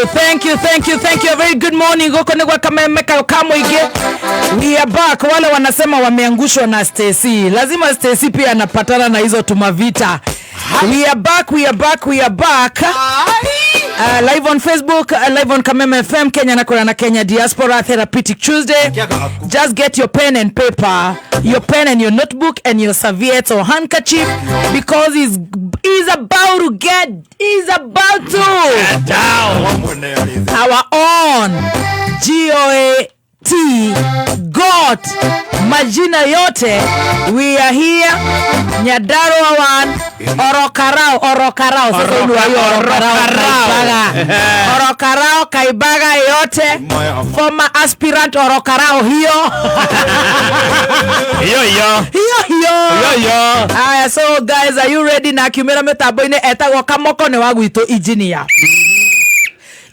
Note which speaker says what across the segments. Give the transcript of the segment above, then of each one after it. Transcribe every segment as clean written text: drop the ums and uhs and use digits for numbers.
Speaker 1: A very good morning. Gokonegwa kamemeka kamoige. We are back. Wale wanasema wameangushwa na Stacy. Lazima Stacy pia anapatana na hizo tumavita. We are back. Live on Facebook, live on Kameme FM, Kenya na Kenya Diaspora Therapeutic Tuesday. Just get your pen and paper, your pen and your notebook and your serviette or handkerchief, because he's about to get down. Our own GOAT majina yote. We are here. Nyadarua one. Orokarao. Sasa ndio Orokarao Kaibaga yote. Former aspirant Orokarao hiyo. Aya, so guys, are you ready? Na kumera metabo ine etagwa kamoko ne wagwito engineer.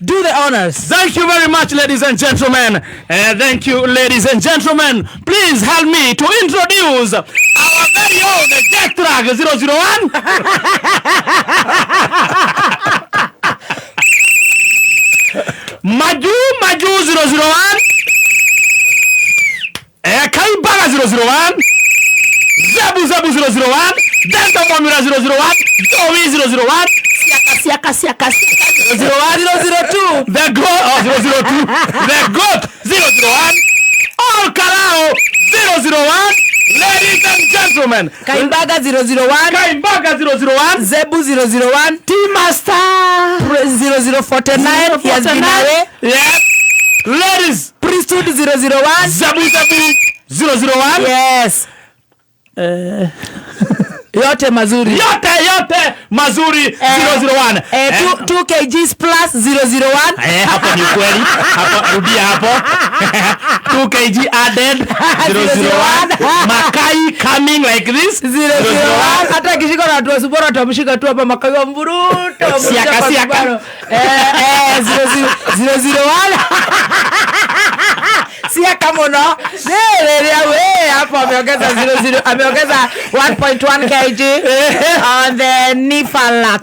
Speaker 1: Do the honors.
Speaker 2: Thank you very much, ladies and gentlemen. Thank you, ladies and gentlemen. Please help me to introduce our very own Jack Track 001. Maju 001. Kaibaga 001. Zabu 001. Delta Formula 001. Dowi 001. Siaka 002. The GOAT 002. The GOAT 001. All Karao 001. Ladies and gentlemen,
Speaker 1: Kaimbaga 001. Zebu 001.
Speaker 2: T-Master
Speaker 1: 0049. He has been away.
Speaker 2: Yep. Ladies,
Speaker 1: Priesthood 001.
Speaker 2: Zabu 001.
Speaker 1: Yes. Yote mazuri
Speaker 2: 001.
Speaker 1: 2 kgs plus 001.
Speaker 2: Hapo ni kweli. Hapo rudia hapo. 2 kg added 001. Makai coming like this
Speaker 1: 001. Hata kishika na watu wasubora atamshika tu hapa Makai wa mburuto.
Speaker 2: Siaka
Speaker 1: 001. Siaka mono. Wewe hapo ameongeza 00, ameongeza 1.1 kg on the Niflax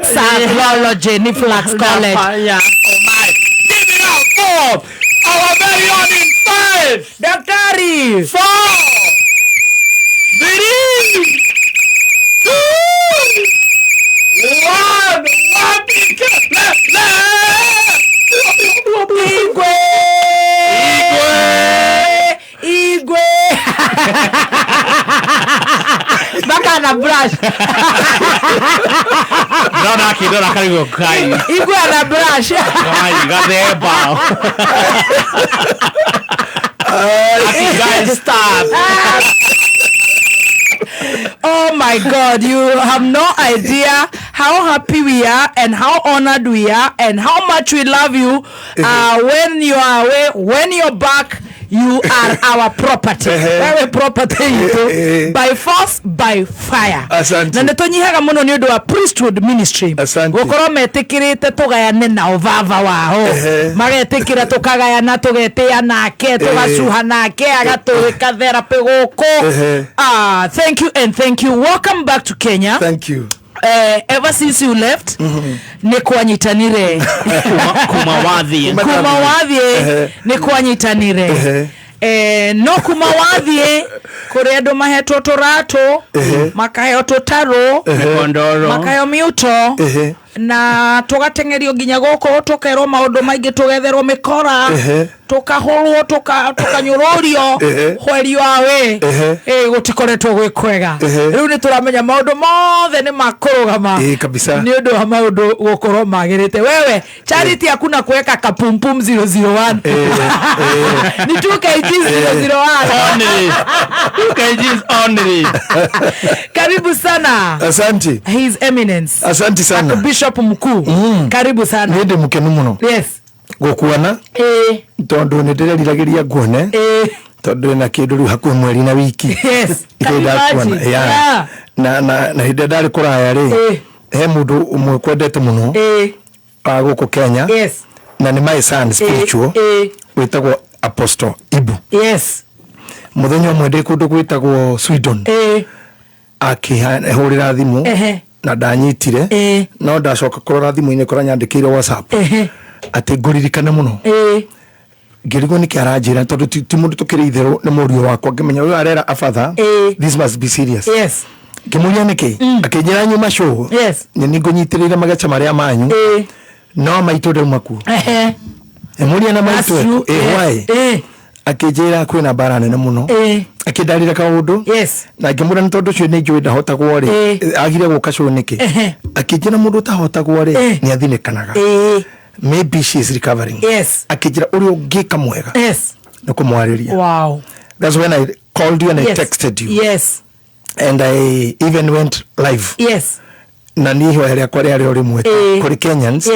Speaker 1: College.
Speaker 2: Yeah. Oh my. Give it up for our very own in 5.
Speaker 1: Daktari
Speaker 2: 4. 3. 2. 1. Igwe.
Speaker 1: Baka na brush.
Speaker 2: Dona karibu kai.
Speaker 1: Igwe na brush.
Speaker 2: Kai gadeba. Guys, stop.
Speaker 1: Oh my God, you have no idea how happy we are and how honored we are and how much we love you. When you are away, when you're back, you are our property. Wewe property you by force, by fire.
Speaker 3: Asante.
Speaker 1: Na netonyihaga muno ni wa priesthood ministry. Gukoro metikirite tugayane na ovava wao. Magetikira tukagayana tugetea nake tugasuha nake agaturika therapy guko. Thank you and thank you. Welcome back to Kenya.
Speaker 3: Thank you.
Speaker 1: Ever since you left, ni kuanyitanire
Speaker 2: Kumawadhi
Speaker 1: ni kuanyitanire no kumawadhi koredo maheto torato makayo totaro makayo miuto na tugatengerio ginya goko tukero maundu maingi tugetherwo mikora tukahorwo tukanyurorio hwerio awe gutikoretwo gwikwega riu ni turamenya maundu mothe ni makurugama
Speaker 3: kabisa
Speaker 1: ni undu wa maundu gukorwo magirite. Wewe charity hakuna kuweka kapumpum 001 ni 2 kg 001
Speaker 2: only 2 kg only.
Speaker 1: Karibu sana.
Speaker 3: Asante.
Speaker 1: His Eminence.
Speaker 3: Asante sana.
Speaker 1: Bishop mkuu. Karibu sana.
Speaker 3: Nende mukenu muno.
Speaker 1: Yes.
Speaker 3: Gokuana. Tondu ndiriragiria nguone. Tondu na kindu riu hakuhi mweri na wiki.
Speaker 1: Yes.
Speaker 3: Yeah. Na hinde ndari kuraya ri. He mundu umwe kwendete muno. Guku Kenya.
Speaker 1: Yes.
Speaker 3: Na ni my son spiritual. Witagwo Apostle Ibu.
Speaker 1: Yes.
Speaker 3: Muthenya umwe ndi kundu gwitagwo Sweden. Akihurira thimu na ndanyitire no ndacoka kurora thimu-ini kora nyandikire WhatsApp ati nguririkana muno ngirigo ni kiaranjira tondu ti mundu tukiri itherũ ni murio wakwa ngimenya uyu arera abatha this must be serious
Speaker 1: yes
Speaker 3: kimuria niki akinjira nyuma show
Speaker 1: yes
Speaker 3: ni ngũnyitĩrĩire magacha maria manyu no maitũ ndauma kuo emuria na maitũ why akinjira kwina bara nene muno akindarira kaundu na ngimura ni tondu cio ni njui ndahotagwo ri agire guka show niki akinjira mundu tahotagwo ri ni athinĩkanaga maybe she is recovering akinjira uri ungika mwega ni kumwariria
Speaker 1: wow
Speaker 3: that's when I called you and I texted you and I even went live na niho hele kwa ria uri mweta kuri Kenyans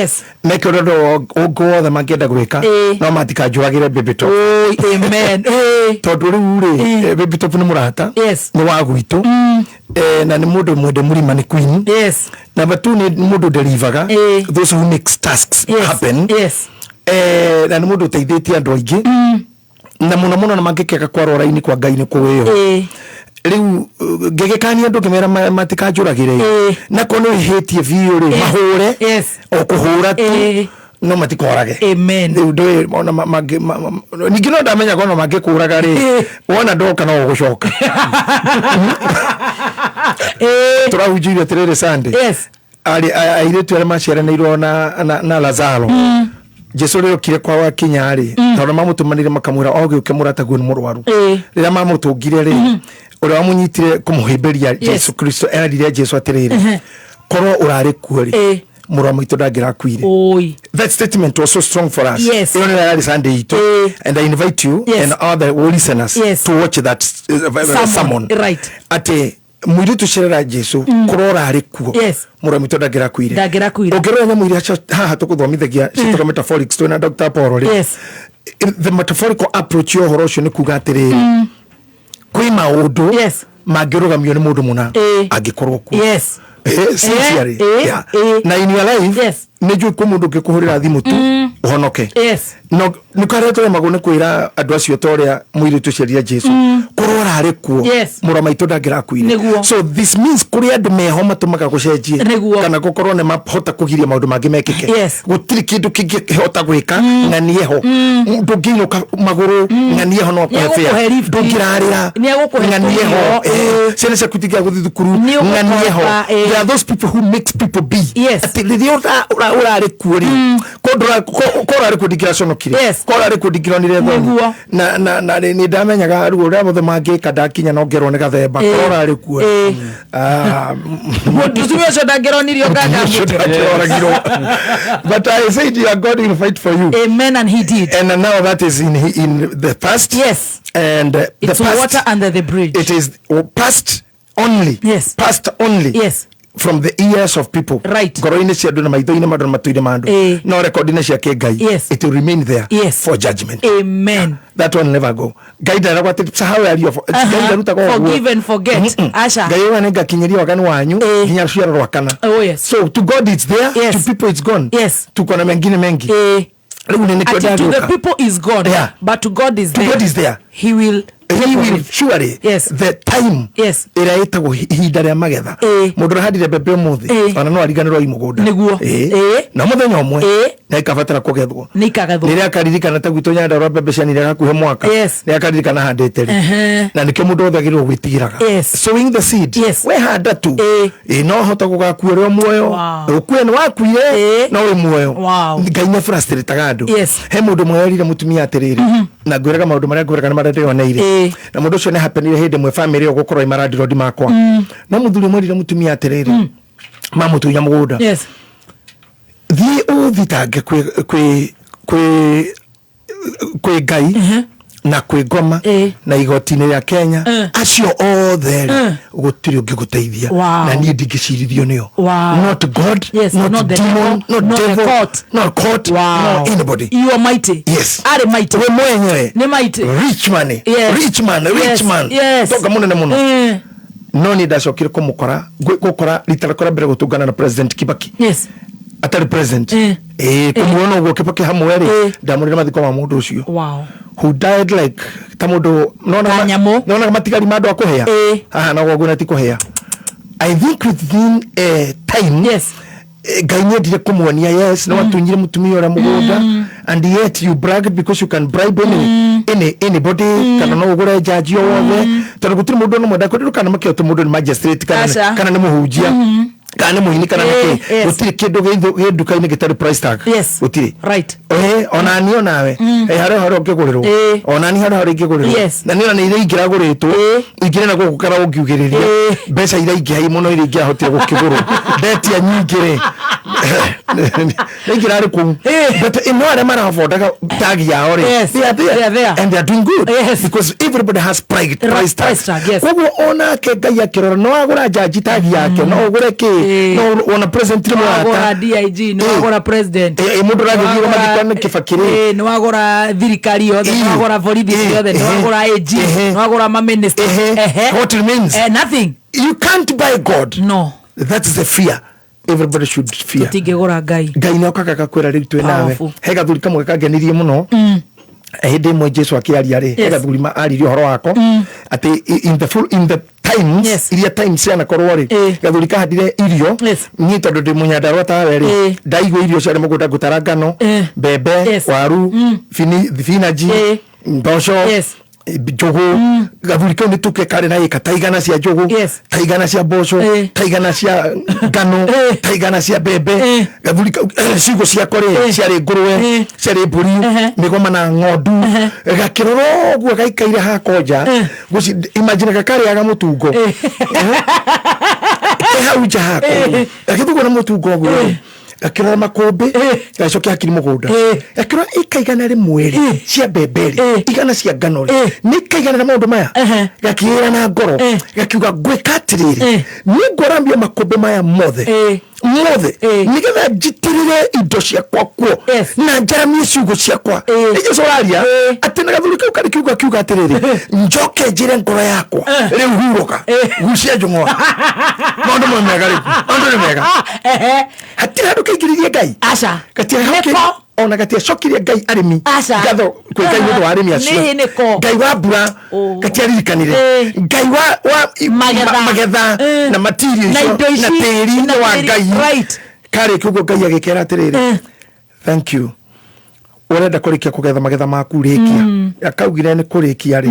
Speaker 3: make rodo ogo the magenda gwika no matika juagire baby top
Speaker 1: amen
Speaker 3: tondu riu baby top ni murata ni wa gwitu na ni mundu mwende murima ni queen na batu ni mundu deliverga those who makes tasks happen na ni mundu teithĩtie andu aingi na muno na mangikeka kwa rora-ini kwa Ngai ni kuwiyo riu ngegekania andu ngimera matikajuragire na kono ihetie biũ ri mahure o kuhura tu no matikorage
Speaker 1: amen
Speaker 3: riu ndo ona mangĩ ningi no ndamenya kono mangĩkũraga ri wona ndoka no gucoka turahunjirio tiriri Sunday airitu arĩa maciaranĩirwo na Lazaro Jesu rero kire kwa wakinya ri tondu mamutumanire makamwira ogiuke murataguo ni murwaru rira mamutungire ri uri wamunyitire kumuhimberia Jesu Kristo erire Jesu atirire korwo urari kuo ri murwa mwitu ndagira kwire that statement was so strong for us even on Sunday ito and I invite you and all the listeners to watch that sermon ate mwiri tushirira Jesu kurora ari kuo murwa mwitu ndagira kwire ogero mwiri haha tukuthomithagia citoro metaphoric story na Dr. Paul ri the metaphorical approach yo horo cio ni kuga atiriri kwi maundu mangirugamio ni mundu muna angikorwo ku sincerely na in your life ni juu ku mundu ngikuhurira thimu tu uhonoke no nikaretwo magone kwira andu acio toria mwiri tuciria Jesu kurora ari kuo mura maitu ndagira kwire so this means kuri andu meho matumaga gucenjie kana gukorwo ne mahota kugiria maundu mangi mekike gutiri kindu kingihota gwika nganieho ndunginuka maguru nganieho no kwefea ndungirarira nganieho ciana cia kutigia guthi thukuru nganieho there are those people who makes people be atilirio urari kuori kodora ari kudigira sonokire kodora ari kudigira nire thongu na ni ndamenyaga ruo rwa mothe mangi kadakinya no ngerwo ni gathemba kodora ari kuo
Speaker 1: mutumia ucio ndangironirio
Speaker 3: but I said your God will fight for you
Speaker 1: amen and he did
Speaker 3: and now that is in the past and
Speaker 1: it's
Speaker 3: the past,
Speaker 1: water under the bridge
Speaker 3: it is past only past only from the ears of people ngoro-ini cia andu na maitho-ini mandu na matu-ini mandu no record-ini cia Ngai it will remain there for judgment
Speaker 1: amen
Speaker 3: that one never go Ngai ndaragwa ati sahau ario Ngai ndaruta go
Speaker 1: forgive and forget asha
Speaker 3: Ngai wana ngakinyiria wagani wanyu nginya ruciaro rwakana so to God it's there to people it's gone tuko na mengine mengi
Speaker 1: to the people is God but to God is there
Speaker 3: to God is there
Speaker 1: he will
Speaker 3: surely the time ira itagwo ihinda ria magetha mundu rahandire mbembe muthi ona no ariganirwo imugunda
Speaker 1: niguo
Speaker 3: na muthenya umwe na ikabatara kugethwo niria akaririkana ta gwitu nyanda rwa mbembe cianire gakuhe mwaka niria akaririkana handite ri na nikio mundu othagirwo gwitigiraga sowing the seed we handa tu no hota gugakuo ri muoyo ukue ni wakuire no uri muoyo Ngai ne frustrate andu he mundu mwerire mutumia atiriri na ngwiraga maundu maria ngwiraga ni marendeoneire na mundu ucio ne happenire hindi mwe family yo gukorwo imarandiro ndi makwa no muthuri mwerire mutumia atiriri mamutunya mugunda thii uthitange kwi Ngai na kwi ngoma na igoti-ini ria Kenya acio othe gutiri ungiguteithia na nie ndingicirithio nio not God not demon not devil not court no anybody
Speaker 1: you are mighty are mighty
Speaker 3: we mwenyewe
Speaker 1: ni mighty
Speaker 3: rich man toka munene muno no ni ndacokire gukora ritarakora mbere gutungana na President Kibaki atari president kumuona ugo Kibaki hamwe ri ndamurira mathiko ma mundu ucio who died like tamundo nona matigari madu akuhea haha na goguna tikuhea I think within a time Ngai nĩendire kũmuonia yes no watunyire mũtumia ũrĩa mũgũnda and yet you bragged because you can bribe anybody kana no ũgũre jaji o wothe tondũ gũtirĩ mũndũ no mwenda kũndũ kana makĩo tũ mũndũ nĩ magistrate kana nĩ mũhunjia kana muhini kana niki gutire kindu gĩnduka-inĩ gĩtarĩ price tag gutire
Speaker 1: right
Speaker 3: ona ni onawe haro ngĩgũrĩrwo ona ni haro ngĩgũrĩrwo na nĩ ona nĩ iria ingĩragũrĩtwo ingĩrĩ na gũkũ kana ũngiugĩrĩria mbeca iria ingĩhai mũno iria ingĩahotire gũkĩgũrwo betia nyingĩ nĩ ingĩrarĩ kũu but ino arĩa marafondaga tag yao rĩ they are there and they are doing good because everybody has price tag koguo ona ke Ngai akĩrora no agũra jaji tag yake no ũgũre kĩ no ona president ni
Speaker 1: wagora DIG no wagora president
Speaker 3: mundu ragithio mathikane kibakiri
Speaker 1: no wagora thirikari yothe no wagora borithi yothe no wagora AG no wagora ma minister
Speaker 3: what it means
Speaker 1: nothing
Speaker 3: you can't buy God
Speaker 1: no
Speaker 3: that is the fear everybody should fear
Speaker 1: tingegora Ngai
Speaker 3: no kaka kwera ri twe nawe he gathuri kamwe kangenirie muno hindi imwe Jesu akiaria ri he gathuri ma aririo horo wako ati in the times iria times yana korwo ri gathuri kahandire irio ni tondu ndi munyandarwa tawe ri ndaigwe irio ciare mugunda ngutara ngano mbembe waru finaji mboco njogu gathuri kau nituke kare na ika taigana cia njogu taigana cia mboco taigana cia ngano taigana cia mbembe gathuri kau cigo cia kore ciarĩ ngũrwe ciarĩ mbũri mĩgoma na ng'ondu gakĩrora ũguo gaikaire hakonja imagine gakarĩaga mũtungo hau nja hako gakĩthugwo na mũtungo ũguo akirora makombe gacoke hakiri mugunda akirora ikaigana rimwe cia mbemberi igana cia ngano ni kaigana na maundu maya gakira na ngoro gakiuga gwikatiriri ni ngorambia makombe maya mothe nigetha njitirire indo ciakwa kuo na njaramie ciugo ciakwa nĩguo coraria atĩ na gathuri kau karĩ kiuga atiriri njoke njire ngoro yakwa rĩu hurũka gucia njũng'wa maũndũ mega maũndũ nĩ mega hatirĩ handũ kaingĩririe Ngai
Speaker 1: aca
Speaker 3: ona gatiacokirie Ngai arĩmi ngatho kwĩ Ngai nĩũndũ wa arĩmi acio Ngai wa mbura gatiaririkanire Ngai wa magetha na material icio na tĩri wa Ngai karĩ kiugo Ngai agĩkera atĩrĩrĩ thank you urenda kurikia kugetha magetha maku rikia akaugire ni kurikia ri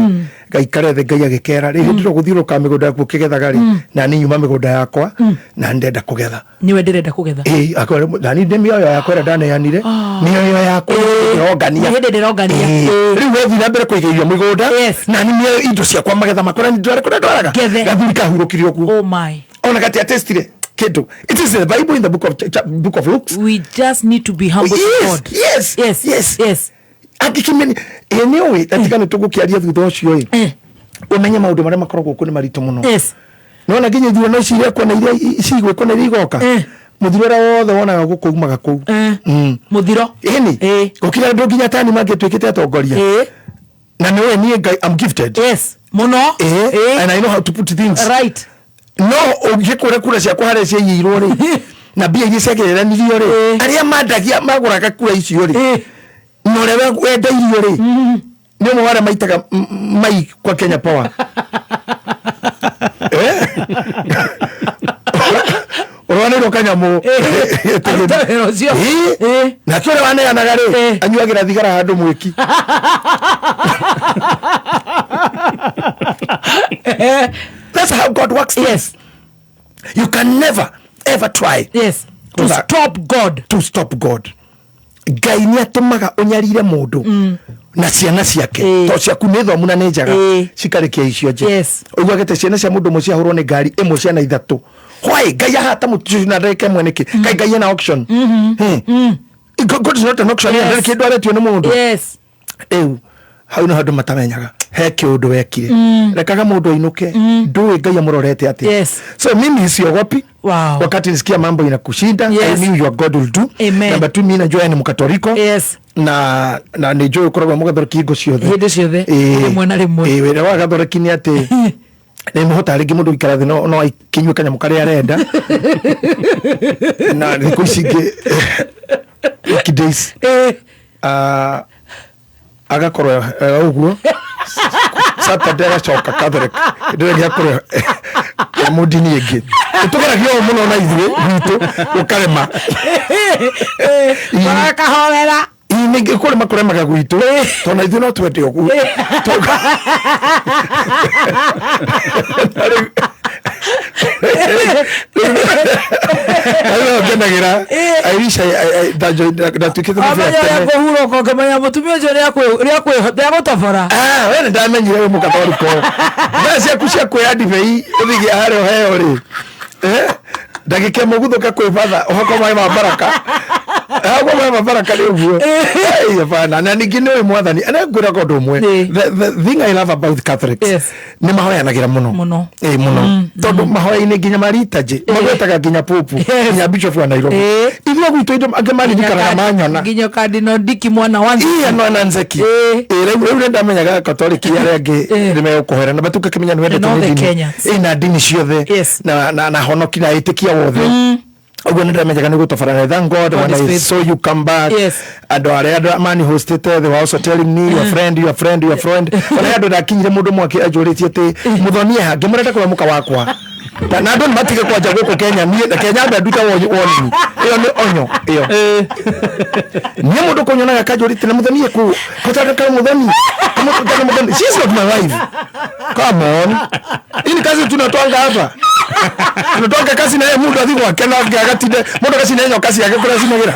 Speaker 3: Ngai karethe Ngai agikera ri ndiro guthiuruka migunda yaku kigethaga ri na ni nyuma migunda yakwa na ndenda kugetha
Speaker 1: niwe ndirenda kugetha
Speaker 3: akore ndani ndemi oyo yakwa era ndaneanire ni oyo yakwa irongania
Speaker 1: hende ndirongania
Speaker 3: riu wethi na mbere kuigeria migunda na ni indo ciakwa magetha makora ndwara ndwaraga gathuri kahurukirio ku
Speaker 1: oh my
Speaker 3: ona gati atestire kidu it is the Bible in the book of Luke
Speaker 1: we just need to be humble to God yes
Speaker 3: akikimeni enyewe atikane tugukiaria thutha ucio umenye maundu maria makoragwo ku ni maritu muno nona nginya thiro no ciria kwa na iria cigwe kwa na igoka muthiro wothe wonaga gukuumaga kuu
Speaker 1: muthiro
Speaker 3: eni gukira ndu nginya tani mangĩtuĩkĩte atongoria na niwe nie I'm gifted
Speaker 1: muno
Speaker 3: and I know how to put things
Speaker 1: right
Speaker 3: no ungikura kura cia kwa harĩa ciaiyirwo ri na mbia iria ciagereranirio ri aria mandagia magũraga kura icio ri no rewe wendairio ri ni mo wale maitaga mai kwa Kenya Power Orwane rokanya mo na kile wane yanagare anyuagira thigara handu mwiki that's how God works. You can never ever try
Speaker 1: to stop God Ngai ni
Speaker 3: atumaga unyarire mundu na ciana ciake to ciaku ni thomu na njaga cikarikia icio nje uguo gete ciana cia mundu mucia hurwo ni ngari imwe ciana ithatu hoi Ngai ahata mutu na ndeke mweneke Ngai na auction God is not an auction and kindu aretio ni mundu hau no handu matamenyaga he kiundu wekire rekaga mundu ainuke nduwe Ngai amurorete ati so mimi siogopi wakati nisikia mambo inakushinda I knew your God will do. Number 2 mimi najua ni mkatoliki na nijue ukoragwo mugathoreki ingo ciothe
Speaker 1: hindi ciothe rimwe na rimwe
Speaker 3: wira wa gathoreki ni ati ni muhota ringi mundu ikara thi no kinywe kanya mukare arenda na thiku icingi kidays agakorwo uguo Saturday agacoka Catholic ndio ngiakorwo ya mudini ege tukera kio muno na ithuĩ gwitũ ukarema
Speaker 1: wakahorera
Speaker 3: inge kule makuremaga gwitũ tona ithuĩ no twende ũguo Ayo kenagira Aisha ndatukite
Speaker 1: kuhuro ko kamanya mutumia jo ria gutobora
Speaker 3: wewe ndamenyire we mukathoriko basi akushia kwa divei uthigi haro heo ri ndagike muguthuka kwi fatha uhoko mai mabaraka hapo mai mabaraka ni uguo hapana na ningine we mwathani ana ngura ko ndumwe the thing I love about Catholics ni mahoyanagira muno muno tondu mahoya-ini nginya maritaje magwetaga nginya popu nginya bishop wa Nairobi ithio gwitu indo angemani nikaraga manyona
Speaker 1: nginya Cardinal Dick mwana wangu
Speaker 3: no nanzeki rĩu ndamenyaga Catholic aria angi nimegukuhera na batuka kimenya ni wendete dini na dini ciothe na honoki na itikia wothe uguo ndamenyaga ni gutofarana. Thank God when I saw you come back ando aria mani hosted they were also telling me your friend ona ando ndakinyire mundu mwaki ajuritie ati muthonie hangi murenda kwa muka wakwa na ando matige kwa jago ko Kenya ni Kenya nduta woni iyo ni onyo iyo ni mundu konyona kajurite na muthonie ku kotaka kama muthonie she's not my wife, come on. Ini kazi tunatwanga hapa tunatwanga kazi na yeye mundu athigo akena agatinde mundu kazi na yeye kazi yake kula sinagira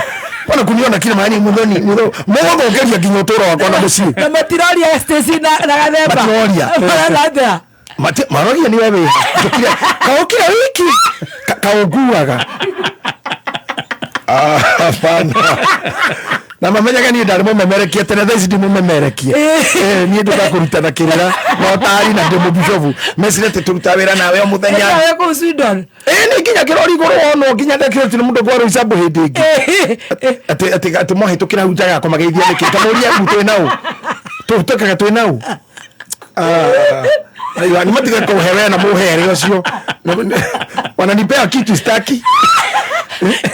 Speaker 3: wana kuniona kile mahali mudhoni mugo ngogeria kinyotoro wako na musi
Speaker 1: na matirali ya Stacy na gathemba
Speaker 3: matirali marogia ni wewe kaokira wiki kaoguaga hapana na mamenyaga ni ndarimo memerekia tena thaici ndi mumemerekia ni ndu gakurutana kirira no tari na ndi mubishovu mesire te turuta wira nawe o muthenya
Speaker 1: nawe ko Sweden
Speaker 3: ni nginya kirori iguru ono nginya ndekire tini mundu gwaro isabu hindi ingi ati mohitukira huja yako mageithia niki kamuria mutwe nau tutokaga twi nau ayo ni matiga ko hewe na muhere ucio wananipea kitu staki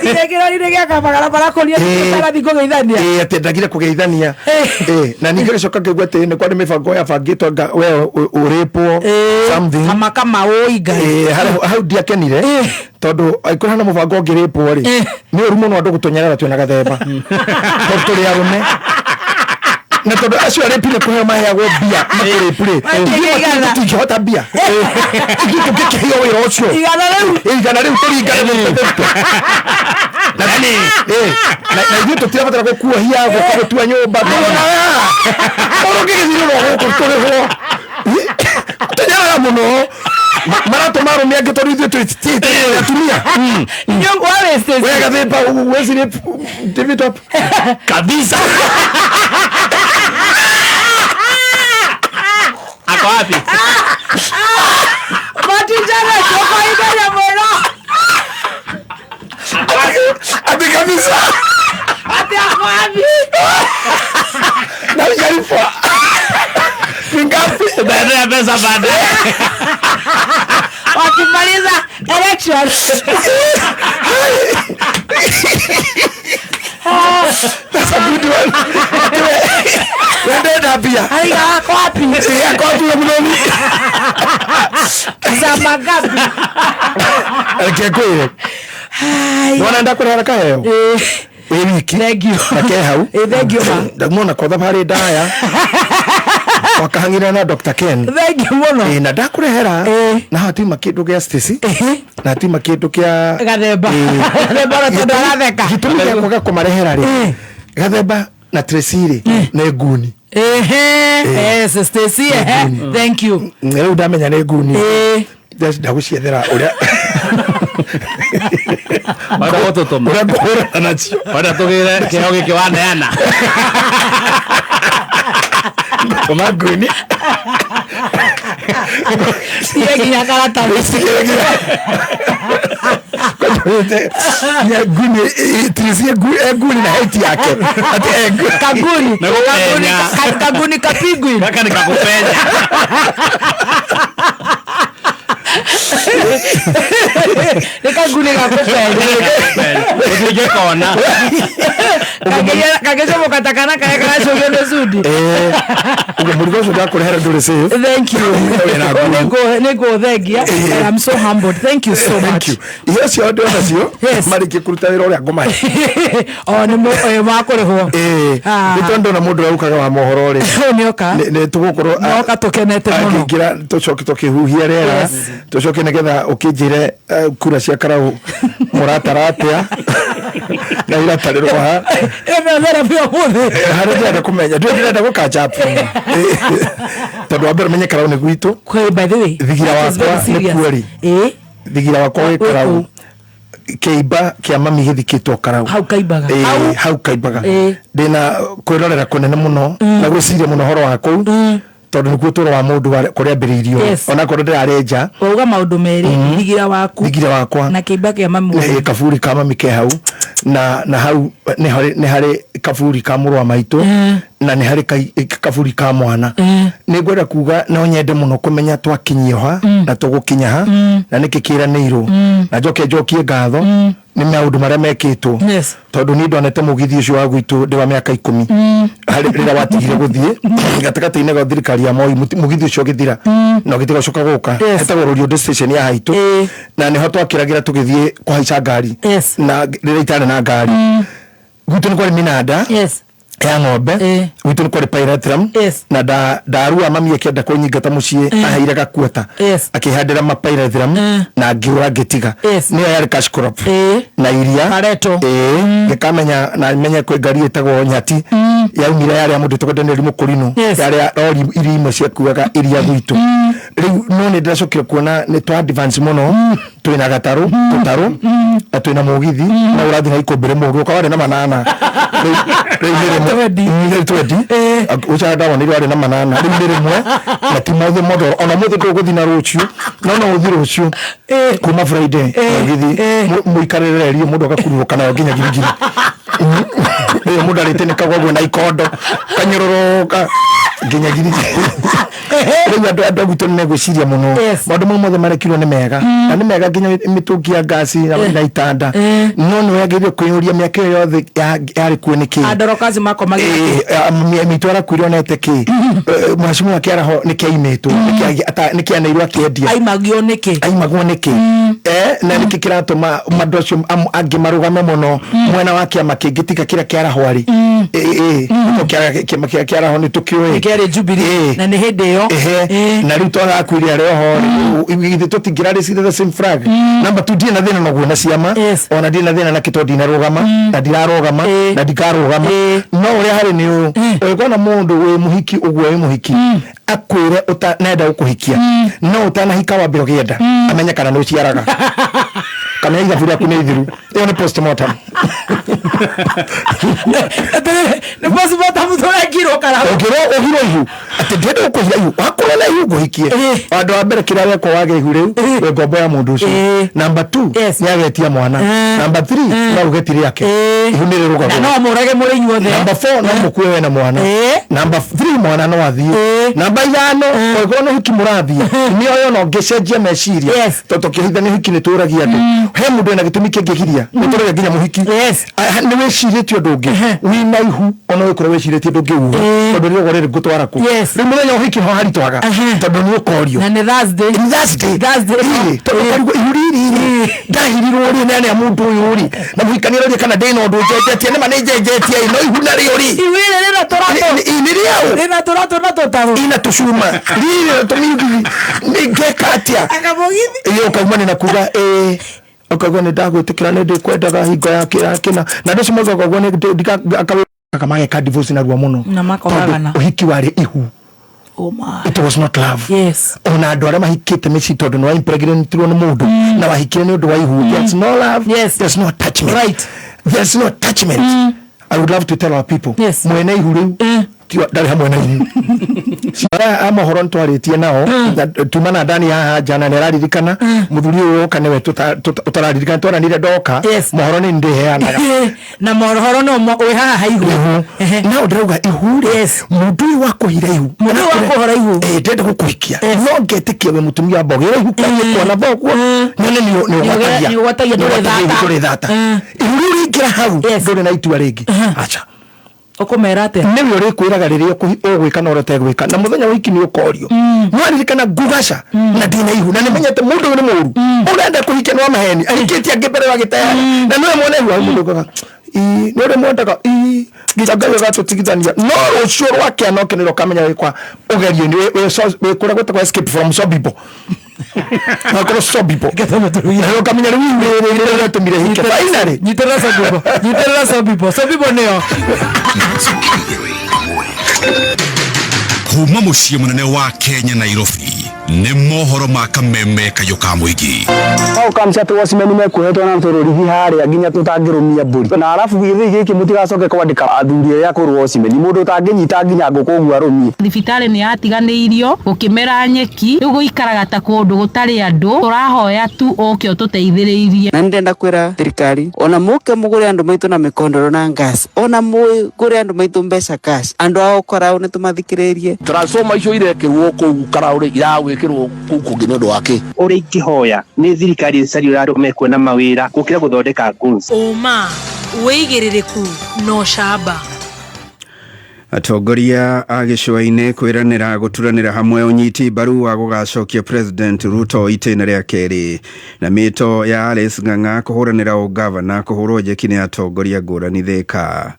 Speaker 1: ile gya kamagara barakoria tutara thiko geithania
Speaker 3: ati ndagire kugeithania na ningire coka ngegwa ati ni kwa ni mibango ya bangitwa we uripo something
Speaker 1: kama oiga
Speaker 3: how diakenire tondu aikora na mubango ngiripo ri ni uru muno andu gutunyarara twina gathemba turi arume na tondu acio aripire kuheo maheyagwo bia makiripire tungihota bia tungikihio wira ucio igana riu turingana nani na ithuĩ tũtirabatara gũkuohia gũtua nyũmba ũrũngĩgĩthirĩrwo gũkũ tũrĩhwo tũnyaraga mũno maratũma arũme angĩ tondũ ithuĩ twĩ atumia wegathĩmba wecirĩ divitop kabisa
Speaker 2: ako wapi
Speaker 1: matijana tokaidanya mũno
Speaker 3: ati kabisa
Speaker 1: ati ako wapi
Speaker 3: na ujarifa mingapi
Speaker 2: baada ya pesa baadaye
Speaker 1: wakimaliza elections
Speaker 3: that's a good one wende pia
Speaker 1: aiga ako wapi
Speaker 3: ako wapi mnoni
Speaker 1: za magapi
Speaker 3: alikekwire wanaenda kurara kaheo wiki
Speaker 1: negio
Speaker 3: akehau
Speaker 1: negio
Speaker 3: ndamona kwa thabari ndaya wakahangira na Dr. Ken
Speaker 1: negio muno
Speaker 3: na ndakurehera na hatima kindu gya Stacy na hatima kindu kya
Speaker 1: gathemba gathemba tondu aratheka
Speaker 3: gitumi gya kwaga kumarehera ri gathemba na Tracy na nguni
Speaker 1: yes Stacy thank you
Speaker 3: riu ndamenya ni nguni ndaguciethera uria
Speaker 2: bado watoto
Speaker 3: uria ngora nacio
Speaker 2: bado tugire kihao giki waneana
Speaker 3: koma nguni
Speaker 1: sire ginya karata
Speaker 3: ya nguni Tracy nguni na heti yake ati
Speaker 1: kaguni kapigwi
Speaker 2: kaka nikakupenya
Speaker 1: nikaguni kakupenya
Speaker 2: utige kona
Speaker 1: kagejo mukatakana kaya kacho gende sudi
Speaker 3: ugo murigo so ndakurehera ndure safe.
Speaker 1: Thank you. Nego thengia. I'm so humbled. Thank you so much.
Speaker 3: Yes, you do nacio. Mariki kuruta wira uria ngoma.
Speaker 1: Ni mo makoreho.
Speaker 3: Bitondo na mundu aukaga wa mohoro ri.
Speaker 1: Nioka.
Speaker 3: Ni tugukorwo
Speaker 1: noka tukenete muno.
Speaker 3: Ngira tucoke tukihuhia rera. Tucoke nigetha ukijire kura cia karau murataratia. Na ira tariro ha.
Speaker 1: Thera pia muthe.
Speaker 3: Harenda kumenya. Ndĩrenda gũkanja hapo. Tondũ wa mbere menye karau nĩ gwitũ.
Speaker 1: By the way.
Speaker 3: Thigira wakwa nĩ kuori. Thigira wakwa wĩ karau. Kĩimba kĩa mami gĩthikĩtwo karau.
Speaker 1: Hau kaimbaga.
Speaker 3: Hau kaimbaga. Ndĩna kwĩrorera kũnene mũno na gwĩciria mũno horo wa kũu. Tondũ nĩguo tũro wa mũndũ kũrĩa ambĩrĩirio. Ona korwo ndĩrarĩ nja.
Speaker 1: Uga maũndũ merĩ. Thigira waku.
Speaker 3: Thigira wakwa.
Speaker 1: Na kĩimba kĩa mami.
Speaker 3: Kaburi ka mami ke hau. Na hau nĩ harĩ kaburi ka mũrũ wa maitũ. Na nĩ harĩ kaburi ka mwana. Nĩ ngwenda kuga no nyende mũno kũmenya twakinyio ha na tũgũkinya ha na nĩkĩ kĩranĩirwo na njokie ngatho nĩ maũndũ marĩa mekĩtwo tondũ nĩ ndonete mũgithi ũcio wa gwitũ ndĩ wa mĩaka 10 rĩrĩa watigire gũthiĩ gatagatĩ-inĩ ga thirikari ya Moi mũgithi ũcio ũgĩthira na ũgĩtiga gũcoka gũka hetagwo Rũriũndũ station ya haitũ na nĩho twakĩragĩra tũgĩthiĩ kũhaica ngari na rĩrĩa itarĩ na ngari gwitũ nĩ kwarĩ mĩnanda ya ng'ombe gwitũ nĩ kwarĩ pyrethrum na ndarua mami akĩenda kũnyingata mũciĩ aheire gakuota akĩhandĩra mapyrethrum na ngĩũra ngĩtiga nĩyo yarĩ cash crop na iria ngĩkamenya na menye kwĩ ngari ĩtagwo Nyati yaumire yarĩa mũndũ tũgwo Daniel Mũkũrinũ yarĩa rori iria imwe ciakuaga iria gwitũ rĩu no nĩ ndĩracokire kuona nĩ twa advance mũno twĩna gatarũ na twĩna mũgithi na ũrathiĩ na ikũmbĩ rĩmwe ũgĩũka warĩ na manana rĩu nĩ twendi uca ndawa nĩ rwarĩ na manana rĩu nĩ rĩmwe na ti mothe modoro ona mũthĩ tũgũthiĩ na rũciũ no ũthiĩ rũciũ kuma Friday mũgithi mũikarĩre erio mũndũ agakururũka nayo nginya Girigiri rĩu mũndũ arĩtĩnĩka gwaguo na ikondo kanyũrũrũka nginya Girigiri rĩu andũ gwitũ nĩ megwĩciria mũno maũndũ mau mothe marekirwo nĩ mega na nĩ mega nginya mĩtũngi ya ngasi na itanda no nĩ wagĩrĩire kwĩyũria mĩaka ĩyo yothe yarĩ kuo nĩkĩ
Speaker 1: andorokazi makomaga
Speaker 3: mitũ arakuire onete kĩ mwacimu akĩaraho nĩkĩaimĩtwo nĩkĩanĩirwo akĩendia aimagwo nĩkĩ na nĩkĩ kĩratũma andũ acio angĩ marũgame mũno mwena wa kĩama kĩngĩ tiga kĩrĩa kĩaraho arĩ kĩaraho nĩ tũkĩũĩ
Speaker 1: kĩarĩ Jubilee na nĩ hĩndĩ ĩyo
Speaker 3: na rĩu twagakuire arĩ oho githĩ tũtingĩrarĩcire the same flag number 2 ndĩ na thĩna naguo na ciama ona ndĩ na thĩna na kĩtwa ndinarũgama na ndirarũgama na ndikarũgama no ũrĩa harĩ nĩ ũgĩkona mũndũ wĩ mũhiki ũguo wĩ mũhiki akwĩre ũtanenda gũkũhikia no ũtanahika wambere ũgĩenda amenye kana nĩ ũciaraga kamenya ithabu rĩaku nĩ ithiru ĩyo nĩ postmortem
Speaker 1: nĩ postmortem tũrekirwo karau
Speaker 3: ũngĩrwo ũhiro ihu atĩ ndĩenda gũkũhia ihu wakorwo na ihu ngũhikie andũ wa mbere kĩrĩa wekwo wage ihu rĩu wĩ ngombo ya mũndũ ũcio number 2 nĩ agetia mwana number 3 no ugeti rĩake ihu nĩ rĩrũgagwo
Speaker 1: no mũrage mũrĩ inyuothe
Speaker 3: number 4 no mũkue we na mwana number 3 mwana no athiĩ number 5 ũgĩkorwo nĩ hiki mũrathiĩ nĩo yo no ngĩcenjia meciria tondũ kĩhitha nĩ hiki nĩ tũragia andũ he mũndũ ena gĩtũmi kĩngĩgiria nĩtũragia nginya mũhiki nĩ wĩcirĩtie ũndũ ũngĩ wĩna ihu ona wĩkorwo wĩcirĩtie ũndũ ũngĩ uga tondũ nĩ ũgorere ngũtwara kũ rĩu mũthenya ũhiki ho haritwaga tondũ nĩ ũkorio
Speaker 1: na nĩ Thursday
Speaker 3: tondũ karigwo ihu rĩrĩ ndahirirwo rĩ nĩ anĩa mũndũ ũyũ rĩ na mũhikania rĩrĩa kana ndĩna ũndũ njenjetie nĩma nĩ njenjetie no ihu na rĩo rĩ
Speaker 1: ihu rĩrĩ rĩna tũratũ na tũtarũ
Speaker 3: ina tũcuma rĩrĩ tũmĩngi ngeka atĩa iyo kaumane na kuga okagwo nĩ ndagwĩtĩkĩra nĩ ndĩkwendaga hingo ya kĩna na ndũcio moigaga ũguo nĩ akamageka divorce na ruo mũno
Speaker 1: na makogagana
Speaker 3: ũhiki warĩ ihu.
Speaker 1: Oh my.
Speaker 3: It was not love.
Speaker 1: Yes.
Speaker 3: Ona andũ arĩa mahikĩte mĩciĩ tondũ nĩ waimpregnantirwo nĩ mũndũ na wahikire nĩ ũndũ wa ihu. There's no love.
Speaker 1: Yes.
Speaker 3: There's no attachment.
Speaker 1: Right.
Speaker 3: There's no attachment. I would love to tell our people.
Speaker 1: Yes.
Speaker 3: Mwene ihu rĩu ndari hamwe na inyuĩ cia amohoro ntwarĩtie nao tumana ndani haha jana nĩraririkana mũthuri ũyũ oka nĩwe tũtararirikana twaranire ndoka mohoro nĩ ndĩheanaga
Speaker 1: na mohoro no wĩ haha haihu
Speaker 3: no ndĩrauga ihu mũndũ ũyũ wa kũhira ihu
Speaker 1: mũndũ wa kũhora ihu
Speaker 3: ndĩrenda gũkũhikia no ngetĩkia we mũtumia mbogera ihu kuona boguo nyone nĩ ũgwatagia ndũrĩ thata ihu rĩu rĩingĩra hau ndũrĩ na itua rĩngĩ acha
Speaker 1: okomera ate
Speaker 3: nĩwe ũrĩkwĩraga rĩrĩa ũgwĩka na ũrĩa ũtegwĩka na mũthenya wa wiki nĩ ũkorio no aririkana ngugaca na ndĩna ihu na nĩmenyete mũndũ ũyũ nĩ mũũru ũrenda kũhikia no maheni arikĩtie angĩ mbere wa gĩtayari na nĩwe mwone ihu mũndũ ũkaga nĩ ũrĩa mwendaga gĩcangayo gatũtigithania no rũcio rwake no kĩnĩro kamenya wĩkwa ũgerio wĩkũrĩa gwĩtagwo escape from Sobibo Makoro Sobibo nĩyo kamenya rĩu tũmire hike finally
Speaker 1: nyiterera Sobibo nĩyo
Speaker 4: kuma mũciĩ mũnene wa Kenya Nairobi nĩ mohoro ma kameme kayo ka mũingĩ
Speaker 5: au kamcha tu wasimeni mekuhetwo na mtororithi harĩa nginya tutangĩrũmia mbũri na arafu gĩthĩ gĩkĩ mũtigacoke kwandĩka athuri ya kũrwo wasimeni mũndũ ũtangĩnyita nginya ngũkũ ũguo arũmie
Speaker 6: thibitarĩ nĩ yatiganĩirio gũkĩmera nyeki rĩu gũikaraga ta kũndũ gũtarĩ andũ tũrahoya tu oke ũtũteithĩrĩirie
Speaker 7: na ndenda kwĩra thirikari ona mũke mũgũre andũ maitũ na mĩkondoro na gas ona mũgũre andũ maitũ mbeca cash andũ ao korao nĩ tũmathikĩrĩrie
Speaker 8: transformer icio irekĩrwo kũu karaũrĩ iragwĩkĩrwo kũu kũngĩ nĩ ũndũ wake
Speaker 5: ũrĩa ingĩhoya nĩ thirikari ĩcaria andũ mekuona mawĩra gũkĩra gũthondeka guns
Speaker 9: ũma wĩigĩrĩrĩku no camba
Speaker 10: atongoria a gĩcũa-inĩ kwĩranĩra gũturanĩra hamwe ũnyiti mbaru wa gũgacokia President Ruto itĩna rĩa kerĩ na mĩto ya Alice Ng'ang'a kũhũranĩra ũgavana kũhũrwo njeki nĩ atongoria ngũrani Thika.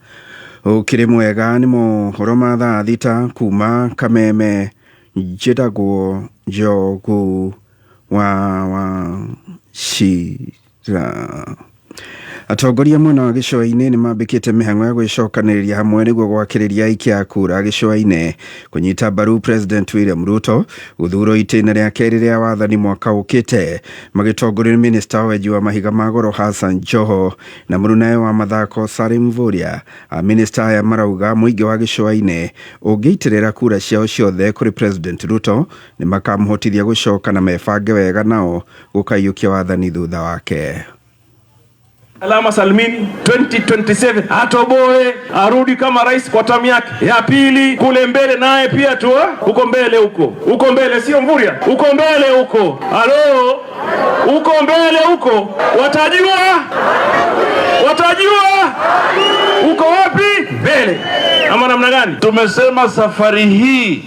Speaker 10: Ũkĩrĩ mwega nĩ mohoro ma thaa thita kuma Kameme njĩtagwo Njogu wa Shira. Atongoria mwena wa gĩcũa-inĩ nĩ mambĩkĩte mĩhang'o ya gwĩcokanĩrĩria hamwe nĩguo gwakĩrĩria aikia a kura gĩcũa-inĩ kũnyita mbaru President William Ruto gũthurwo itĩna rĩa kerĩ rĩa wathani mwaka ũkĩte magĩtongorio nĩ Minister wa wenji wa mahiga ma goro Hassan Joho na mũnene wa mathako Salim Mvurya. Minister aya marauga mũingĩ wa gĩcũa-inĩ ũngĩitĩrĩra kura ciao ciothe kũrĩ President Ruto nĩ makamũhotithia gũcoka na mebange wega nao gũkaiyũkia wathani thutha wake.
Speaker 2: Alama Salmini 2027 atoboe arudi kama rais kwa tamu yake ya pili kule mbele, naye pia tu uko mbele uko mbele, sio Mvurya, uko mbele huko, halo, uko mbele huko, watajua uko wapi mbele ama namna gani? Tumesema safari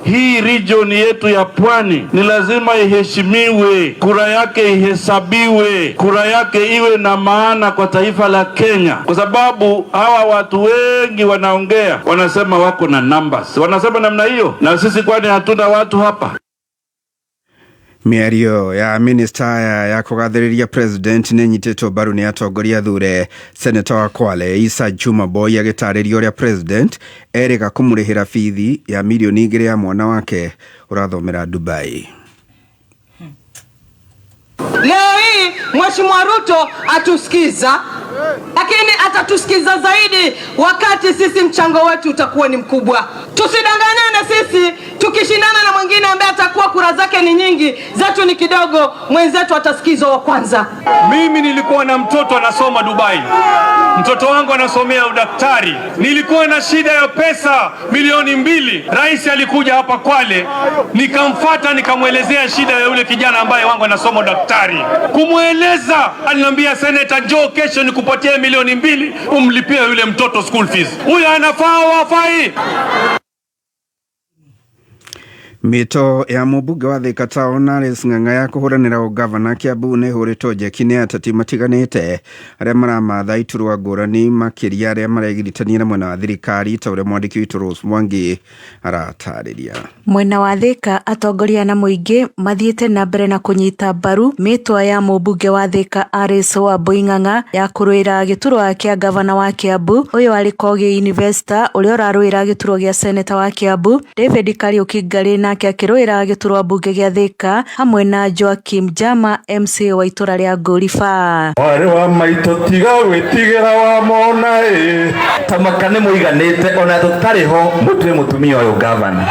Speaker 2: hii region yetu ya Pwani ni lazima iheshimiwe, kura yake ihesabiwe, kura yake iwe na maana kwa taifa la Kenya, kwa sababu hawa watu wengi wanaongea, wanasema wako na numbers, wanasema namna hiyo, na sisi kwani hatuna watu hapa?
Speaker 10: Mĩario ya minister ya kũgathĩrĩria President nĩ nyitĩtwo mbaru nĩ atongoria thure. Senator wa Kwale Isa Juma Boy agĩtarĩria ũrĩa President erĩga kũmũrĩhĩra bithi ya milioni 2 ya mwana wake ũrathomera Dubai.
Speaker 11: Leo hii Mheshimiwa Ruto atusikiza, lakini atatusikiza zaidi wakati sisi mchango wetu utakuwa ni mkubwa. Tusidanganyane, sisi tukishindana na mwingine ambaye atakuwa kura zake ni nyingi, zetu ni kidogo, mwenzetu atasikizwa wa kwanza.
Speaker 2: Mimi nilikuwa na mtoto anasoma Dubai, mtoto wangu anasomea udaktari, nilikuwa na shida ya pesa milioni 2. Rais alikuja hapa Kwale, nikamfuata nikamwelezea shida ya yule kijana ambaye wangu anasoma udaktari. Kumweleza aliniambia, Senator, njoo kesho nikupatie milioni 2 umlipie yule mtoto school fees. Huyu anafaa wafai?
Speaker 10: Mĩto ya mũmbunge wa Thika Town Alice Ng'ang'a ya kũhũranĩra ũgavana Kiambu nĩ hũrĩtwo njeki nĩ ateti matiganĩte arĩa maramatha iturwa ngũrani makĩria arĩa maregiritania na mwena wa thirikari ta ũrĩa mwandĩki witũ Rose Mwangi aratarĩria.
Speaker 12: Mwena wa Thika atongoria na mũingĩ mathiĩte na mbere na kũnyita mbaru mĩtwa ya mũmbunge wa Thika Alice Wambui Ng'ang'a ya kũrũĩra gĩturwa kĩa gavana wa Kiambu ũyũ arĩ Kogi Investor ũrĩa ũrarũĩra gĩturwa gĩa seneta wa Kiambu David Kariuki Ngari na onake akirwira giturwa mbunge gya Thika hamwe na Joakim Jama MCA wa itura ria Ngoriba.
Speaker 13: Wari wa maito tiga gwitigira wa mona tamakane muiganite ona tutariho mutwe mutumia uyu governor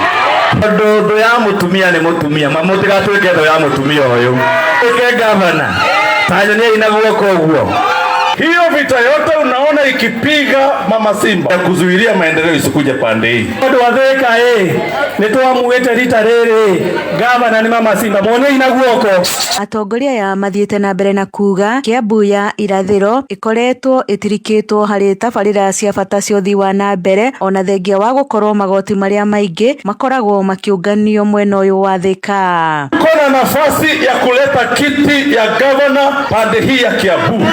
Speaker 13: ndu ya mutumia ni mutumia mamutigatwike ndo ya mutumia uyu ike governor Tanzania inavuka huo. Hiyo vita yote unaona ikipiga Mama Simba ya kuzuilia maendeleo isikuje pande hii. Watu wa Thika nitwamuwete rita riri gavana ni Mama Simba mone inaguoko.
Speaker 12: Atongoria ya mathiete na mbere na kuga Kiambu ya irathiro ikoretwo itirikitwo hari tabarira cia bata cia uthii wa na mbere ona thengia wa gukorwo magoti maria maingi makoragwo makiunganio mwena uyu wa Thika.
Speaker 13: Kuna nafasi ya kuleta kiti ya gavana pande hii ya Kiambu.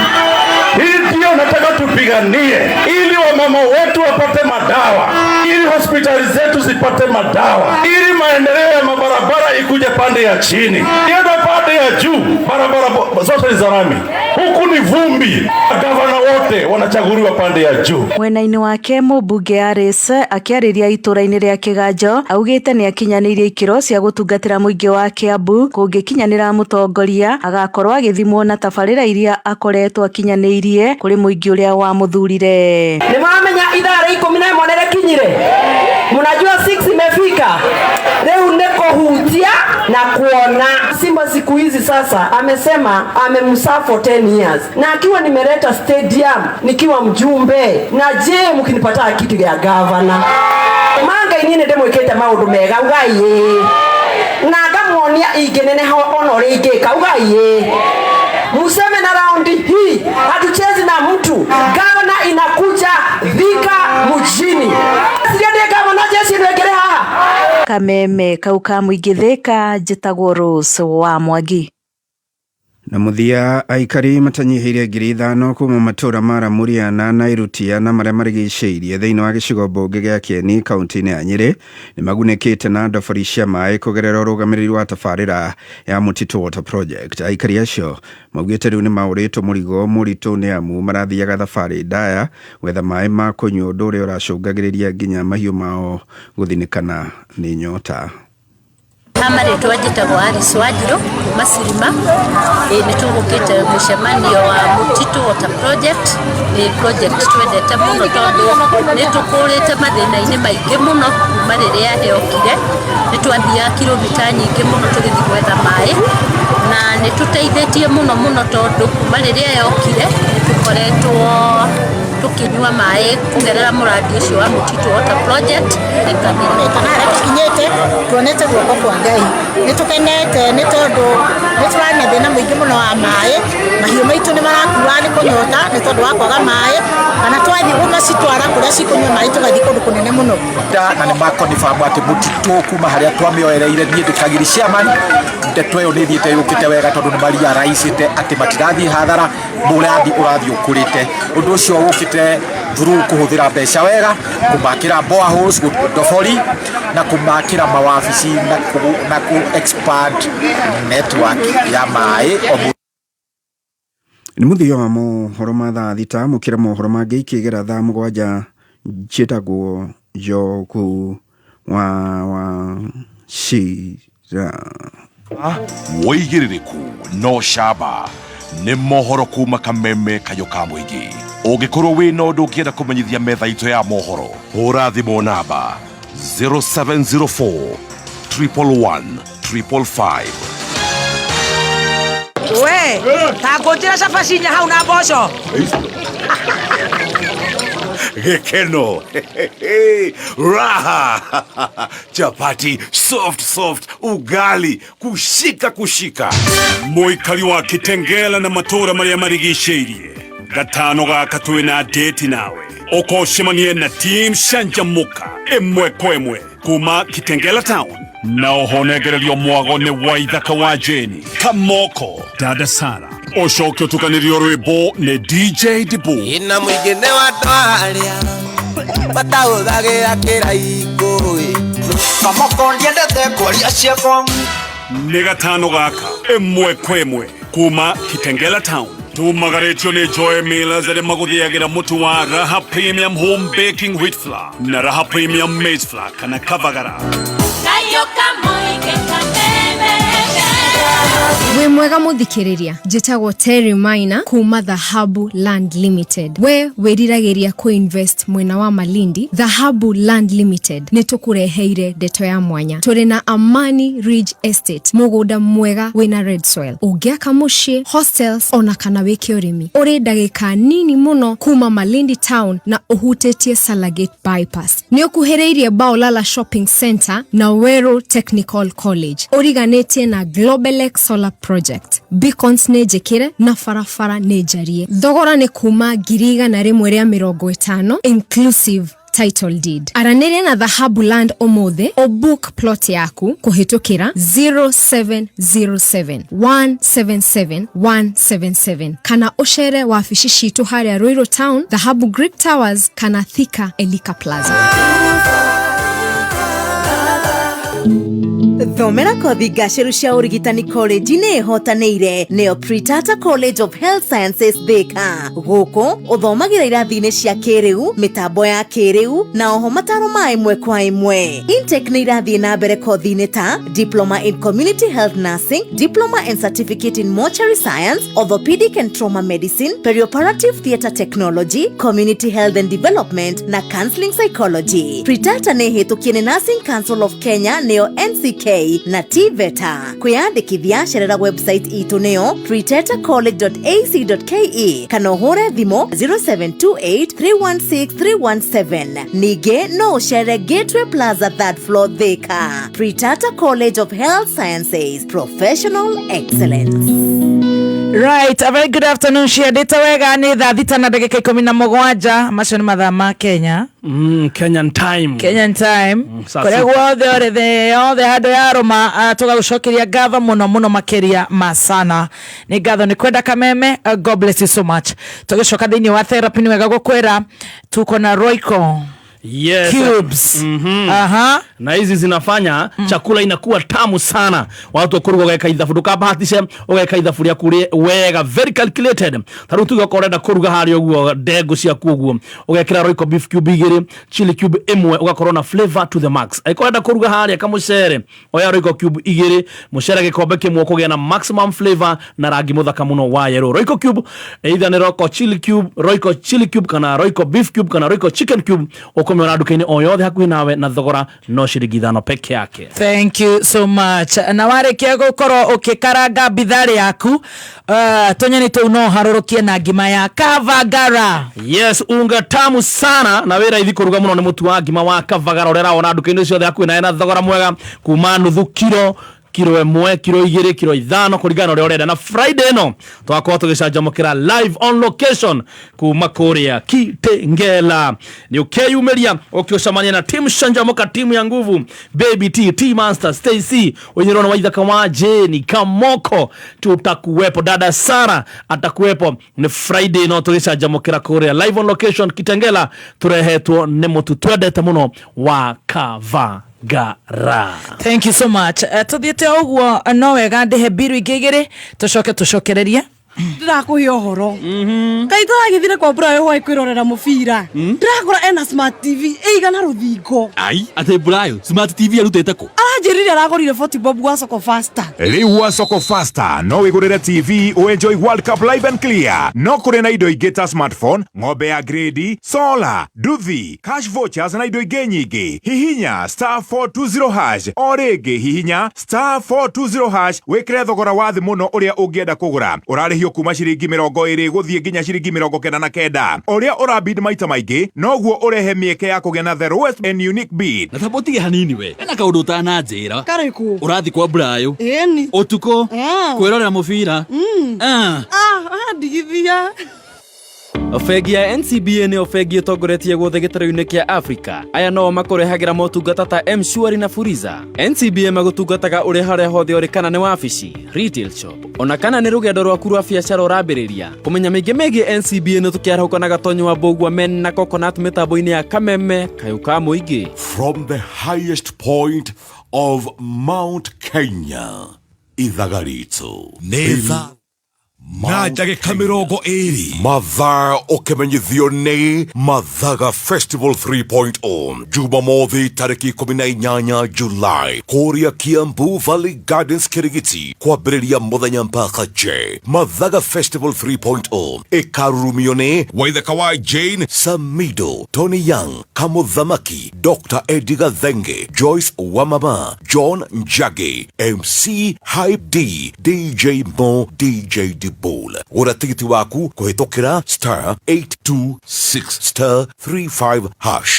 Speaker 13: Hii ndio nataka tupiganie ili wamama wetu wapate madawa, ili hospitali zetu zipate madawa, ili maendeleo ya mabarabara ikuje pande ya chini, iende pande ya juu, barabara zote za lami. Huku ni vumbi. Gavana wote wanachaguliwa pande ya juu.
Speaker 12: Mwena-ini wake mbunge Aris akiariria itura-ini ria Kiganjo augite ni akinyanirie ikiro cia gutungatira muingi wa Kiambu kungikinyanira mutongoria agakorwo agithimwo na tabarira iria akoretwo akinyanirie kuri muingi uria wa muthurire.
Speaker 11: Ni mwamenya idara 11 nere kinyire. Mnajua 6 imefika. Leo niko hutia na kuona Simba siku hizi sasa amesema amemsaa for 10 years. Na akiwa nimeleta stadium nikiwa mjumbe. Na je mkinipata kitu ya governor. Manga inine demo iketa maundu mega ugaye. Na ngamuonia igenene honore igeka ugaye. Museme na raundi hii hatuchezi na mtu. Gavana inakuja Thika mjini. Siende gavana jeshi nwekelea.
Speaker 12: Kameme kauka muingi Thika njitagwo Rose wa Mwangi.
Speaker 10: Na muthia aikari matanyihirie 5,000 kuma matura mara Muria na Nairutia na maria marigiceirie thiini wa gicigo mbunge gia Kieni kaunti-ini ya Nyeri ni magunekete na ndobori cia mai kugerera urugamiriri wa tabarira ya Mutito Water Project. Aikari acio maugite riu ni mauritwo murigo muritu ni amu marathiaga thabari ndaya gwetha mai ma kunywa undu uria uracungagiriria nginya mahiu mao guthinikana ni nyota.
Speaker 14: Hamare twajitagwo Aris Wanjiru Masirima nitugukite mucemanio wa Mutito Water Project project twendete muno tondu nitukurite mathina-ini maingi muno kuma riria yokire nitwathia kilomita nyingi muno tugithi gwetha mai na nituteithitie muno tondu kuma riria yokire nitukoretwo tukinywa mai kugerera muradi ucio wa Mutito Water Project kana tukinyete tuonete guoko kwa Ngai nitukenete ni tondu nitwana thina muingi muno wa mai mahiu maitu ni marakua ni kunyota ni tondu wa kwaga mai kana twathi gumacitwara kuria cikunywa mai tugathi kundu kunene muno
Speaker 15: na ni makonifamu ati Mutito kuma haria twamioereire nie ndikagiri ciamani ndeto yo ni thiete yukite wega tondu ni maria raicite ati matirathi hathara muradi urathi ukurite undu ucio ukite through kuhuthira mbeca wega kumakira boreholes ndobori na kumakira mawabici na ku expand network ya mai.
Speaker 10: Ni muthia wa mohoro ma thaa thita mukira mohoro mangi ikigera thaa 7 njitagwo Joku wa Shira.
Speaker 4: Woigiririku no shaba ni mohoro kuma Kameme Kayoka Muingi. Ungikorwo wina undu ungienda kumenyithia metha itu ya mohoro hura thimu namba 0704 111 555.
Speaker 9: We, takutira cabacinya hau na mboco.
Speaker 4: Gekeno raha chapati soft ugali kushika
Speaker 16: muikari wa Kitengela na matora maria marigiceirie gatano gaka twina date nawe ukoshemanie na team Shanjamuka emwe kwemwe kuma Kitengela town na uhonegererio mwago ni Waithaka wa Jeni Kamoko Dada Sara Oshokyo tukanirio rwimbo ni DJ Dibu
Speaker 17: ina mwigene wa twaria bataugagira kiraigoi Kamoko ndiendete kuria ciako
Speaker 16: ni gatano gaka emwe kwemwe kuma Kitengela town tumagaretio ni Joy Millers aria maguthiagira mutu wa Raha Premium Home Baking Wheat Flour na Raha Premium Maize Flour kana Kavagara.
Speaker 18: Kayo We mwega muthikiriria njitagwo Terry Maina kuma Dhahabu Land Limited. We wiriragiria kuinvest mwena wa Malindi. Dhahabu Land Limited nitukureheire ndeto ya mwanya. Turi na Amani Ridge Estate, mugunda mwega wina red soil. Ugiaka mushie, hostels ona kana wiki urimi. Uri ndagika nini muno kuma Malindi town na uhutetie Salagate bypass. Ni ukuhereirie Baolala Shopping Center na Wero Technical College. Origanetie na Global X Solar Project. Beacons nejekire na farafara nejarie. Thogora ni kuma giriga na rimwe 50 inclusive title deed. Aranere na Dhahabu Land omothe o book plot yaku kuhitukira 0707 177 177 kana oshere wafishi shitu haria Ruiru Town, Dhahabu Greek Towers kana Thika Elika Plaza.
Speaker 19: Thomera kothi gaceru cia urigitani college ni hotaneire neo Pritata College of Health Sciences Thika. Guku uthomagira irathi-ini cia kiriu, mitambo ya kiriu na oho mataro ma imwe kwa imwe. Intake ni irathi na mbere kothi-ini ta Diploma in Community Health Nursing, Diploma and Certificate in Mortuary Science, Orthopedic and Trauma Medicine, Perioperative Theatre Technology, Community Health and Development na Counseling Psychology. Pritata ni hitukie ni Nursing Council of Kenya neo NCK na TVETA. Kuyandikithia sherera website itu neo pritatacollege.ac.ke kana uhure thimo 0728316317. Nige no shere Gateway Plaza 3rd floor Thika. Pritata College of Health Sciences, professional excellence.
Speaker 1: Right, a very good afternoon. Share data wega ni thaa 6:17 macio ni mathaa ma Kenya.
Speaker 8: Kenyan time.
Speaker 1: Kore guothe othe hado ya Roma tugagucokeria ngatho muno makeria masana. Ni ngatho ni kwenda kameme. God bless you so much. Tugicoka thiini wa therapy ni wega gukwira tuko na Royco.
Speaker 8: Yes.
Speaker 1: Cubes.
Speaker 8: Na hizi zinafanya chakula inakuwa tamu sana. Watu wakuruga ugeka ithafu dukabahatishe ugeka ithafu ya kuri wega very calculated. Taru tuga korenda kuruga hari oguo ndego cia kuguo ugekira Royco beef cube igiri, chili cube imwe ugakorona flavor to the max. Aikorenda kuruga hari akamucere oya Royco cube igiri, mucere gikombe kimwe kugia na maximum flavor na rangi muthaka muno wa yellow. Royco cube either ni Royco chili cube, Royco chili cube kana Royco beef cube kana Royco chicken cube ukomera dukaini oyothe hakuhi nawe na thogora no shiringi 5 peke yake.
Speaker 1: Thank you so much. Na warekia gukoro ukikaranga bidhari yaku tonyeni tu no harurukie na ngima ya Kavagara.
Speaker 8: Yes, unga tamu sana na wera ithi kuruga muno ni mutu wa ngima wa Kavagara urera ona dukaini ciothe hakuhi nawe na thogora mwega kuma nuthu kilo 1, kilo 2, kilo 5 kurigana uri orenda. Na Friday no twakorwo tugicanjamukira live on location kuma Korea Kitengela. Ni ukeyumeria ukiocamania na team Shanjamuka, timu ya nguvu, Baby T Master, Stacy Onyirona, Waithaka wa Jeni Kamoko, tutakuwepo. Dada Sara atakuwepo. Ni Friday no tugicanjamukira Korea live on location Kitengela. Turehetwo ni mutu twendete muno wa Kavagara.
Speaker 1: Thank you so much. Tuthiete uguo no wega ndihe biru igigiri tucokererie.
Speaker 20: Ndirakuhia uhoro. Kai turagithire kwa Brayo hwa kwirorera mubira. Ndirakora ena smart TV eigana ruthingo.
Speaker 21: Ai, ate Brayo smart TV arutete ko.
Speaker 20: Aranjirire aragorire 40 bob gwa Soko Faster.
Speaker 22: Riu wa Soko Faster no wigurire TV o enjoy World Cup live and clear. No kure na indo igeta smartphone, ng'ombe ya grade, solar, duthi, cash vouchers na indo ingi nyingi. Hihinya *420# orege hihinya *420# wekire thogora wa thi muno uria ungienda kugura. Urarihio kuma ciringi 20 guthie nginya ciringi 99. Uria urabid maita maingi noguo urehe mieke ya kugena the lowest and unique bid.
Speaker 21: Na tabotige hanini we. Ena kaundu ta njira.
Speaker 20: Kariku.
Speaker 21: Urathi kwa Brayo.
Speaker 20: Eni.
Speaker 21: Otuko. Kwirorera mubira.
Speaker 20: Ndigithia.
Speaker 23: Ofegi ya NCBA ni ofegi itongoretie guothe gitaro-ini kia Africa. Aya no makurehagira motungata ta M-Shwari na Fuliza. NCBA magutungataga uri haria hothe uri kana ni wabici, retail shop, ona kana ni rugendo rwaku rwa biacara urambiriria. Kumenya mingi megie NCBA ni tukiarauka na gatonyo wa Mbugua Men na Coconut mitambo-ini ya Kameme Kayuka Muingi.
Speaker 4: From the highest point of Mount Kenya, Ithagarito.
Speaker 24: Neva
Speaker 4: na ndagĩka 20 mathaa ũkĩmenyithio nĩ Mathaga Festival 3.0 Jumamothi tarĩki 18 Julai kũrĩa Kiambu Valley Gardens Kirigiti kwambĩrĩria mũthenya mpaka je. Mathaga Festival 3.0 ĩkarurumio nĩ Waithaka wa Jane, Samido, Tony Young, Kamuthamaki, Dr. Edgar Thenge, Joyce Wamama, John Njagi, MC Hype D, DJ Mo, DJ Dibul. Ora tikiti waku kuhetokera *826*35#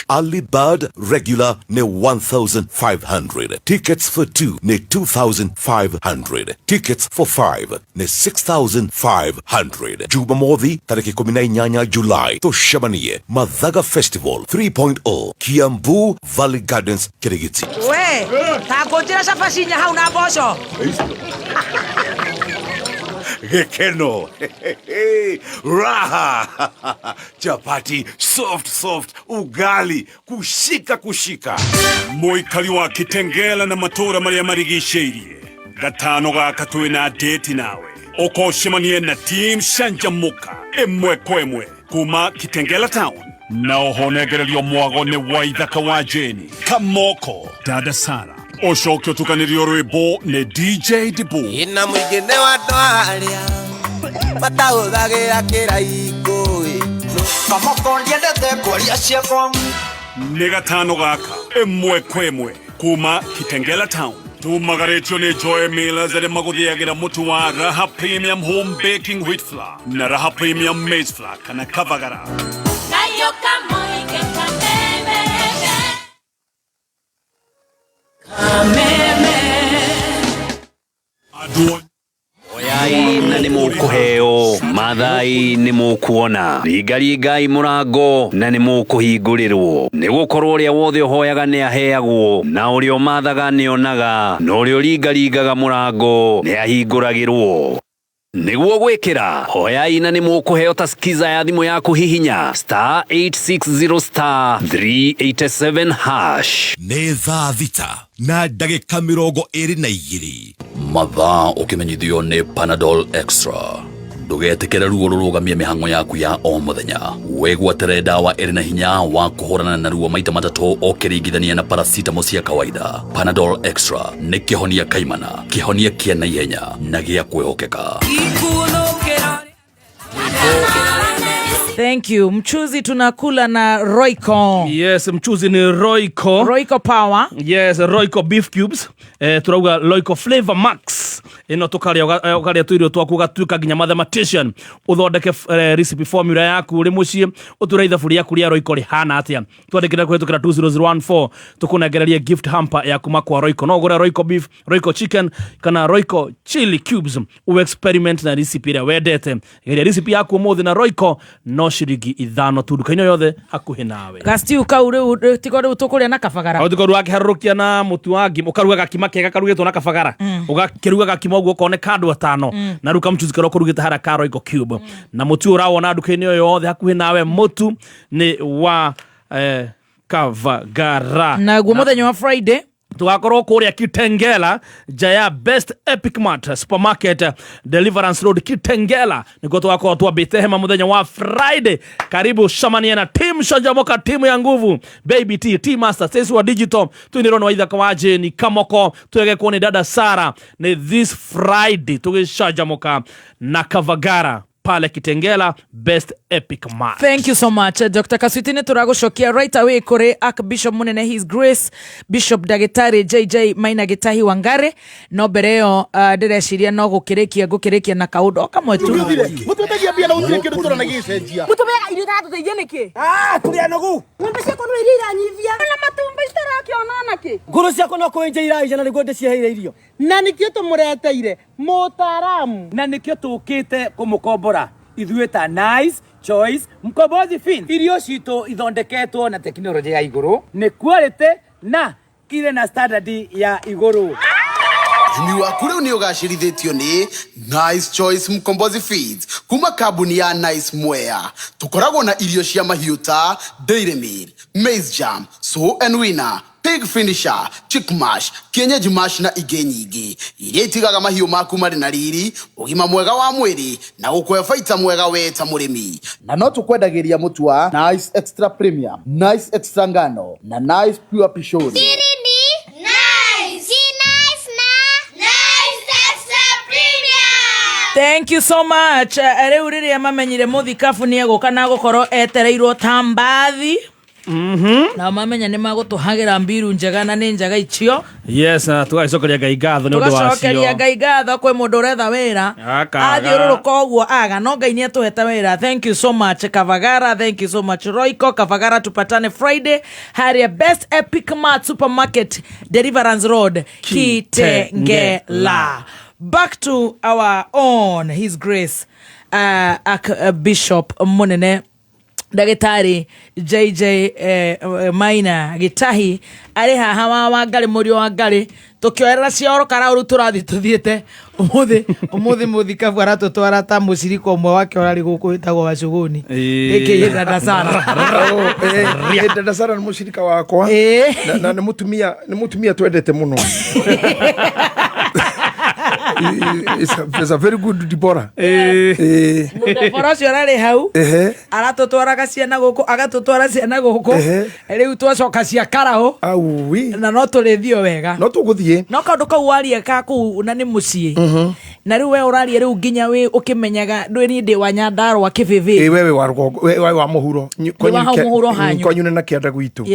Speaker 4: Alibad regular ne 1,500. Tickets for 2 ne 2,500. Tickets for 5 ne 6,500. Jumamothi tariki 18 Julai toshamanie Mathaga Festival 3.0 Kiambu Valley Gardens Kirigiti.
Speaker 9: We, tangojira cabacinya hau na mboco.
Speaker 4: Gekeno raha chapati soft ugali kushika
Speaker 16: Muikari wa Kitengela na matura maria marigicĩirie gatano gaka twina date nawe ukoshemanie na team Shanjamuka emwe kwemwe kuma Kitengela town na ohonegererio mwago ni Waithaka wa Jane Kamoko Dada Sara Oshokyo tukanirio rwĩmbo ni DJ Dibu
Speaker 17: ina mwingine wa ndwaria matahũthagĩra kĩraiko Kamoko ndiendete kwaria ciakwa
Speaker 16: ni gatano gaka emwe kwemwe kuma Kitengela town tumagaretio ni Joy Millers arĩa magũthĩagĩra mũtu wa Raha Premium Home Baking Wheat Flour na Raha Premium Maize Flour kana Kavagara
Speaker 3: Kayo kamoike kameme
Speaker 6: Oyai na nĩ mũkũheo mathai nĩ mũkuona ringai mũrango na nĩ mũkũhingũrĩrwo nĩ gũkorwo ũrĩa wothe ũhoyaga nĩ aheagwo na ũrĩa mathaga nĩ onaga na ũrĩa ringaga mũrango nĩ ahingũragĩrwo nĩguo gwĩkĩra hoyai na nĩ mũkũheo ta skiza ya thimũ yaku hihinya *860*387#
Speaker 4: nĩ thaa thita na ndagĩka 22
Speaker 7: mathaa ũkĩmenyithio nĩ Panadol Extra ndũgetĩkĩre ruo rũrũgamie mĩhang'o yaku ya o mũthenya wĩgwatĩre ndawa ĩrĩ na hinya wa kũhũrana na ruo maita matatũ ũkĩringithania na paracetamol cia kawaida. Panadol Extra nĩ kĩhonia kaimana, kĩhonia kĩa naihenya na gĩa kwĩhokeka.
Speaker 1: Thank you. Mchuzi tunakula na Royco.
Speaker 8: Yes, mchuzi ni Royco.
Speaker 1: Royco Power.
Speaker 8: Yes, Royco Beef Cubes. Turauga Royco Flavor Max. Ino tukaria tuirio twaku gatuika ginya mathematician. Uthondeke recipe formula yaku uri mucii utureitha buri yaku ria Royco rihana atia. Twandikira kuhetukira 20014 tukunegereria gift hamper yaku makwa Royco. No gura Royco Beef, Royco Chicken kana Royco Chili Cubes. U experiment na recipe ria wendete. Geria recipe yaku muthi na Royco no shiringi 5 tu duka-inĩ yothe hakuhĩ nawe.
Speaker 1: Gastiu kau rĩu tiko rĩu tũkũrĩa na kabagara.
Speaker 8: Au tiko rũakĩharũrũkia na mũtu wa ngima ũkaruga gakima kega karugĩtwo na kabagara. Ũgakĩruga gakima ũguo ũkone kandu atano na ruka mchuzi karo kũrugĩte hara ka Royco Cube. Na mũtu ũrawona duka-inĩ yothe hakuhĩ nawe mũtu nĩ wa Kavagara.
Speaker 1: Na guo mũthenya wa Friday
Speaker 8: tugakorwo kuria Kitengela Jaya Best Epic Mart Supermarket Deliverance Road Kitengela niko tugakorwo twambite hema muthenya wa Friday. Karibu shamania na team Shanjamuka, timu ya nguvu Baby T, T-Master, Sesi wa Digital, tuinirwo na Waithaka wa Jane Kamoko, tuege kuone Dada Sara ni this Friday tugishanjamuka na Kavagara pale Kitengela Best Epic Mart.
Speaker 1: Thank you so much Dr. Kaswitini. Turagucokia right away kuri Archbishop munene His Grace Bishop Dagitari JJ Maina Gitahi Wangare. No bereo ndireciria no gukirikia na kaundo kamwe tu.
Speaker 24: Mututagia bia na utire kindu turana gicenjia. Mutubea irio tatu teithia niki? Turia nogu. Ngombe ciako no irira nyivia. Na matumba itarakiona naki. Nguru ciako no kwenje iraija na niguo ndiciheire irio. Na nikio tumureteire mutaramu. Na nikio tukite kumukombora. Ithuĩ ta Nice Choice Mkombozi Fin. Irio citũ ithondeketwo na teknolojĩ ya igũrũ, nĩ quality na kire na standard ya igũrũ.
Speaker 25: Umi waku rĩu nĩ ũgacĩrithĩtio nĩ Nice Choice Mkombozi Feeds kuma kambuni ya Nice Mwea. Tũkoragwo na irio cia mahiũ ta Dairy Meal, Maize Jam, Sow and Winner, pig finisher, chick mash, kienyeji mash na ingĩ nyingĩ iria itigaga mahiũ maku marĩ na riri, ũgima mwega wa mwĩrĩ na gũkũhe baita mwega we ta mũrĩmi.
Speaker 2: Na no tũkwendagĩria mũtu wa Nice Extra Premium, Nice Extra Ngano na Nice Pure Pishori.
Speaker 1: Thank you so much. Rĩu rĩrĩa mamenyire mũthikabu nĩ egũka na gũkorwo etereirwo tambathi. Na mamenya nĩ magũtũhagĩra mbiru njega na nĩ njega icio.
Speaker 8: Yes, tũgacokeria Ngai ngatho nĩ ũndũ wacio.
Speaker 1: Tũgacokeria Ngai ngatho kwĩ mũndũ ũretha wĩra. Athiũrũrũka ũguo aga no Ngai nĩ atũhete wĩra. Thank you so much Kavagara, thank you so much Royco. Kavagara tupatane Friday Harrier Best Epic Mart Supermarket, Deliverance Road, Kitengela. Back to our own His Grace Bishop Munene Dagitari JJ Maina Gitahi ari haha wa ngari murio wa ngari tukioerera cioro kana uru turathi tuthiete umuthi muthikabu aratutwara ta muciriko umwe wake orari guku itagwo wacuguni iki dada sana
Speaker 5: dada sana ni mucirika wakwa na ni mutumia twendete muno. It's a very good Deborah.
Speaker 1: Deborah ciorari hau aratutwaraga ciana guku agatutwara ciana guku riu twacoka cia karaho na no turithio wega
Speaker 5: no tuguthie
Speaker 1: no kaundu kau warie ka ku na ni mucii na riu we urarie riu nginya we ukimenyaga ndwini ndi wa Nyandarua Kibibi
Speaker 5: wewe wa muhuro konyune na kianda gwitu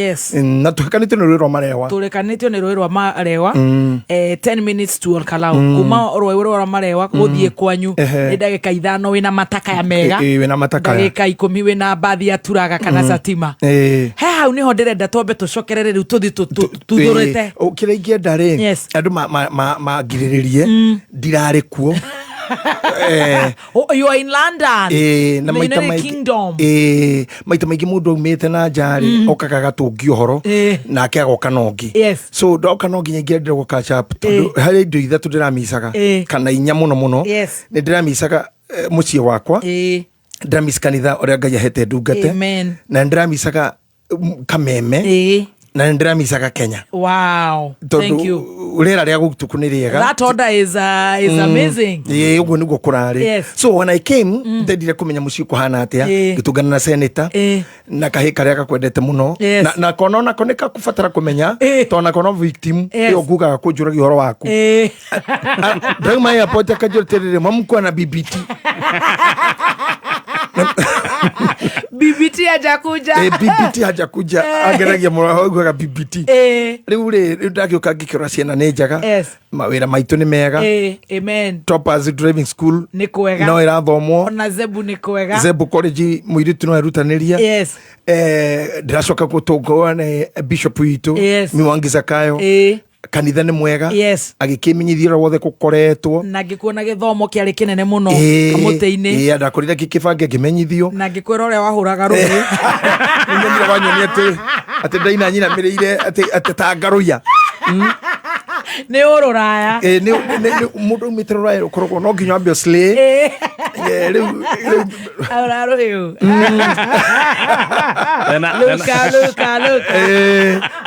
Speaker 5: na tukanite ni rwiro marewa
Speaker 1: turekanitio ni rwiro marewa 10 minutes to Kalau kuma rwiro marewa guthie kwanyu ni ndagika 5 wina mataka ya mega
Speaker 5: wina mataka
Speaker 1: ndagika 10 wina bathi ya turaga kana satima hau niho ndirenda twambe tucokerere riu tuthi tuthurite
Speaker 5: ukiraingia ndare andu magiriririe ndirare kuo
Speaker 1: you are in London
Speaker 5: na maita maingĩ mũndũ aumĩte na njari okaga gatungi ũhoro nake agoka nongi so ndoka no nginya ingĩ ndĩrwo catch up tondũ harĩ indo ithatũ ndĩramicaga kana inya mũno nĩ ndĩramicaga mũciĩ wakwa ndĩramica kanitha ũrĩa Ngai ahete ndungate na ndĩramicaga Kameme na ndĩramicaga Kenya.
Speaker 1: Wow, thank you.
Speaker 5: Rĩera rĩa gũtuku nĩ rĩega.
Speaker 1: That order is amazing.
Speaker 5: Ũguo nĩguo kũrarĩ. So when I came ndendire kũmenya mũciĩ kũhana atĩa gĩtungana na senator na kahĩ karĩa gakwendete mũno na kona ona koneka kubatara kũmenya tona kona victim yo ngugaga kũnjũragia ũhoro waku. Ndauma airport akajũrĩrĩria mamukwa na BBT.
Speaker 1: BBT hajakuja.
Speaker 5: BBT hajakuja. Ageragia mũrahoga BBT. Rĩu ndagĩũka ngĩkĩrora ciana nĩ njega. Mawĩra maitũ nĩ mega.
Speaker 1: Amen.
Speaker 5: Toppers Driving School.
Speaker 1: Nĩ kwega.
Speaker 5: No ĩrathomwo.
Speaker 1: Ona Zebu nĩ kwega.
Speaker 5: Zebu College mũirĩtu no erutanĩria. Ndĩracoka gũtũngana na Bishop witũ. Mwangi Zakayo. Kanitha nĩ mwega agĩkĩmenyithia wothe gũkoretwo
Speaker 1: na ngĩkuona gĩthomo kĩarĩ kĩnene mũno kamũtĩ-inĩ
Speaker 5: ndakorire gĩkĩbange ngĩmenyithio
Speaker 1: na ngĩkwĩra ũrĩa wahũraga rũĩ
Speaker 5: nĩnyonire wanyonia atĩ ndaina nyinamĩrĩire atĩ ta ngaruya
Speaker 1: nĩ ũrũraya
Speaker 5: mũndũ umĩte rũraya ũkoragwo no nginya wambe slay rĩu
Speaker 1: ararũyũ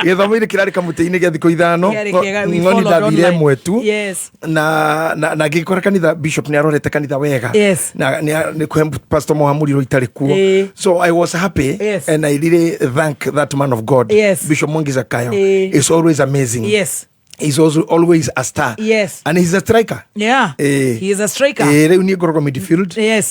Speaker 5: gĩthomo-inĩ kĩrarĩ kamũtĩ-inĩ gĩa thikũ ithano ng'oni ndathire ĩmwe tu na ngĩkora kanitha bishop nĩ arorete kanitha wega na nĩ kũhe pastor Mohamuri itarĩ kuo so I was happy and I really thank that man of God Bishop Mwangi Zakayo is always amazing. He's also always a star. And he's a striker.
Speaker 1: He is a striker.
Speaker 5: Rĩu niĩ ngoragwo midfield. Nĩ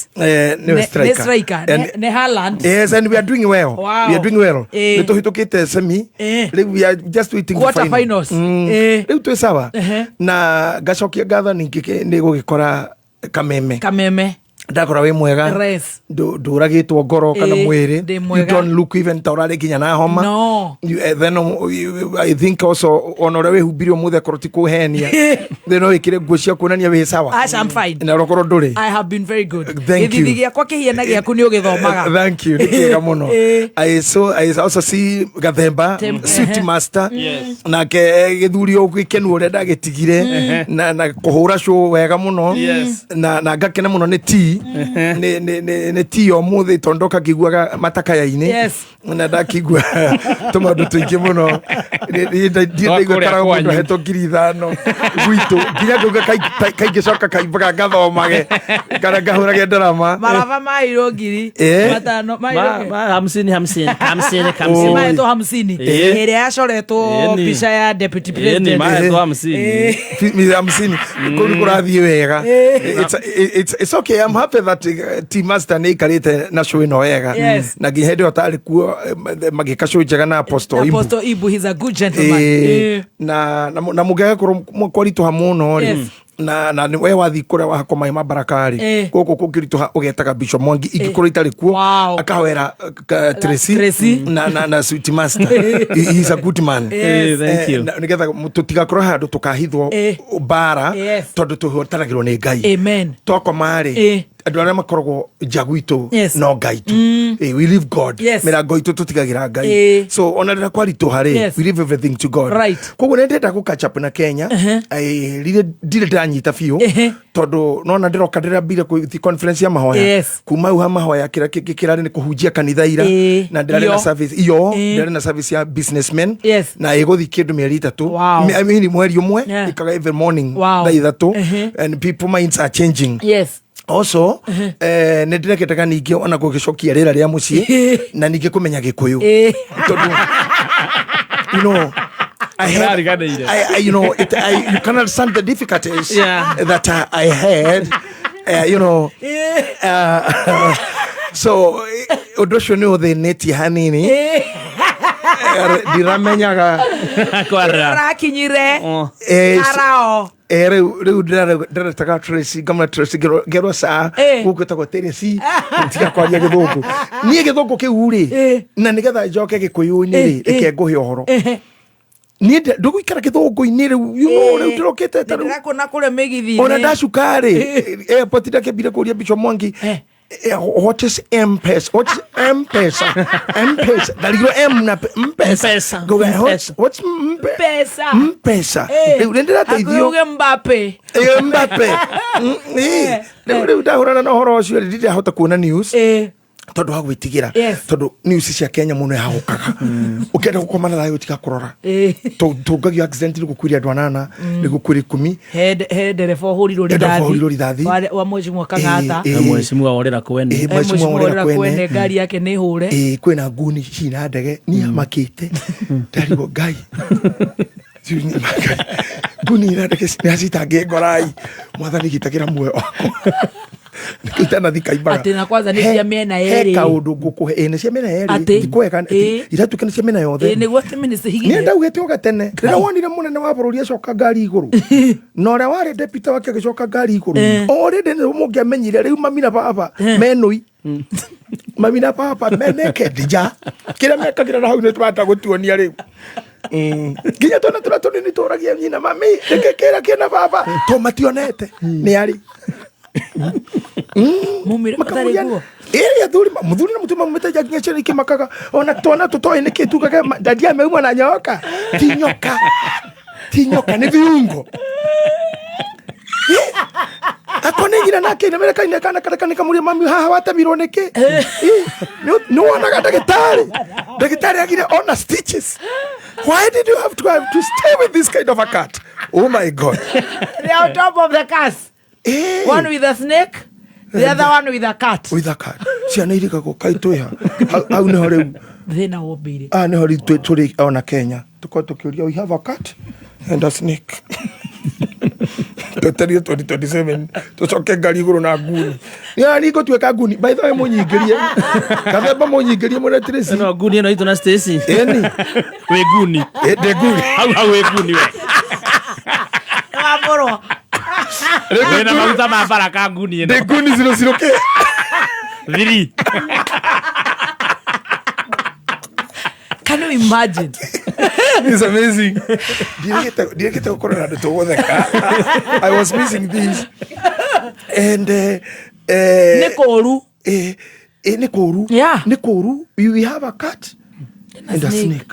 Speaker 5: striker.
Speaker 1: Nĩ Haaland.
Speaker 5: And we are doing well. We are doing well. Nĩ tũhĩtũkĩte semi. Rĩu we are just waiting for
Speaker 1: finals.
Speaker 5: Rĩu twĩ sawa. Na ngacokia ngatho nĩ gũgĩkora Kameme. Ndakora wĩ mwega ndũragĩtwo ngoro kana mwĩrĩ you don't look even ta ũrarĩ nginya na homa then I think also ona ũrĩa wĩhumbirio mũthĩ korwo ti kũhenia then no wĩkĩre nguo cia kuonania wĩ sawa
Speaker 1: I'm fine
Speaker 5: na ũkorwo ndũrĩ
Speaker 1: I have been very good gĩthithi gĩakwa kĩhiana gĩaku nĩ ũgĩthomaga
Speaker 5: thank you nĩ kĩega mũno I also see Gathemba suit master nake gĩthuri ũgĩkenu ũrĩa ndagĩtigire na kũhũra show wega mũno na ngakena mũno nĩ tea Nairobi ne tio muthi tondoka kiguaga matakaya-ini na ndakigua tumaundu tuingi muno ndigukara mundu heto 5,000 gwitu nginya nguga kaingicoka kaimbaga ngathomage kana ngahurage ndarama
Speaker 1: marava mairo ngiri 5 50 maito 50 ere acoretwo picha ya deputy president
Speaker 8: maito 50
Speaker 5: kuri kurathie wega it's okay. I'm happy that team master ni karite na show ino wega na gihede otari kuo magika show njega na Apostle
Speaker 1: Ibu he's a good gentleman
Speaker 5: na mugega kwaritu hamuno na we wathi kuria wakoma mabarakari goko kukirituha ugetaga Bishop Mwangi ingikoro itari kuo akawera Tracy na Sweet Master. He's a good man.
Speaker 8: Thank you.
Speaker 5: Nigetha tutigakora handu tukahithwo bara tondu tuhotanagirwo ni Ngai.
Speaker 1: Amen.
Speaker 5: Toko mari andu aria makoragwo jagwito no Ngai tu. We leave God. Mirango itu tutigagira Ngai. So ona rira kwaritu hari we leave everything to God. Koguo ndenda ku catch up na Kenya. Dire nyita fiu tondu nona ndiroka ndirambire ku conference ya mahoya kuma uha mahoya kirari ni kuhujia kanitha ira na ndirari na service iyo ndirari na service ya businessmen na iguthi kindu mieri 3 I mean mweri umwe ikaga every morning thaa 3 and people minds are changing also ndireketaga ningi ona gugicokia rira ria mucii na ningi kumenya Gikuyu tondu you know you know, you can understand the difficulties that I had, you know. So, odosho ni ode neti hanini. Diramenyaga.
Speaker 1: Rakinyire. Arao.
Speaker 5: Reu taka Tracy gamla Tracy gero sa gukweta go Tracy tika kwaria githungu nie githungu kiuri na nigetha njoke Gikuyu-ini reke nguhe ohoro ni ndugikara githungu-ini riu you know riu ndirokete taru
Speaker 1: ndakona kure migithi
Speaker 5: ona ndacukari potida kebire kuria Bishop Mwangi what is M-Pesa? What's M-Pesa? M-Pesa. Dalilo M na M-Pesa. Go ahead. What's M-Pesa? M-Pesa. Ndenda taidio.
Speaker 1: Aguge Mbappe.
Speaker 5: Mbappe. Leo ndahurana na horo cio ndidi hota kuona news. Tondu ha gwitigira tondu news cia Kenya muno yahukaga ukenda gukomana nayo tika kurora tugagio accident ni gukuria andu anana ni gukuri 10
Speaker 1: he dereva huriro rithathi wa mheshimiwa Kang'ata
Speaker 8: mheshimiwa orera kwene
Speaker 1: ngari yake ni hure
Speaker 5: kwina nguni cina ndege ni amakite ndarigo Ngai nguni na ndege citange ngorai mwathani gitagira muoyo wako nikitana thikaibaga
Speaker 1: ati na kwanza ni cia mena eri
Speaker 5: heka undu ngukuhe ni cia mena eri ndikwega iratu kana cia mena yothe
Speaker 1: ni gwa feminist higi
Speaker 5: ni ndauge oga tene rira wonire munene wa bururi acoka ngari iguru no ria wari deputy wake gicoka ngari iguru already ni mungiamenyire riu mami na baba menui mami na baba meneke dija kira mekagira na hau ni twata gutuonia riu ginya tona turatoni ni turagia nyina mami ndekekera kina baba to mationete ni ari
Speaker 1: mumire matariguo
Speaker 5: ya thuri muthuri na mutuma mumetaja kinyacheni kimakaga ona tona tutoe niki tukaga dadia meumwa na nyoka tinyoka ni viungo akone ngira nake na mera kaina kana kana kamuria mami haha watamirwo niki no wana daktari agire ona stitches. Why did you have to stay with this kind of a cat? Oh my God.
Speaker 1: They are on top of the cast. One with a snake, the other one with a cat.
Speaker 5: With a cat. Ciana irika go kaitoya. Au ne hore.
Speaker 1: Thina wobire.
Speaker 5: Ne hore turi ona Kenya. Tuko tukiuria we have a cat and a snake. Totally 2027 tucoke ngari iguru na nguni ya niko tweka nguni by the way munyigirie kabeba munyigirie mwana Tracy
Speaker 8: no nguni no ituna Stacy
Speaker 5: eni
Speaker 8: we nguni
Speaker 5: de nguni
Speaker 8: au we nguni we
Speaker 1: amoro
Speaker 8: wena mafuta mabaraka nguni
Speaker 5: de nguni ziroke
Speaker 8: viri.
Speaker 1: Can you imagine?
Speaker 5: It's amazing. Did you get to corner to I was missing this. And
Speaker 1: Nekoru.
Speaker 5: Nekoru.
Speaker 1: Yeah.
Speaker 5: Nekoru. We have a cat and a snake.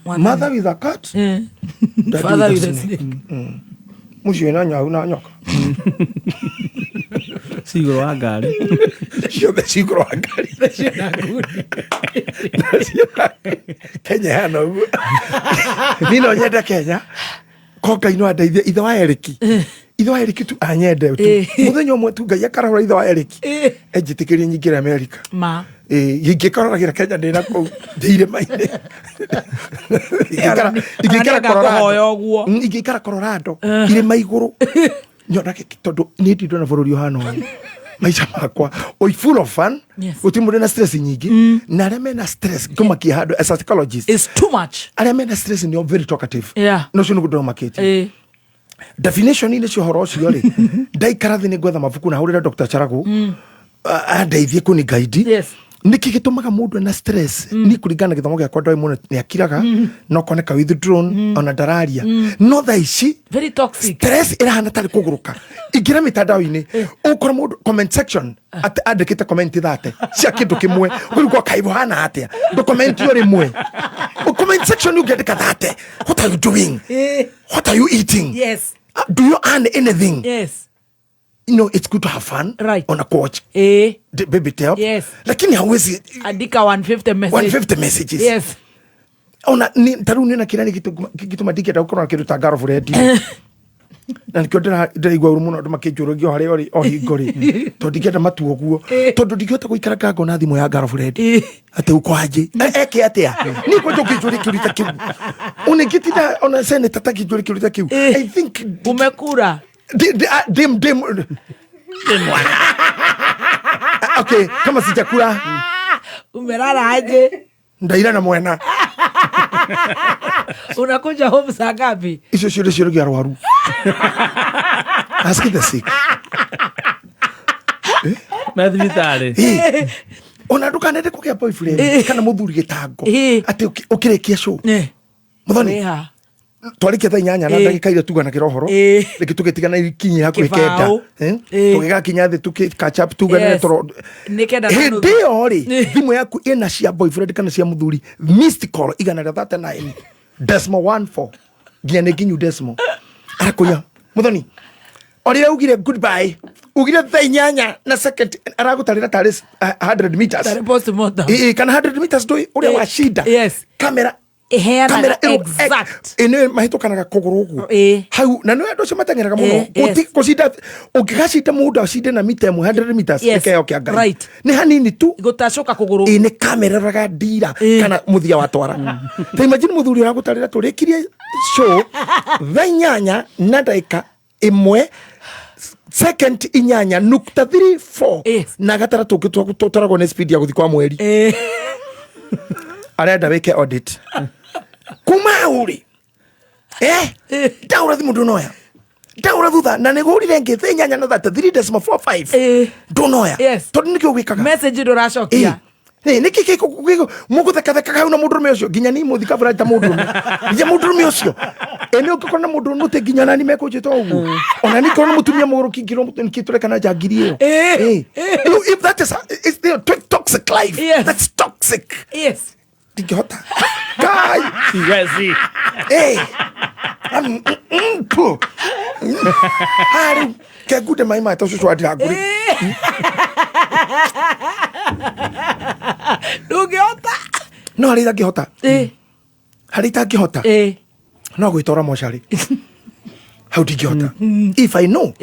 Speaker 5: Mother with a cat.
Speaker 1: Father with a snake.
Speaker 5: Mushi na nyoka.
Speaker 8: Siguro wa ngari.
Speaker 5: Ciothe cigoro wa ngari. Kenya hano ũguo. Niĩ no nyende Kenya. Ko Ngai no andeithie ithe wa Eriki. Ithe wa Eriki tu anyende tu. Mũthenya ũmwe tu Ngai akarora ithe wa Eriki. Enjĩtĩkĩrie nyingĩre Amerika.
Speaker 1: Ma.
Speaker 5: Ingĩkoragĩra Kenya ndĩna kũu thĩire maine. Ingĩikara Colorado irĩma igũrũ. Nyonake tondũ nĩ ndĩndona bũrũri ũhana ũyũ. Maisha makwa oi full of fun. Gũtirĩ na stress nyingĩ. Na arĩa mena stress kũmakia handũ as a psychologist.
Speaker 1: It's too much.
Speaker 5: Arĩa mena stress nĩ very talkative.
Speaker 1: Yeah.
Speaker 5: No cio nĩ gũdoma makĩti. Definition nĩ cio horo ũcio rĩ. Ndaikara thĩ nĩ gwetha mabuku na hũrĩra Dr. Charago. Andeithie kũni guide.
Speaker 1: Yes.
Speaker 5: Niki gĩtũmaga mũndũ na stress ni kũringana gĩthomo gĩakwa ndoi mũno nĩ akiraga no koneka withdrawn ona ndararia no tha ici
Speaker 1: very toxic
Speaker 5: stress irahana tari kũgũrũka ingĩra mitandao-inĩ ũkora mũndũ comment section andĩkĩte comment thate cia kĩndũ kĩmwe ũrĩko kaibo hana atĩa ndo comment yo rĩmwe comment section ũngĩandĩka thate what are you doing what are you eating
Speaker 1: yes
Speaker 5: do you earn anything
Speaker 1: yes
Speaker 5: you know it's good to have fun
Speaker 1: right
Speaker 5: on a coach baby tell
Speaker 1: yes
Speaker 5: lakini hawezi
Speaker 1: andika 150
Speaker 5: messages
Speaker 1: yes
Speaker 5: ona ni taru ni na kirani kitu madike ta ukora kitu ta girlfriend na nikio ndĩraigua ũru mũno andũ makĩnjũrũgio harĩa ũrĩ o hingo rĩ tondũ ndingĩenda matu ũguo tondũ ndingĩhota gũikara nganga na thimũ ya girlfriend atĩ ukwaje eke atĩa ni kwa njũkĩnjũrĩ kĩũrita kĩu unĩngĩtinda ona senator takĩnjũrĩ kĩũrita kĩu I think
Speaker 1: umekura
Speaker 5: dim okay kama sijakula
Speaker 1: umelala aje
Speaker 5: ndaira na mwena
Speaker 1: unakuja home saa ngapi
Speaker 5: icio ciũrĩ arwaru ask the sick
Speaker 8: Mathibitarĩ
Speaker 5: ona ndukanende kũgĩa boyfriend kana mũthuri gĩtango atĩ ũkĩrĩkia show mũthoni twarĩkia thaa 8 na ndagĩka iria tugana kĩrohoro rĩngĩ tũgĩtigana ikinyi hakuhĩ kenda tũgĩgakinya thĩ tũkĩ-catch up tugane toro hĩndĩ ĩyo rĩ thimũ yaku ĩna cia boyfriend kana cia mũthuri missed call igana rĩa 39 decimal 14 nginya nĩ nginyu decimal arakũnya mũthoni ũrĩa ugire goodbye ugire thaa 8 na second aragũtarĩra tarĩ 100 meters kana 100 meters ndũĩ ũrĩa wacinda kamera
Speaker 1: kamera exact
Speaker 5: ene mahitũkanaga kũgũrũ ũguo hau na nĩ andũ acio mateng'eraga mũno gũcinda ũngĩgacinda mũndũ acinde na mita 100 meters ĩkeo kĩa Ngai nĩ hanini tu
Speaker 1: gũtacoka kũgũrũ
Speaker 5: nĩ kamera raga ndira kana mũthia watwara ta imagine mũthuri ũragũtarĩra tũrĩkirie show thaa 8 na ndagĩka 1 second 8.34 na gataratũ tũtwaragwo nĩ speed ya gũthiĩ kwa mweri arenda wĩke audit kuma uri ndaura thimũ ndũnoya ndaura thutha na nĩgũrire ngĩ thĩ 8 na 3.45 ndũnoya tondũ nĩkĩo gwĩkaga
Speaker 1: message ndũracokia
Speaker 5: nĩkĩ mũgũthekathekaga hau na mũndũrũme ũcio nginya ni mũthika bũra ta mũndũrũme nginya mũndũrũme ũcio ene ũngĩkorwo na mũndũrũme ũte nginya nani mekũnjĩta ũguo ona nĩkorwo na mũtumia mũgũrũki kĩtũrekana njangiri ĩyo if that is toxic life that's toxic ndingĩhota Kai
Speaker 8: siwezi
Speaker 5: hari kegude mai mai tosu swati aguri
Speaker 1: ndũngĩhota
Speaker 5: no hari ndangĩhota hari ndangĩhota no gwĩtwara mocarĩ how ndingĩhota if I know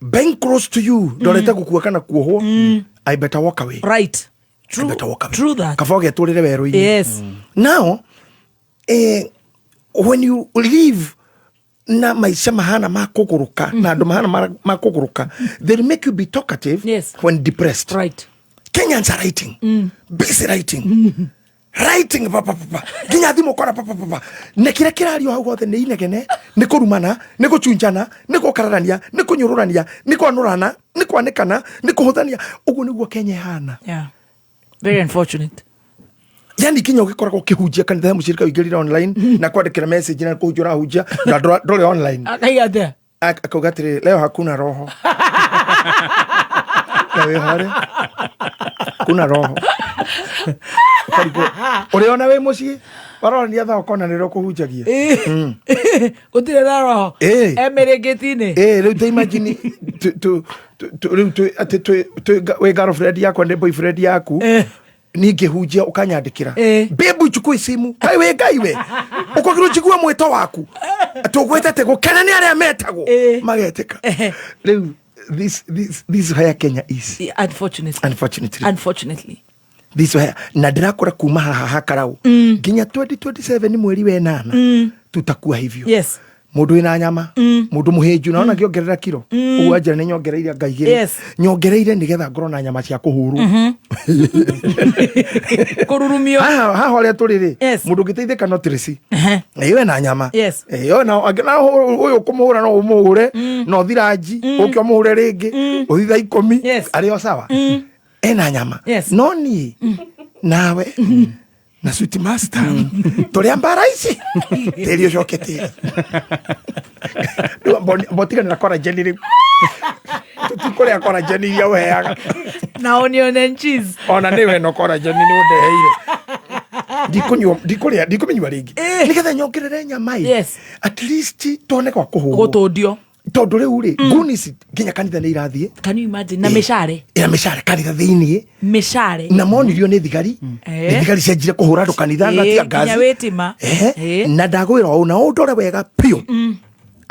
Speaker 5: being close to you ndorete gũkua kana kuohwo I better walk away
Speaker 1: right
Speaker 5: true that kafoge tũrĩre werũ-inĩ
Speaker 1: yes
Speaker 5: now when you live na maisha mahana makũgũrũka na andũ mahana makũgũrũka they make you be talkative when depressed
Speaker 1: right
Speaker 5: Kenyans are writing busy writing writing papa nginya thimũ kora papa na kĩrĩa kĩrario hau gothe nĩ inegene nĩ kũrumana nĩ gũchunjana nĩ gũkararania nĩ kũnyũrũrania nĩ kwanũrana nĩ kwanĩkana nĩ kũhũthania ũguo nĩguo Kenya ihana
Speaker 1: very unfortunate
Speaker 5: yani kinya ũgĩkoragwo ũkĩhunjia kanitha ya mũcirika ũingĩrire online na kwandĩkĩra message na kũhunjia ũrahunjia na ndore online
Speaker 1: akaiga
Speaker 5: akauga atĩrĩ leo hakuna roho na wĩhore kuna roho karigo uliona we muci barora ni atha ukona niro kuhunjagia
Speaker 1: gutire na roho emeregetine
Speaker 5: riu te imagine we girlfriend yakwa ndi boyfriend yaku ninge hunjia ukanyandikira bebu chukui simu kai we ukogiro chigua mwito waku atugwetete gukena ni aria metagwo mageteka riu this haya Kenya is
Speaker 1: unfortunately
Speaker 5: this way na ndirakora kuma haha karau nginya 2027 mweri we 8 tutakuwa hivyo.
Speaker 1: Yes,
Speaker 5: mundu ina nyama mundu muheju naona ngiongerera kiro uwanja ni nyongereire ngaigire nyongereire nigetha ngoro na nyama cia kuhuru
Speaker 1: kururumio
Speaker 5: ha horia turiri mundu ngiteithika no trisi iwe na nyama yo na uyu kumuhura no umuhure no thiraji ukio muhure ringi uthitha 10 ario sawa ena nyama no ni nawe na sweet master toria mbara ici terio jokete botiga na kora jeniri tutikore akora jeniri ya weaga
Speaker 1: na onion and cheese
Speaker 5: ona niwe no kora jeniri udeheire ndikumenywa ringi nigetha nyongerere nyama at least tone kwa kuhugwo
Speaker 1: gutundio
Speaker 5: tondu riu ri nguni nginya kanitha ni irathie.
Speaker 1: Can you imagine na mishare
Speaker 5: mishare kanitha thiini
Speaker 1: mishare
Speaker 5: na monirio ni thigari thigari cianjire kuhura andu kanitha na tia gazi
Speaker 1: nya wetima
Speaker 5: na ndagwira o na ndore wega pio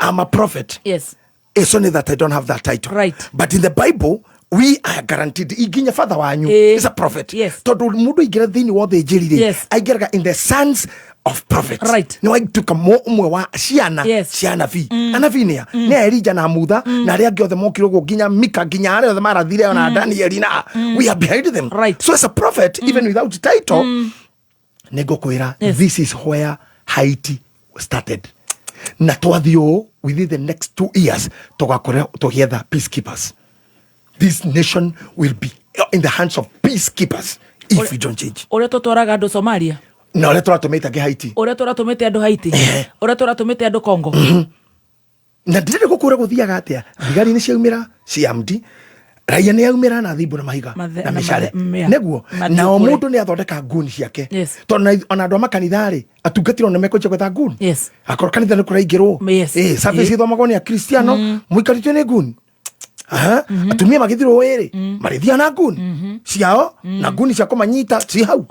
Speaker 5: I'm a prophet.
Speaker 1: Yes,
Speaker 5: it's only that I don't have that title,
Speaker 1: right?
Speaker 5: But in the Bible we are guaranteed iginya father wanyu is a prophet.
Speaker 1: Yes,
Speaker 5: tondu mundu igira thiini wothe njirire aigeraga in the sons of prophets,
Speaker 1: right?
Speaker 5: No tuka mo umwe wa ciana ciana vi anavinia ne Elijah na Mutha na ria giothe mokiro go ginya Mika ginya aria othe marathire na Daniel na we are behind them,
Speaker 1: right?
Speaker 5: So as a prophet even without title nego kwira this is where Haiti started na twathio within the next 2 years tugakora together peacekeepers. This nation will be in the hands of peacekeepers if we don't change.
Speaker 1: Ore totwaraga andu Somalia
Speaker 5: na ore turatumite ke Haiti,
Speaker 1: ore turatumite andu Haiti, ore turatumite andu Congo
Speaker 5: na ndire gukura guthiaga atia thigari ni ciaumira CMD raia ni aumira na thimbu na mahiga na mishale neguo na o mundu ni athondeka nguni ciake tondu ona andu makanithari atungatiro ne meko chekwa nguni akor kanitha ni kuraingirwo service ithomagwo ni a Kristiano muikarite ni nguni atumia magithiro were marithia na nguni ciao na nguni cia kumanyita ci hau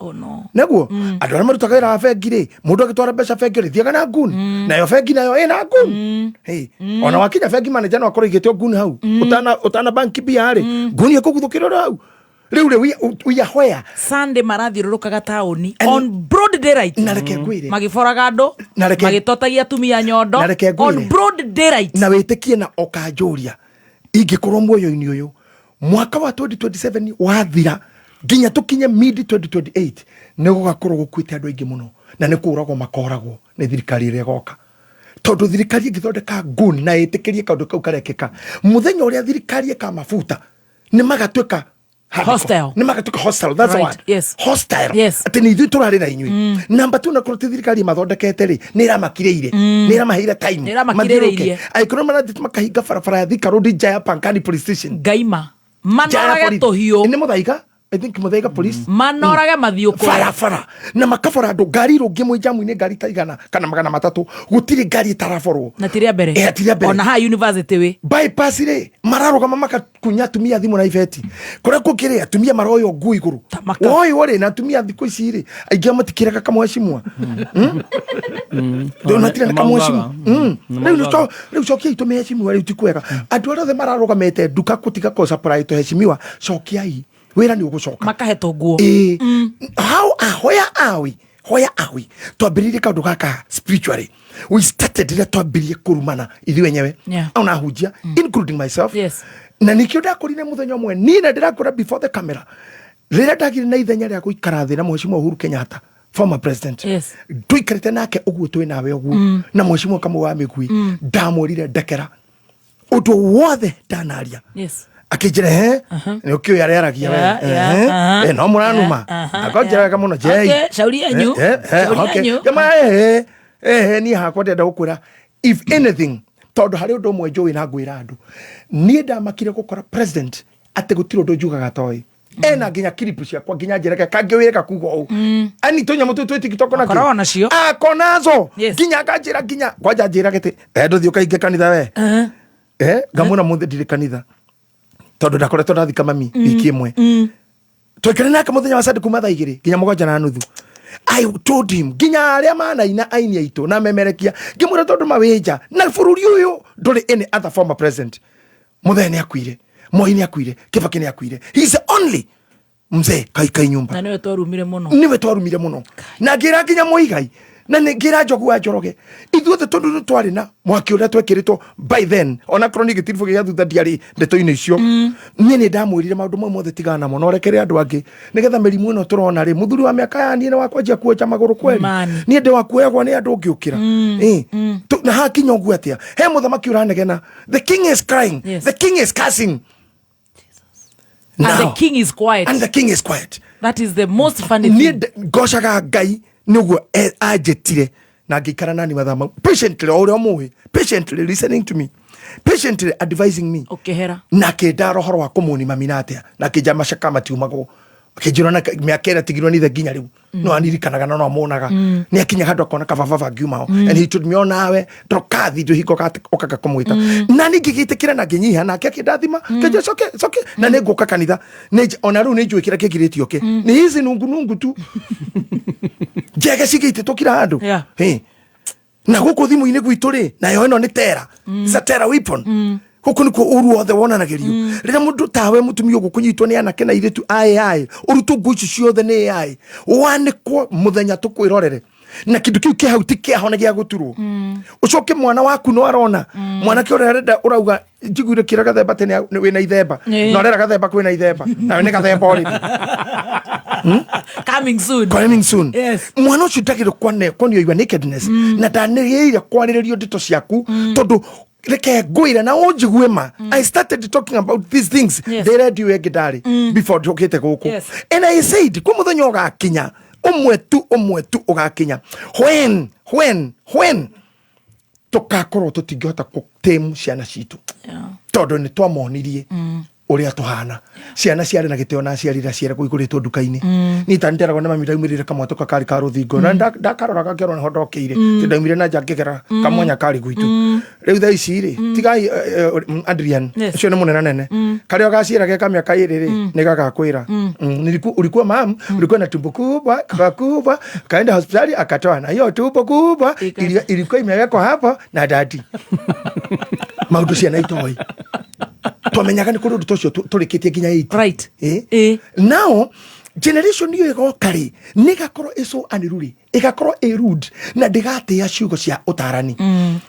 Speaker 5: neguo andu aria marutaga wira wa bengi ri mundu agitwara mbeca bengi rithiaga na nguni nayo bengi nayo ina nguni ona wakinya bengi manager no akorwo igitio nguni hau utana banki bia ri nguni ikuguthukira hau riu we are where
Speaker 1: Sunday marathiururukaga tauni on broad daylight
Speaker 5: na reke ngwire
Speaker 1: magiforaga andu magitotagia atumia nyondo on broad daylight
Speaker 5: na witikie na okanjuria ingikorwo muoyo-ini uyu mwaka wa 2027 wathira nginya tukinye mid 2028 nigugakorwo gukwite andu aingi muno na nikuragwo makoragwo ni thirikari ire goka tondu thirikari ingithondeka nguni na itikirie kaundu kau karekeka muthenya uria thirikari eka mafuta ni magatweka
Speaker 1: hostile
Speaker 5: ni magatuka hostile, that's right, the word hostile ati ni ithu turari na inyui namba tu na kuroti thirikari mathondekete ri ni ramakireire ni ramaheire time
Speaker 1: mathiruke
Speaker 5: aikoro marathi makahinga barabara ya Thika Road Jaya Pankani police station
Speaker 1: gaima manoraga tuhio
Speaker 5: ni muthaiga I think muthaiga police
Speaker 1: manoraga mathiuko
Speaker 5: barabara na makabora andu ngari rungi mwe jamu ni ngari taigana kana magana matatu gutire ngari taraforwo
Speaker 1: na tiria mbere ona ha university we
Speaker 5: bypass ri mararuga mamaka kunya tumia thimu na iveti kore kukire atumia maroyo ngui iguru oi wore na atumia thiku ici ri aingi amatikiraga kamweshimwa ndona tira kamweshimwa riu cokia itumia heshimiwa riu tikwega andu othe mararuga mete duka kutiga ko supply to heshimiwa cokiai wira ni ugucoka
Speaker 1: makahetwo nguo
Speaker 5: where are we twambiririe kaundu gaka spiritually we started ile twambirie kurumana ithui wenyewe ona hujia including myself na nikio ndakorire muthenya umwe nina ndirakora before the camera rira ndagire na ithenya ria guikara thi na mheshimiwa Uhuru Kenyatta former president tuikarite nake uguo twi nawe uguo na mheshimiwa kamwe wa migui ndamurire ndekera undu wothe ndanaria akijire ni ukio ya reragia no muranuma akojera kama no jei
Speaker 1: shauri yanyu
Speaker 5: kama ni hakwa ndenda gukwira if anything tondu hari undu mwe njui na ngwira andu ni ndamakire gukora president ate gutiro ndu njugaga toi ena nginya clip cia kwa nginya njereka kangeweka kugo ani tonya mutu twi TikTok na
Speaker 1: korona cio
Speaker 5: akonazo nginya kanjira nginya kwaja njira gete endo thio kainge kanitha we ngamuna muthe ndire kanitha tondu ndakoretwo ndathika mami wiki imwe twekere nake muthenya wa Sunday kuma thaa 2 nginya 7:30 I told him nginya aria manaina aini aitu na memerekia ngimura tondu mawinja na bururi uyu nduri any other former president muthenya ni akuire Moi ni akuire Kibaki ni akuire he is the only mzee kai nyumba
Speaker 1: na niwe
Speaker 5: twarumire muno na ngira nginya Muigai na ngira Njogu wa Njoroge ithuothe tondu twari na mwaki uria twekiritwo by then ona chronic tirifo ya thutha diari ndeto-ini icio nie ni ndamwirire maundu mothe tigana muno rekere andu angi nigetha merimu ino turona ri muthuri wa miaka ya nie wakwa jia kuoja maguru kweli nie ndi wakuegwa ni andu ngiukira na hakinya ugu atia he muthamaki uranegena the king is crying the king is cursing
Speaker 1: and the king is quiet.
Speaker 5: And the king is quiet.
Speaker 1: That is the most funny thing.
Speaker 5: Goshaga Ngai niguo ajetire na ngikara nani mathama patiently ore omuwe patiently listening to me patiently advising me
Speaker 1: okehera
Speaker 5: na kenda rohoro wa kumuni maminatea na kijama shaka matiumago kijirona miakera tigirwa ni nginya riu no anirikanaga no amonaga ni akinya handu akona kababa ngiumao and he told me onawe ndokathi ndu hiko okaga kumwita na ningigitikira na nginyiha na akidathima keje soke na nenguka kanitha ona ru ninjwikira kigiritio ke ni hizi nungu tu jege sigite tokira handu na guku thimu-ini gwitu ri nayo ino ni tera it's a terror weapon huko niko uru othe wonanagirio rira mundu tawe mutumio gukunyitwo ni anake na iritu ai urutu guici ciothe ni ai wanikwo muthenya tukwirorere na kindu kiu ki hau ti kia hona gia guturwo ucoke mwana waku no arona mwana ki urenda urauga njiguire kira gathemba tene wina ithemba no rera gathemba kwina ithemba na wina gathemba ori
Speaker 1: coming soon
Speaker 5: yes mwana ucio ndagire kwanio your nakedness na ndaniriire kwariririo ndito ciaku tondu reke ngwira na unjigue ma I started talking about these things the radio egidari before jokete guku and I said kwa muthenya ugakinya umwe tu ugakinya when tukakorwo tutingihota gutemu ciana citu tondu ni twamonirie uria tuhana ciana ciari na giteo na ciarira ciara kuiguritwo nduka-ini ni tanderago na mami daumirire kamwato kakari ka ruthingo na ndakaroraga ngero ho ndokire ti daumire na njangigera kamwanya kari gwitu riu tha ici ri tigai Adrian cio ni munene nene kari ogacira ge kamya kairiri ni gagakwira ulikuwa mam ulikuwa na tumbo kubwa kaenda hospitali akatoa na hiyo tumbo kubwa ilikuwa imewekwa hapo na dadi maundu ciana itoi twamenyaga ni kundu tocio turikitie nginya 8
Speaker 1: right
Speaker 5: now generation iyo igokari nigakorwo iso aniruri igakorwo rude na ndigatia ciugo cia utarani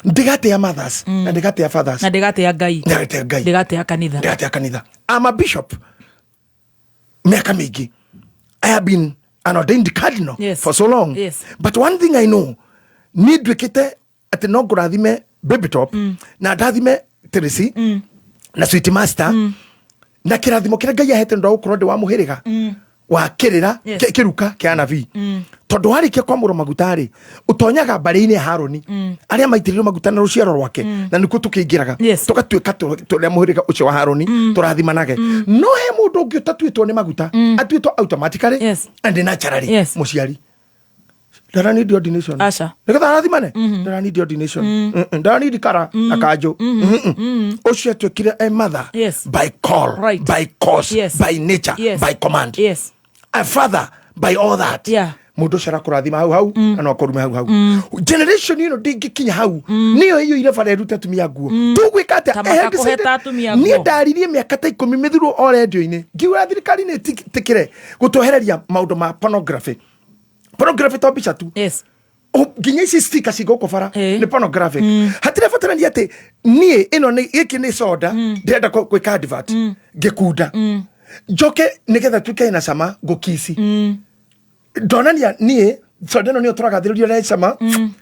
Speaker 5: ndigatia mothers na ndigatia fathers
Speaker 1: na ndigatia Ngai ndigatia kanitha
Speaker 5: I'm a bishop miaka mingi I have been an ordained cardinal for so long but one thing I know ni ndwikite ati no ngurathime baby top na ndathime Teresi na sweet master na kirathimo kira Ngai ahete ndo ukorwo ndi wa muhiriga wa kirira kiruka kia nabii tondu harikia kwamura magutari utonyaga mbari-ini Haroni aria maitiririo maguta na ruciaro rwake na nikuo tukingiraga tukatuika turia muhiriga ucio wa Haroni turathimanage no he mundu ungi utatuitwo ni maguta atuitwo automatically and naturally muciari Dara need ordination.
Speaker 1: Asha.
Speaker 5: Nikatha arathimane. Dara need ordination. Dara need kara akajo. Ocio twekire a mother by call, by cause, by nature, by command. A father by all that. Mundu shara kurathima hau na akorume hau. Generation ino dingikinya hau. Niyo hiyo ile fara ruta tumia nguo. Tugwikata ni ndaririe miaka ta 10 mithuru o radio-ini. Ngiura thirikari ni tikire gutohereria maundu ma pornography. Pornography to bicha tu. Nginya ici sticker cigoko bara ni pornographic. Hatire fatara ni ati nie ino ni iki ni soda ndenda gwika advert ngikunda. Njoke nigetha tuke na sama ngukisi. Ndonania nie soda no ni oturagathirio na sama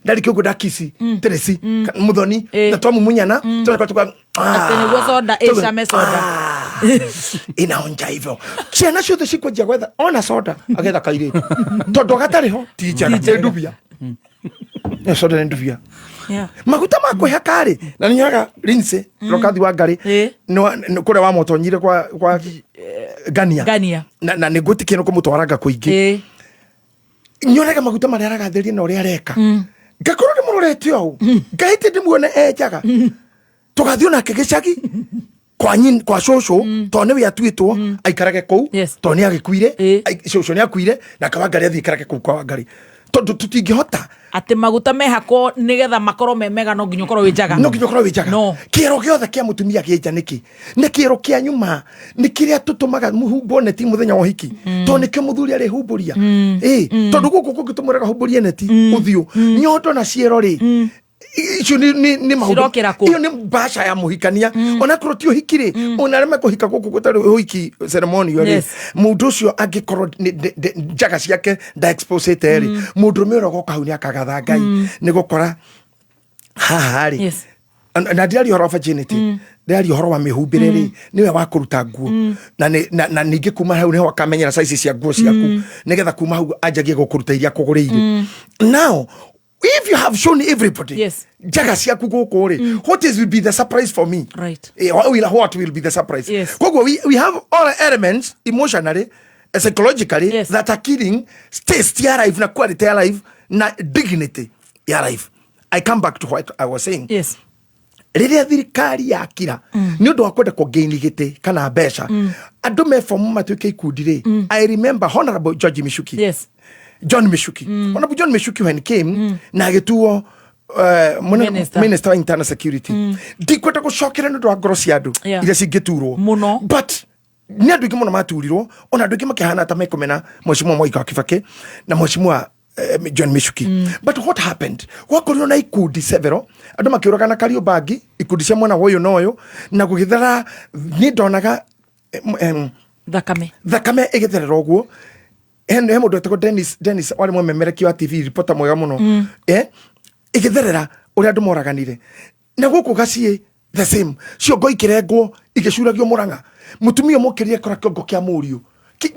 Speaker 5: ndari kiugo dakisi Teresi muthoni na twamu munyana tuka
Speaker 1: atene gwo soda eshame soda
Speaker 5: inaonja hivyo ciana ciothe cikwenjia gwetha ona soda agetha kaire tondu gatariho tijana nduvia soda nduvia maguta ma kwihaka ri na nyoraga Lindsay Rokathi Wangari no kure wa motonyire kwa Gania na nigutikire no kumutwaraga kuingi nyoraga maguta maria aragatheria na uria areka ngakorwo ni murorete o ngahite ndimuone ejaga tugathio nake gicagi kwa shosho to ne yatuitwo aikarage kou to ne agikuire shosho ne akuire na Kawangari athikarage kou kwa Wangari tondu tutingihota
Speaker 1: ate maguta mehako nigetha makoro memega no nginyo korwo wijaga
Speaker 5: no kiro giothe kia mutumia kieja niki ne kiro kia nyuma ni kiria tutumaga muhumbo neti muthenya wa hiki to ni kio muthuri ari humburia tondu guku kungitumuraga humburia neti uthio nyondo na ciero ri icio ni mahundo iyo ni basha ya muhikania ona kurotio hikire ona rema kuhika guku gutari hiki ceremony yori mundu ucio angikorwo njaga ciake da expose teri mundu mero goka hau ni akagatha Ngai ni gukora hahari na ndiari horo virginity ndiari horo wa mihumbireri niwe wa kuruta nguo na ningi kuma hau niho akamenyera size cia nguo ciaku nigetha kuma hau anjagie gukuruta iria kuguriire now if you have shown everybody jaga ciaku guku ri what will be the surprise for me
Speaker 1: right
Speaker 5: what will be the surprise kogo we have all elements emotionally psychologically that are killing taste ya life na quality ya life na dignity ya life. I come back to what I was saying. Riria thirikari yakira ni undu wa kwenda kugaini gite kana mbeca andu mefomu matuike ikundi ri I remember Honorable George Mishuki John Mishuki Honorable John Mishuki when he came na agituo Minister of Internal Security ndikwenda gucokera ndu wa ngoro cia andu iria cingiturwo but ni andu ingi muno maturirwo ona andu ingi makihana ta mekomena Mheshimiwa Mwai Kibaki na Mheshimiwa John Mishuki but what happened wakorirwo na ikundi several andu makiuraga na Kariobangi ikundi cia mwana woyo noyo na gugithara ni ndonaga thakame igitherera uguo he mundu etagwo Dennis wari mwemereki wa TV reporter mwega muno igitherera uria andu moraganire na guku gacie the same ciongo ikirengwo igicuragio Murang'a mutumia mukirie kora kiongo kia muriu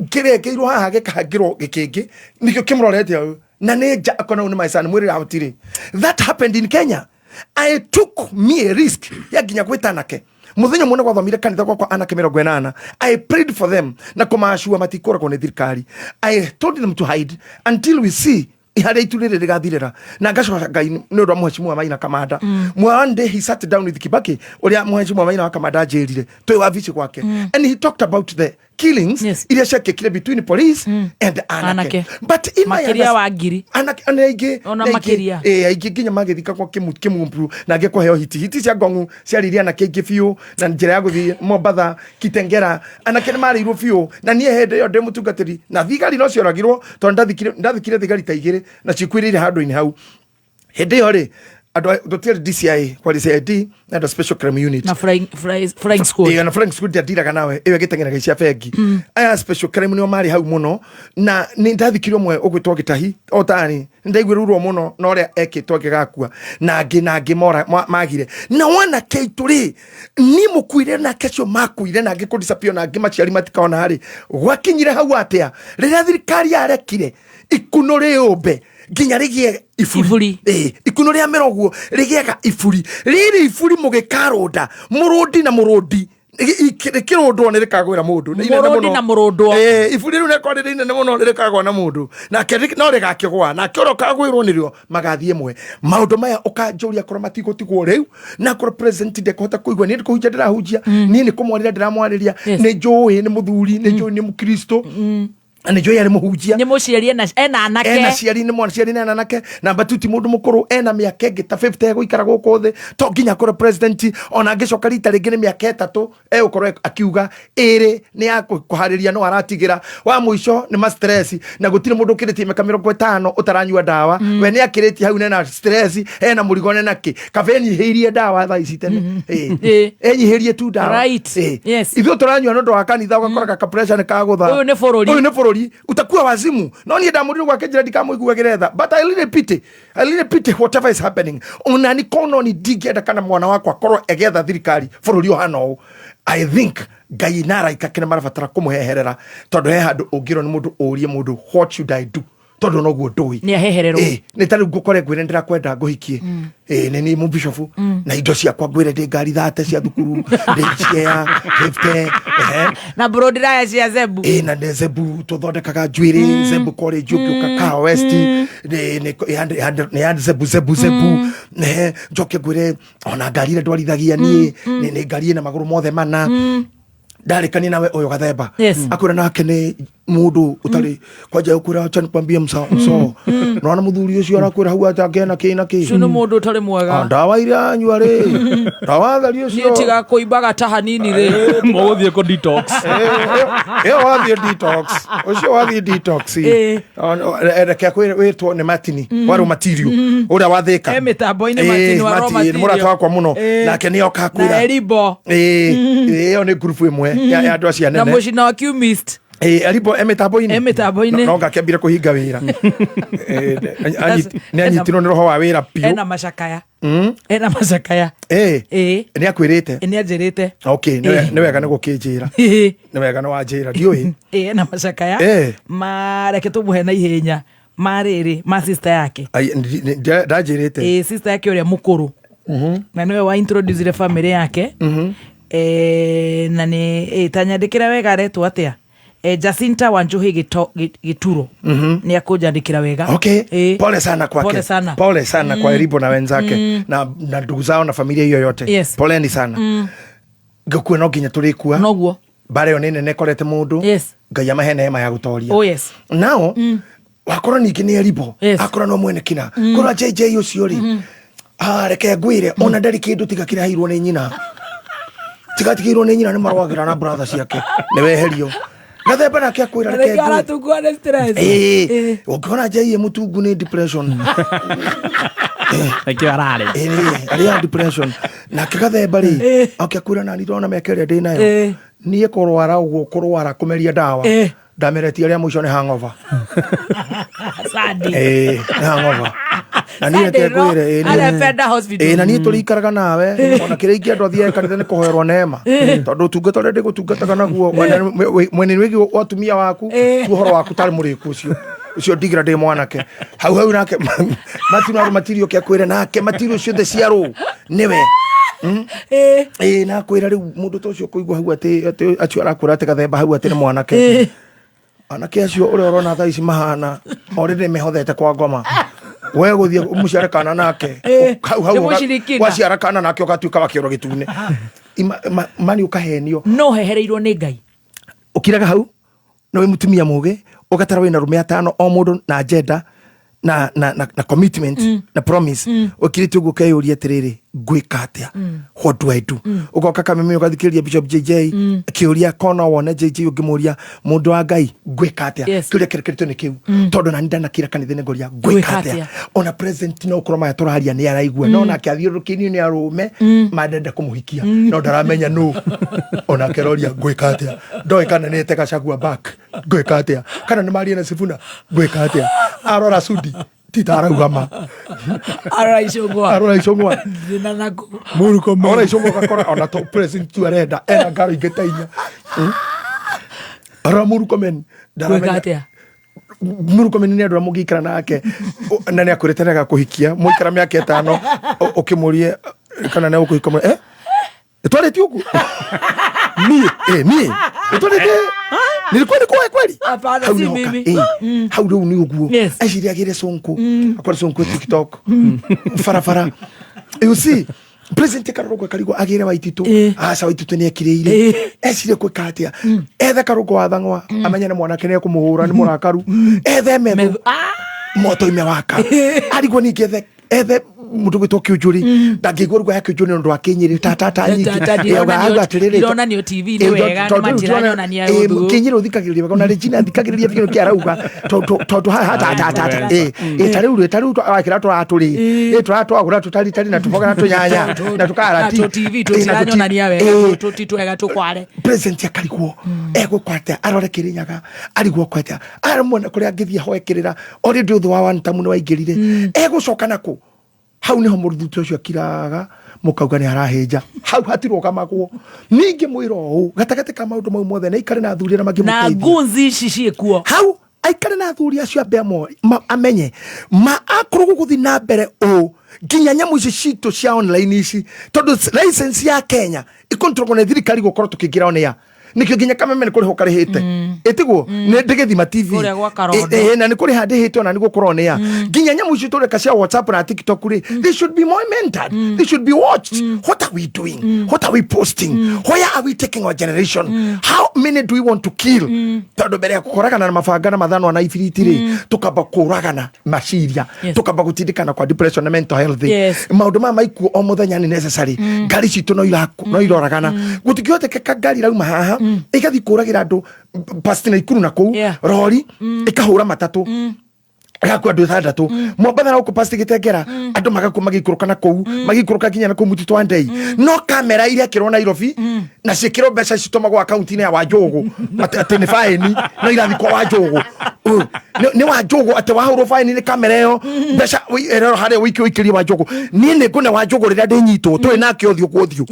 Speaker 5: kirengeirwo haha gikahangirwo gikingi nikio kimurorete na neja akona une maisani mwiri autire. That happened in Kenya. I took me a risk ya ginya gwitanake muthenya mwana gwathomire kanitha kwa anake 80 I prayed for them na kumashua matikora kwa thirikari. I told them to hide until we see ihare iturire rigathirira na ngacoka Ngai ni undu wa Mheshimiwa Maina Kamanda. One day he sat down with Kibaki uria Mheshimiwa Maina Kamanda jerire twi wa vici gwake and he talked about the killings iria ciakekire between police and anake but in
Speaker 1: makiria wa ngiri
Speaker 5: anake
Speaker 1: ona makiria
Speaker 5: aigi ginya magithika kwa kimumpu na ngekwa heo hiti cia ngongu ciariria na kenge fiu na njira ya guthi Mombatha Kitengera anake ni marirwo fiu na nie hende yo ndemutungatiri na thigari no cioragirwo to ndathikire thigari ta igire na cikwirire handu-ini hau hende yo ri ado dotier DCI kwa DCID na the special crime unit
Speaker 1: na flying squad
Speaker 5: na flying squad ndiraga nawe ewe gitengera gicia fegi aya special crime ni mari hau muno na ni ndathikirwo mwe ugwitwo gitahi otani ndaigwirurwo muno no ria ekitwo gigakua na ngi mora magire na wana keituri ni mukuire na kecio makuire na ngi kudisappear na ngi maciari matikaona hari gwakinyire hau atia riria thirikari yarekire ikunure umbe ginya rigie ifuri ikuno ria meroguo rigiega ifuri riri ifuri mugikaronda murundi na murundi ikirondwo ni rikagwira mundu
Speaker 1: murundi na murundwo
Speaker 5: ifuri ru nekwa riri ne muno rikagwa na mundu na kerik no rigakigwa na kiro kagwirwo nirio magathie mwe maundu maya ukanjuria korwo matigotigwo riu na korwo president ndekota kuigwa ni kuhunja ndirahunjia ni ni kumwarira ndiramwariria ni njui ni muthuri ni njui ni mukristo ane joya ni muhujia
Speaker 1: ni muciari ena anake
Speaker 5: ena ciari ni mwana na anake na batuti mundu mukuru ena miaka ngita 50 guikara guko the to ginya kora president ona ngicoka rita ringi ni miaka 3 ukorwo akiuga iri ni akuhariria no aratigira wa muico ni ma stress na gutire mundu kiriti miaka 50 utaranyua dawa we ni akiriti hau na stress ena murigo nake kaveni hirie dawa tha ici tene enyihirie tu dawa
Speaker 1: right yes
Speaker 5: ithu turanyua no ndo akanitha ugakora ka pressure ni kagutha
Speaker 1: uyu ni forori
Speaker 5: utakuwa wazimu no ni ndamuriro gwake njira ndikamuigua geretha but I really pity whatever is happening unani kono ni digeda kana mwana wako akorwo egetha thirikari bururi ohano I think Ngai nara ikakena marabatara kumuheherera tondu he handu ungiro ni mundu urie mundu what should I do tondu no guo ndui
Speaker 1: ni ahehererwo
Speaker 5: ni tari ngukore ngwire ndirakwenda nguhikie ni mu bishop na indo ciakwa ngwire ndi ngari 30 cia thukuru ndi cia 50
Speaker 1: na bro ndiraya cia Zebu
Speaker 5: na ndi Zebu tuthondekaga njuiri Zebu college ukiuka Kaa West ni Zebu njoke ngwire ona ngari ile ndwarithagia ni ngari na maguru mothe mana ndarikania nawe uyu Gathemba akwira nake ni mundu utari kwaja ukwira acha nikwambie mso nona muthuri ucio arakwira hau atangena kina ki
Speaker 1: sio mundu utari mwega
Speaker 5: ndawa ira anyua ri ndawa thari ucio
Speaker 1: ni tiga kuibaga ta hanini ri
Speaker 8: muguthie ko detox
Speaker 5: wathie detox ucio wathie detox reke kwitwo ni matini waru material uria wathika
Speaker 1: mitambo-ini matini wa raw material
Speaker 5: murata wakwa muno nake ni oka kwira
Speaker 1: na Eribo
Speaker 5: iyo ni group imwe ya andu acia nene
Speaker 1: na mucina wa Qmist
Speaker 5: Eribo emetambo-ini no ngakiambira kuhinga wira ni anyitirwo ni roho wa wira piu
Speaker 1: ena macakaya
Speaker 5: ni akwirite
Speaker 1: ni anjirite
Speaker 5: okay ni wega ni gukinjira ni wega ni wanjira ndiui
Speaker 1: ena macakaya mareke tumuhe na ihenya mariri ma sister yake
Speaker 5: ndajirite
Speaker 1: sister yake uria mukuru na niwe wa introduce ile family yake na ni tanyandikira wega retwo atia Jacinta Wanjuhi Gituro ni akujandikira wega.
Speaker 5: Okay. Pole sana kwake. Pole sana kwa Eribo na wenzake na ndugu zao na familia hiyo yote. Poleni sana. Ngakua no nginya turikua.
Speaker 1: Noguo.
Speaker 5: Bare yo nene nekorete mundu. Ngai amahene hema ya gutoria. Nao wakora ningi ni Eribo. Akora no mwene kina. Kora JJ ucio ri. Reke ngwire ona ndari kindu tiga kirahirwo ni nyina. Tigatigirwo ni nyina ni marwagira na brother ciake. Ni weherio. Gathemba nake akwira reke
Speaker 1: aratungwa na stress
Speaker 5: ukona jaiye mutungu ni depression
Speaker 8: arare
Speaker 5: ari depression na Gathemba ri akwira na ndona mekeria ndi nayo nie kurwara uguo kurwara kumeria dawa ndameretie aria muico ni hangover
Speaker 1: sadi
Speaker 5: hangover na ni reke kwire
Speaker 1: Feda hospital
Speaker 5: na ni turikaraga nawe ona kire ingiendo thie kanitha ni kuhoerwo neema tondu tungata ri gutungataga naguo mwene wigi watumia waku uhoro waku tari muriku ucio ndigira ndi mwanake hau nake matino material kia kwire nake material ciothe ciaru niwe na kwira riu mundu tocio kuigwa hau ati acio arakura ati Gathemba hau ati ni mwanake anake acio uri orona thaa ici mahana already mehothete kwa ngoma we guthie muciare kana nake hau waciara kana nake ugatuika wakioro gitune mani ukahenio
Speaker 1: no hehereirwo ni Ngai
Speaker 5: ukiraga hau no we mutumia muge ugatara wina rume 5 o mundu na agenda na commitment na promise ukirite uguo kayuri atiriri gwika atia what do I do ugoka kameme ugathikiria Bishop JJ kiuria kona wone JJ ungimuria mundu wa Ngai gwika atia kiuria kirekeretwo ni kiu tondu na ndana kira kanithene ngoria gwika atia ona president no kuroma turaharia ni araigua no na kiathiurukinio ni arume madenda kumuhikia no ndaramenya no ona keroria gwika atia ndoi kana ni teka chagua back gwika atia kana ni Maria na Sifuna gwika atia arora Sudi titaragama arora icongwa
Speaker 1: zinanaku
Speaker 5: muruko arora icongwa kakora ona to president tu arenda ena ngaro ingetainya arora muruko men
Speaker 1: ndaramenya
Speaker 5: muruko men ni andura mugikara nake na ni akureterega kuhikia muikara miaka 5 ukimurie kana na ukuhika twaleti huku mie twaleti nilikuwa ni kweli
Speaker 1: hapana si mimi
Speaker 5: hau ndo ni uguo ashiri agire sonko akora sonko TikTok farafara you see president Karugo karigo agire waititu asa waititu ni akirire ashire kwa katia ethe Karugo athangwa amenya na mwanake ne kumuhura ni murakaru ethe metho moto imewaka aligwa ni ethe mundu gitwo kiujuri ndangigurwa yake kiujuri ndo akinyiri tata nyingi atirire
Speaker 1: ndona ni TV ni wega ni majirani ona ni agudu
Speaker 5: kinyiri uthikagiriria wega na Regina thikagiriria bino kiarauga tondu tata tariu akira turi twagura tutari na tuboga na tunyanya na tukara
Speaker 1: TV tutiranya ona ni wega tutitwega tukware
Speaker 5: president yakariguo kwate arore kirinyaga ariguo kwate aramona kuria ngithia hoekirira ori nduthu wa wantamu ni waingirire egucoka nako hau niho muruthu ucio akiraga mukauga ni araheja hau hatiroka magwo ningi mwiro gatagate ka maundu mau mothe na ikare na thurira magi
Speaker 1: na gunzi ici ciekuo
Speaker 5: hau aikare na athuri acio ambe amenye akorwo guguthi na mbere nginya nyamu ici citå cia online ici tondu license ya Kenya ikontrolwo nä thirikari gukorwo tukingira on ya nikio nginya Kameme nä kå rä ho karä hä te ätigwo nä ndä gä thima TV na nä kå rä ha ndä hä te ona nä gå korwo nä ya nginya nyamu ici tå reka cia WhatsApp na TikTok rä they should be more mentored they should be watched what are we doing what are we posting where are we taking our generation how many do we want to kill tondu mbere ya kukoragana na mabanga na mathano na ibiriti rĩ tukamba kuragana maciria tukamba gutindikana kwa depression na mental health maundu ma maikuo o muthenya ni necessary ngari citu no iroragana gutikihoteka ngari rauma haha igathi kuragira andu pasti na ikuru na kou rori ikahura matatu gakwa andu 6 Mombatha na pasti gitengera andu magakuma magikuruka na kou magikuruka kinya na kou Mutito wa Ndei no kamera iria kirwo Nairobi na cikiro mbeca citomagwo akaunti-ini ya Wanjogu ati ni fine no irathi kwa Wanjogu ni Wanjogu ati wahurwo fine ni kamera iyo mbeca erero haria wikiri Wanjogu ni ngune Wanjogu riria ndinyitwo twi nake uthio kuthio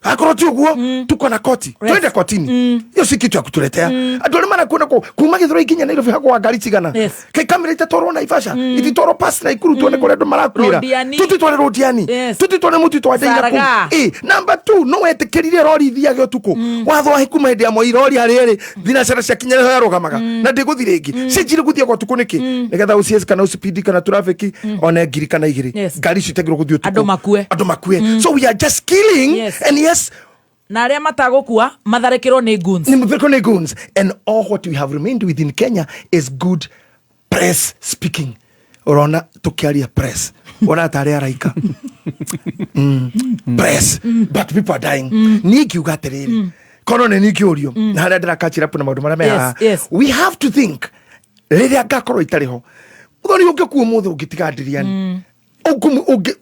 Speaker 5: akorwo ti uguo tuko na koti twende kotini iyo si kitu ya kutuletea andu ni manakwenda kuma Githũrai nginya Nairobi hakwa ngari cigana kai kamera itatorwo Naivasha ititoro pasi na Ikuru tuone kuria andu marakwira tutitware Rodiani tutitware Mutito wa Ndei number 2 no wetikirire rori thiage utuku watho wa hikuma ndi amo irori hariri thinacara cia kinya ho yarugamaga na ndiguthi ringi cijire guthia kwa tuku niki nigetha ucies kana speed kana traffic ona ngiri kana igiri ngari citegirwo guthio utuku andu makue so we are just killing and
Speaker 1: na aria matagukua matharekirwo ni goons
Speaker 5: and all what we have remained within Kenya is good press speaking orona tukiaria press ona tare araika press but people are dying niki ugaterere kono ne niki urio na haria ndirakachira puna maundu maria we have to think riria ngakorwo itariho uthoni ungekuo muthu ungitigandiria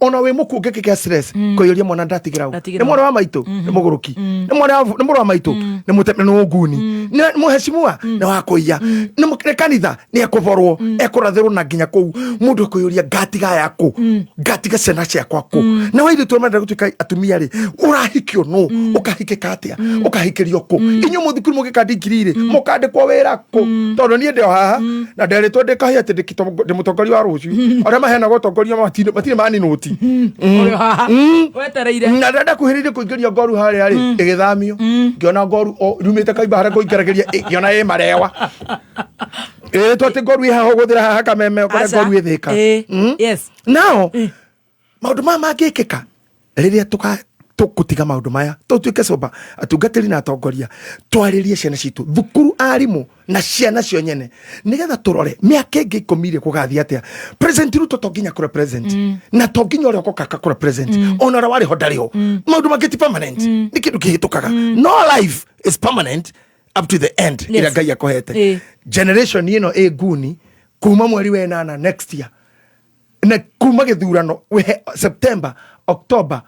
Speaker 5: ona we muku ngekeke stress koyoria mwana ndatigira ni mwana wa maitu ni muguruki ni mwana wa maitu ni mutemene no nguni ni muheshimiwa ni wa kuiya ni kanitha ni ekuborwo ekurathirwo na nginya kou mundu koyoria ngatiga yako ngatiga cena cia kwako na waidi tu manda gutuka atumia ri urahikio no ukahikika atia ukahikirio ko inyu muthukuru mugikandikirire mukandikwo wira ko tondu ni ndio haha na nderitwo ndikahia ati ndimutongoria wa ruciu aria mahena gutongoria matire mani noti
Speaker 1: wetereire
Speaker 5: na ndenda kuhiriria kuingiria ngoru haria ri igithamio ngiona ngoru rumite kaimba haria kuingiragiria ngiona marewa twate ngoru haha guthira haha Kameme kore ngoru ithika now maundu mama ngikika riria tukutiga maundu maya tutuike soba atungatiri na atongoria twaririe ciana citu thukuru arimu na ciana cio nyene nigetha turore miaka ingi ikomire kugathia atia president Ruto tonginya kura president na tonginya uri okaka kura president ona ora wari hodari ho maundu mageti permanent ni kindu kihitukaga no life is permanent up to the end ira Ngai akohete generation ino guni kuma mweri wa 8 next year na kuma githurano September October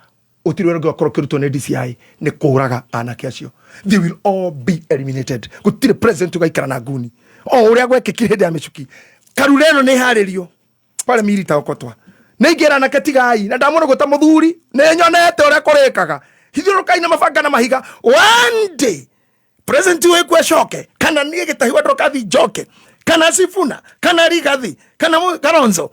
Speaker 5: utirwe ngakoro kirutwo ne DCI ne kuraga anake acio they will all be eliminated gutire president ugaikara na nguni uria gwekekire ndi amechuki karureno ne haririo pale milita okotwa ne igera na katigai na ndamuno guta muthuri ne nyonete uria kurikaga hithirukai na mabanga na mahiga one day president we kweshoke kana nie gitahiwa ndokathi joke kana Sifuna kana Rigathi kana Kalonzo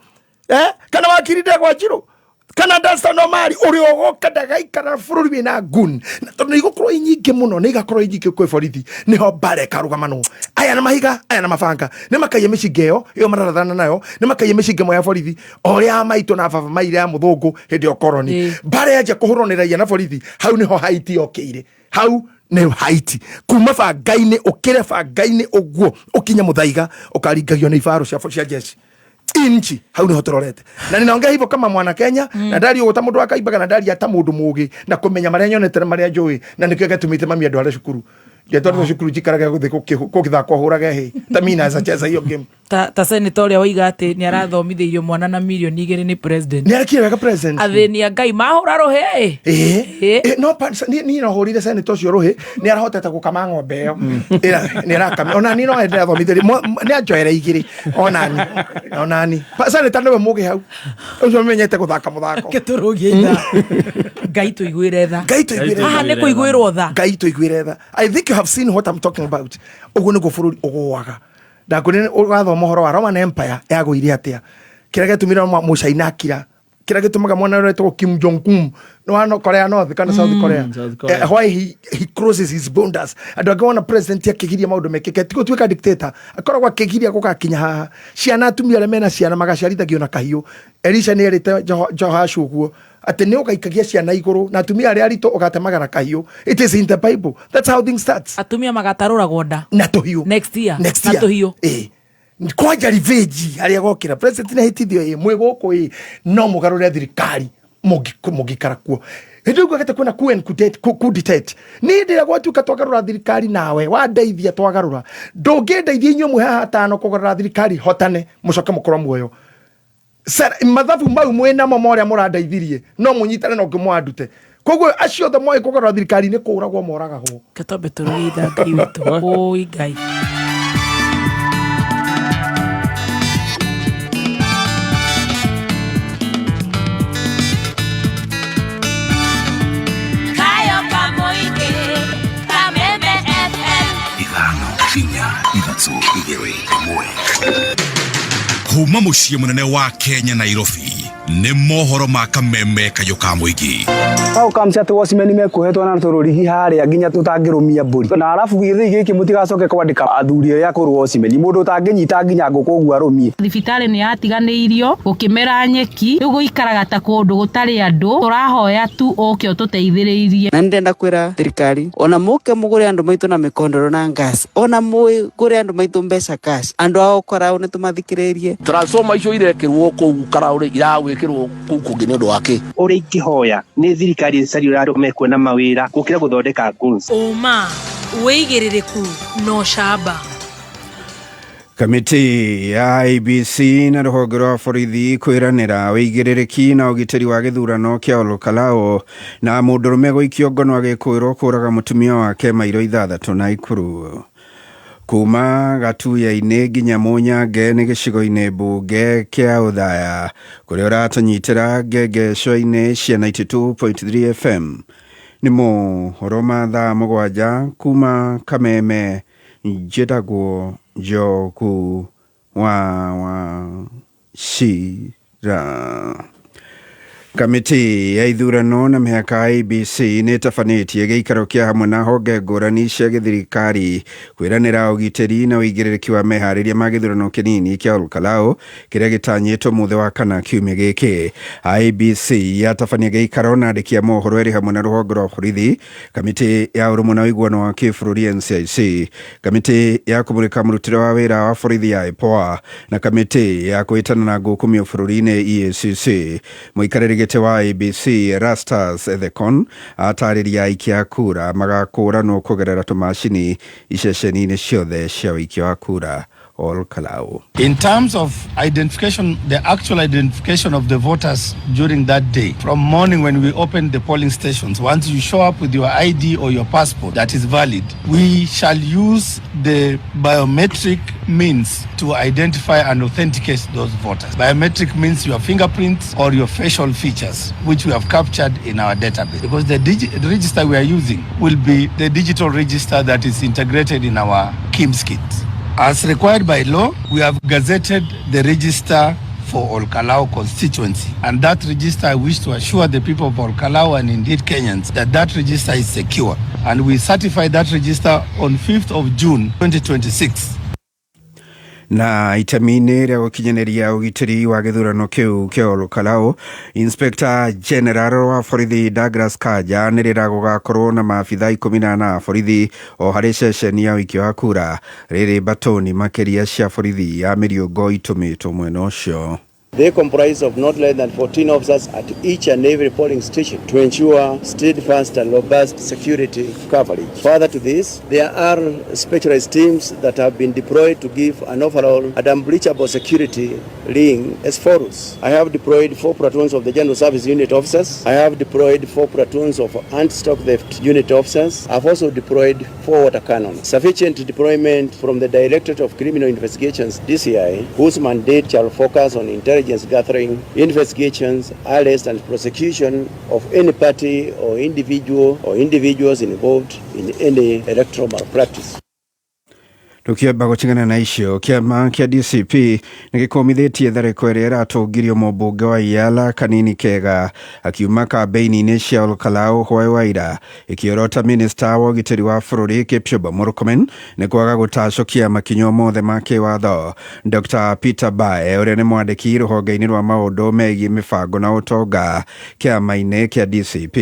Speaker 5: kana wakirinde kwa Njiro kana Dasta no mari uri ogoka ndagaikara bururi wina gun na tondu igukoro inyinge muno ni igakoro inyinge kwe borithi niho bare karugamano aya na mahiga aya na mabanga ni makaye micigeo iyo mararathana nayo ni makaye micigemo ya borithi oria maito na baba maire ya muthungu hindi okoroni bare aje kuhuroneraia na borithi hau niho haiti okeire hau ne haiti kuma bangai-ini ukire bangai-ini uguo ukinya muthaiga ukaringagio ni ibaru cia jeshi inchi hau niho turorete na ninaongea hivyo kama mwana Kenya na ndari uguta mundu akaibaga na ndari ata mundu mugi na kumenya maria nyonete maria njui na nikio gatumite mami andu ara cukuru ndio cukuru jikaraga gukithakwo huraga he tamina za cheza hiyo game
Speaker 1: ta senator ya waiga ati ni arathomithio mwana na milioni 2 ni president
Speaker 5: ni arakira president
Speaker 1: athini ya Ngai mahura rohe
Speaker 5: no ni no horire senator cio rohe ni arahoteta gukama ng'ombe yo ni arakama ona ni no ende athomithio ni anjoera igiri onani senator no mugi hau ucio menyete guthaka muthako
Speaker 1: keturugia itha Ngai tuiguire tha haha ni kuiguirwo tha
Speaker 5: Ngai tuiguire tha I think you have seen what I'm talking about ugu ni go bururi uguwaga ndakunene ugatho mohoro wa Roman Empire yagũire atia kira getumira Muchaina akira kira gitumaga mwana wetwo Kim Jong Un no Korea North kana South Korea why he crosses his borders and again president yakigiria maundu mekeke tiko twika dictator akoragwa akigiria gukakinya haha ciana atumia le mena ciana magaciarithagio na kahiu Elisha ni erite Joash uguo ati ni ugaikagia ciana iguru na atumia ari arito ugatemaga na kahiu. It is in the Bible. That's how things starts.
Speaker 1: Atumia magatarura gonda
Speaker 5: na tuhiu
Speaker 1: next year na tuhiu
Speaker 5: kwaja revenge aria gokira president na hitithio mwe goko no mugarure thirikari mugikara kuo hindu gwakete kwena kudetet ni ndira gwatu katwagarura thirikari nawe wandeithia twagarura ndungindeithia inyu mwe haha tano kugarura thirikari hotane mucoke mukoro muoyo mathabu mau mwena moria murandeithirie no munyitane no ngimwandute koguo acio the moe kugarura thirikari ni kuragwo moragahwo
Speaker 1: katombe turugitha kiuto oi ngai
Speaker 11: kuma muciĩ munene wa Kenya Nairobi nĩ mohoro ma kameme kayoka muingi
Speaker 12: au kamcia tu osimeni mekuhetwo na tururi hiharia nginya tutangirumia mburi na arafu githi giki mutigacoke kwandika athuri ya kurwo osimeni mundu utanginyita nginya nguku gwa rumie
Speaker 13: thibitari ni yatiganiirio gukimera nyeki riu guikaraga ta kundu gutari andu turahoya tu oke ututeithiririe
Speaker 14: na ndenda kwira thirikari ona muke mugure andu maitu na mikondoro na gas ona mugure andu maitu mbeca cash andu ao korao ni tumathikiririe
Speaker 15: transforma icio irekirwo ku karauri irawikirwo ku kungi ni undu wake
Speaker 26: uri ikihoya ni thirikari cari mekwe na mawira gukira guthondeka guns
Speaker 1: uma weigiririku no shaba.
Speaker 10: Kamiti ya IEBC na rũhonge rwa borithi kwĩranĩra wĩigĩrĩrĩki na ũgitĩri wa gĩthurano kĩa Olkalao na mũndũrũme gũikio ngono agĩkwĩrwo kũraga mũtumia wake mairo 6 Naikuru. Kuma Gatuya-inĩ nginya Mũnyange nĩ gĩcigo-inĩ mbunge kĩa Othaya kũrĩa ũratanyitĩra ngengeco-inĩ cia 92.3 FM. Nĩ mohoro ma thaa 7 kuma Kameme njĩtagwo Njogu wa Shira. Kamiti ya ithurano na mĩhaka IEBC nĩ tabanĩtie gĩikaro kĩa hamwe na honge ngũrani cia gĩthirikari kwĩranĩra ũgitĩri na ũigĩrĩrĩki wa meharĩria ma gĩthurano kĩnini kĩa Olkalao kĩrĩa gĩtanyĩtwo mũthĩ wa kana kiumia gĩkĩ. IEBC yatabania gĩikaro na andĩki a mohoro erĩ hamwe na rũhonge rwa borithi, kamĩtĩ ya ũrũmwe na ũiguano wa kĩbũrũri NCIC, kamĩtĩ ya kũmũrĩka mũrutĩre wa wĩra wa borithi ya IPOA na kamĩtĩ ya kwĩtana na ngũkumio bũrũri-inĩ EACC. Mũikarĩri wa IEBC Rastas Ethekon atarĩria aikia a kura magakũranwo kũgerera tũmacini iceceni-inĩ ciothe cia ũikia wa kura Olkalao.
Speaker 27: In terms of identification, the actual identification of the voters during that day, from morning when we opened the polling stations, once you show up with your ID or your passport that is valid, we shall use the biometric means to identify and authenticate those voters. Biometric means your fingerprints or your facial features, which we have captured in our database. Because the register we are using will be the digital register that is integrated in our KIMS kit. As required by law, we have gazetted the register for Olkalao constituency. And that register, I wish to assure the people of Olkalao and indeed Kenyans that that register is secure. And we certify that register on 5th of June 2026.
Speaker 10: Na itemi-inĩ rĩa gũkinyanĩria ũgitĩri wa gĩthurano kĩu kĩa Olkalao, Inspector General wa borithi Douglas Kanja nĩrĩra gũgakorwo na maabitha 14 a borithi o harĩ ceceni ya ũikia wa kura rĩrĩ batoni makĩria cia borithi ya mĩriũngo itũmĩtwo mwena ũcio.
Speaker 28: They comprise of not less than 14 officers at each and every polling station to ensure steadfast and robust security coverage. Further to this, there are specialized teams that have been deployed to give an overall and unbreachable security ring as follows. I have deployed 4 platoons of the General Service Unit officers. I have deployed 4 platoons of anti-stock theft unit officers. I've also deployed 4 water cannons. Sufficient deployment from the Directorate of Criminal Investigations, DCI, whose mandate shall focus on intelligence gathering, investigations, arrest and prosecution of any party or individual or individuals involved in any electoral malpractice.
Speaker 10: Tukiamba gutigana na icio kiama kia DCP nigikomithitie thariko iria iratungirio mũmbunge wa Yala Kanini Kega akiuma kambeini-inĩ cia Olkalau hwaĩ wa ira ikiorota minista wa ũgitĩri wa bũrũri Kipchumba Murkomen nĩ kwaga gũtacũkia makinya mothe ma kĩwatho. Dr. Peter Bae ũrĩa nĩ mwandĩki rũhonge-inĩ rwa maũndũ megiĩ mĩbango na ũtonga kĩama-inĩ kia DCP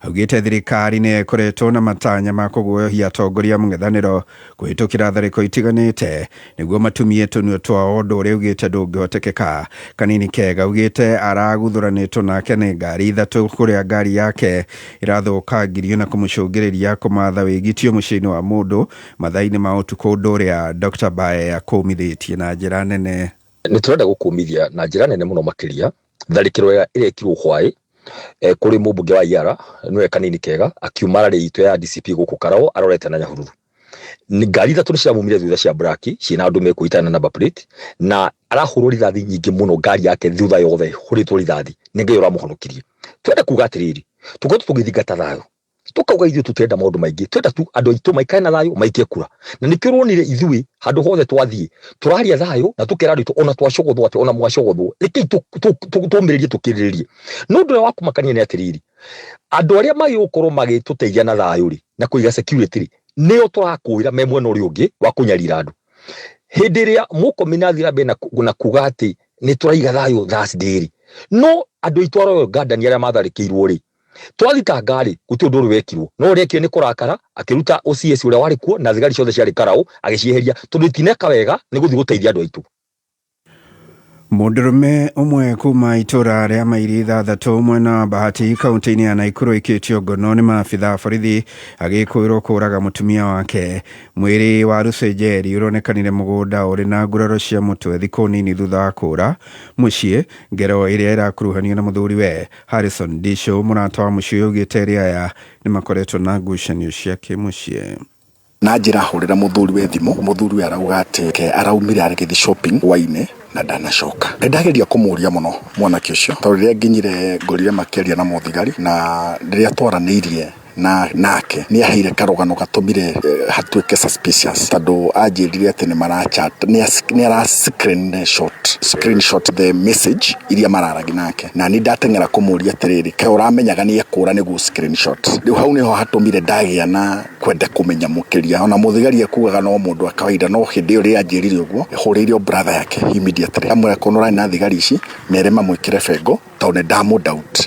Speaker 10: augĩte thirikari nĩ ĩkoretwo na matanya ma kũguoyohia atongoria mũng'ethanĩro kũhĩtũkĩra tharĩko itiganĩte nĩguo matumie tũnua twao ũndũ ũrĩa augĩte ndũngĩhotekeka. Kanini Kega augĩte araguthuranĩtwo nake nĩ ngari ithatũ kũrĩa ngari yake irathũkangirio na kũmũcũngĩrĩria kũmatha wĩgitio mũciĩ-inĩ wa mũndũ mathaa-inĩ ma ũtukũ, ũndũ ũrĩa Dr. Bae akũmithĩtie na njĩra nene.
Speaker 9: Nĩ tũrenda gũkũmithia na njĩra nene mũno makĩria tharĩkĩro ĩrĩa ĩkirwo hwaĩ kũrĩ mũmbunge wa Yara nĩwe Kanini Kega akiuma rarĩ itũ ya DCP gũkũ Karao arorete na Nyahururu. Ni ngari ithatũ nĩciamumire thutha cia braki ciĩna andũ mekũĩtana na number plate na arahũrwo rithathi nyingĩ mũno ngari yake thutha yothe hũrĩtwo rithathi nĩ Ngai ũramũhonokirie. Twende kuga atĩrĩrĩ, tũkorwo tũgĩthingata thayũ, tukauga ithuĩ tutenda maũndũ maingĩ, twenda tu andũ aitũ maikare na thayũ maikie kura, na nĩkĩo ũronire ithuĩ handũ hothe twathiĩ tũraria thayũ na tũkera andũ ona twacogothwo atĩ ona mwacogothwo rekei tũmĩrĩrie tũkirĩrĩrie. No ũndũ wa kũmakania nĩ atĩrĩrĩ, andũ arĩa magĩgũkorwo magĩtũteithia na thayũ rĩ na kũiga security rĩ nĩo tũrakũĩra me mwena ũrĩa ũngĩ wa kũnyarira andũ. Hĩndĩ ĩrĩa mũkomina thira mbere na kuga atĩ nĩ tũraiga thayũ Thursday rĩ, no andũ aitũ arĩa ngandani arĩa matharĩkĩirwo rĩ twathitanga rĩ gũtirĩ ũndũ ũrĩa wekirwo, no ũrekire nĩ kũrakara akĩruta OCS ũrĩa warĩ kuo na thigari ciothe ciarĩ Karao agĩcieheria tondũ itineka wega nĩ gũthiĩ gũteithia andũ aitũ.
Speaker 10: Mũndũrũme ũmwe kuma itũra rĩa Mairi ithathatũ mwena wa Bahati kaunti-inĩ ya Naikuru ikĩtio ngono nĩ maabitha a borithi agĩkwĩrwo kũraga mũtumia wake. Mwĩrĩ wa Rusejeri ũronekanire mũgũnda ũrĩ na nguraro cia mũtwe thikũ nini thutha wa kũra mũciĩ, ngero ĩrĩa ĩrakuruhanio na mũthuriwe Harrison Disho. Mũrata wa mũciĩ augĩte erĩ aya nĩ makoretwo na ngucanio cia kĩmũciĩ.
Speaker 17: Na njĩra hũrĩra mũthuriwe thimũ, mũthuriwe arauga atĩ araumire agĩthiĩ shopping hwaĩ-inĩ na ndanacoka. Ndageria kũmũria mũno mwanake ũcio tondũ rĩrĩa nginyire ngorire makĩaria na mũthigari na rĩrĩa twaranĩirie nake nĩ aheire karũgano gatũmire hatuĩke suspicious tondũ anjĩrire atĩ nĩ marachat nĩ ara screenshot the message iria mararagi nake, na nĩ ndateng'era kũmũria atĩrĩrĩ kaĩ ũramenyaga nĩ ekũra nĩguo screenshot. Rĩu hau nĩho hatũmire ndagĩa na kwenda kũmenya mũkĩria, ona mũthigari akugaga no mũndũ wa kawaida, no hĩndĩ ĩyo anjĩrire ũguo hũrĩire brother yake immediately amwe akonora na thigari ici mere mamwĩkĩre bengo tondũ nĩ ndamũ-doubt.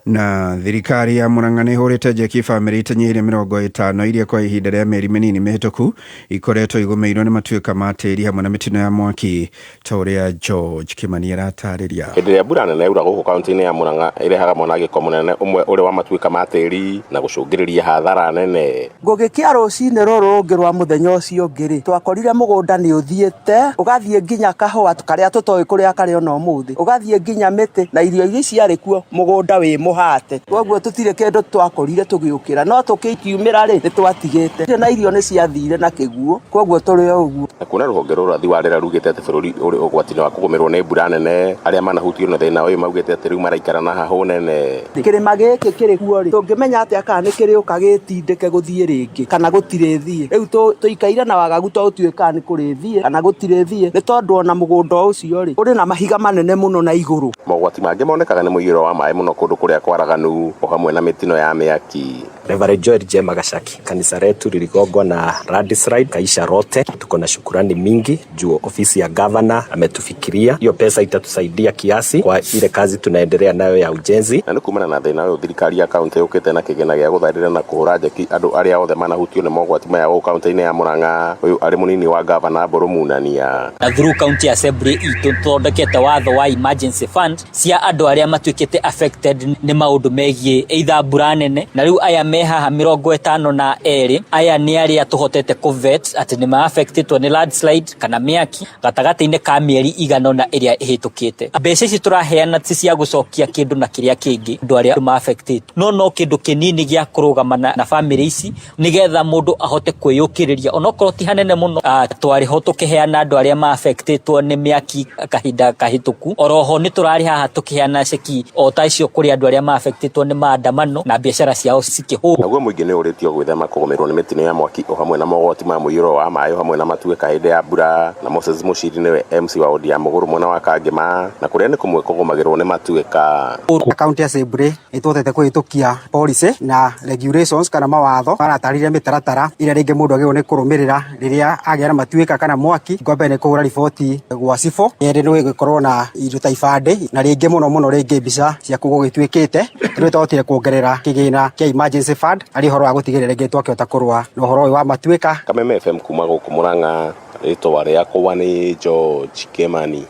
Speaker 10: Na thirikari ya Murang'a nĩ hũrĩte njeki bamĩrĩ itanyiire 50 iria kwa ihinda rĩa mĩeri mĩnini mĩhĩtũku ikoretwo igũmĩirwo nĩ matuĩka ma tĩri hamwe na mĩtino ya mwaki ta ũrĩa George Kimani aratarĩria.
Speaker 18: Hĩndĩ ĩrĩa mbura nene yaura gũkũ kaunti-inĩ ya Murang'a ĩrehaga mwanangĩko mũnene ũmwe ũrĩ wa matuĩka ma tĩri na gũcũngĩrĩria hathara nene.
Speaker 24: Ngũgĩkia rũcinĩ rũrũ rũngĩ rwa mũthenya ũcio ũngĩ twakorire mũgũnda nĩ ũthiĩte ũgathiĩ nginya kahũa karĩa tũtoĩ kũrĩa karĩ ona ũmũthĩ, ũgathiĩ nginya mĩtĩ na irio iria ciarĩ kuo mũgũnda wĩ hate. Koguo tutire kĩndũ twakorire tũgĩũkĩra, no tũkĩkiumĩra rĩ nĩ twatigĩte na irio nĩ ciathire na kĩguo, koguo tũrĩ o ũguo.
Speaker 18: Na kuna rũhonge rwa thi wa rĩera rugĩte atĩ bũrũri ũrĩ ũgwati-inĩ wa kũgũmĩrwo nĩ mbura nene, arĩa manahutio na thĩna ũyũ maugĩte atĩ rĩu maraikara na hahũ nene. Kĩrĩma gĩkĩ kĩrĩ kuo rĩ tũngĩmenya atĩa kana nĩ kĩrĩũka gĩtindĩke gũthiĩ rĩngĩ kana gũtirĩ thiĩ. Rĩu tũikaire na wagagu tũtiũĩ kana nĩ kũrĩ thiĩ kana gũtirĩ thiĩ, nĩ tondũ ona mũgũnda ũcio rĩ ũrĩ na mahiga manene mũno na igũrũ. Mogwati mangĩ monekaga nĩ mũiyũro wa maĩ mũno kũndũ kũrĩa kwaraganu o hamwe na mĩtino ya mĩaki.
Speaker 19: Reverend Joel Jema Gashaki, kanisa letu liligongo na landslide kaisha rote. Tuko na shukurani mingi juu ofisi ya governor ametufikiria, hiyo pesa itatusaidia kiasi kwa ile kazi tunaendelea nayo ya ujenzi.
Speaker 18: Na kumana na thĩna ũyũ thirikari ya kaunti yũkĩte na kĩgĩna gĩa gũtharĩra na kũhũra njeki andũ arĩa othe manahutio nĩ mogwati maya gũkũ kaunti-inĩ ya Murang'a. Ũyũ arĩ mũnini wa governor Mbũrũ Munania.
Speaker 20: Na through county assembly itũ tũthondekete watho wa emergency fund cia andũ arĩa matuĩkĩte affected nĩ maũndũ megiĩ either mbura nene, na rĩu aya me haha 52 aya nĩ arĩa tũhotete kũvet atĩ nĩ ma-affectĩtwo nĩ landslide kana mĩaki gatagatĩ-inĩ ka mĩeri igana na ĩrĩa ĩhĩtũkĩte. Mbeca ici tũraheana ti cia gũcokia kĩndũ na kĩrĩa kĩngĩ andũ arĩa ma-affectĩtwo, no kĩndũ kĩnini gĩa kũrũgama na bamĩrĩ ici nĩgetha mũndũ ahote kwĩyũkĩrĩria onokorwo ti hanene mũno. Twarĩho tũkĩheana andũ arĩa ma-affectĩtwo nĩ mĩaki kahinda kahĩtũku. Oroho nĩ tũrarĩ haha tũkĩheana ceki o ta icio kũrĩ andũ arĩa ma-affectĩtwo nĩ maandamano na biacara ciao cikĩhũrwo
Speaker 18: naguo muingi ni uritio gwithema kugomerwo ni mitino ya mwaki o hamwe na mogoti ma muiyuro wa maĩ hamwe na matuĩka hĩndĩ ya mbura. Na Moses Muchiri niwe MC wa Odia Mũgũrũ mwena wa Kangema, na kuria ni kumwe kugomagĩrwo ni matuĩka.
Speaker 12: Kaunti ya Semburu itotete kwĩtũkia policy na regulations kana mawatho maratarire mĩtaratara ĩrĩa rĩngĩ mũndũ agĩrĩirwo nĩ kũrũmĩrĩra rĩrĩa agĩa na matuĩka kana mwaki. Ngombe nĩ kũhũra riboti gwa cibũ ĩrĩ nĩ gũkorwo na indo ta ibandĩ na rĩngĩ mũno rĩngĩ mbica cia gũgĩtuĩkĩte nĩ twahotire kuongerera kĩgĩna kĩa emergency fund arĩ ũhoro wa gũtigĩrĩra rĩngĩ twakĩhota kũrũa na ũhoro ũyũ wa matuĩka.
Speaker 18: Kameme FM kuma gũkũ Mũrang'a, rĩtwa rĩakwa nĩ George Kimani.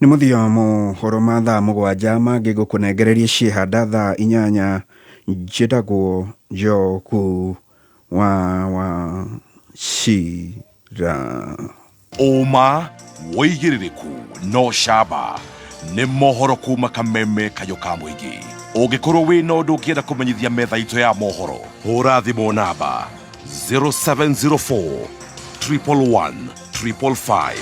Speaker 10: Nĩ mũthia mohoro ma thaa mũgwanja mangĩ gũkũnengereria ciĩhanda thaa 8 njĩtagwo Njoku wa Shira.
Speaker 11: Ũma wĩigĩrĩrĩku no camba nĩ mohoro kuma Kameme kayũ ka mũingĩ. Ũngĩkorwo wĩna ũndũ ũngĩenda kũmenyithia metha itũ ya mohoro, hũra thimũ namba 0704 111 555.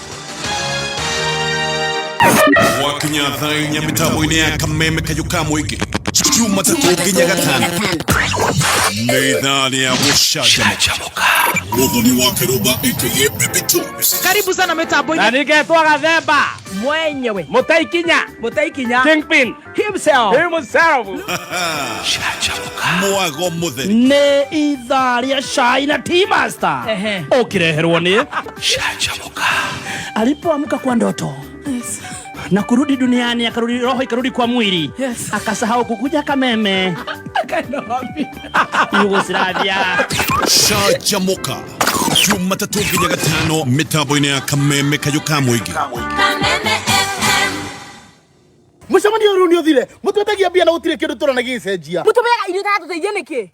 Speaker 11: Wakinya thaa 4 mĩtambo-inĩ ya Kameme kayũ ka mũingĩ, Jumatatu nginya Gatano, nĩ ithaa rĩa gũcanjamũka. Mũthoni wa Kĩrũmba aka Baby Jones.
Speaker 1: Karibu sana mitambo-inĩ.
Speaker 8: Na ningetwa Gathemba
Speaker 1: mwenyewe
Speaker 8: Mutaikinya
Speaker 1: Kingpin himself.
Speaker 11: Mwago mũtheri.
Speaker 8: Nĩ ithaa rĩa cai na Tea Master. Ũkĩreherwo nĩ
Speaker 11: Canjamũka.
Speaker 8: Alipoamka kwa ndoto na kurudi duniani, akarudi roho ikarudi kwa mwili. Akasahau kukuja Kameme. Yugoslavia.
Speaker 11: Canjamũka Jumatatu nginya Gatano mĩtambo-inĩ ya Kameme kayũ ka mũingĩ.
Speaker 24: Mũcemanio rũu nĩ ũthire, mũtwetagia mbia na gũtirĩ kĩndũ tũrona gĩcenjia. Mũtũmega irio itatũteithia nĩkĩ?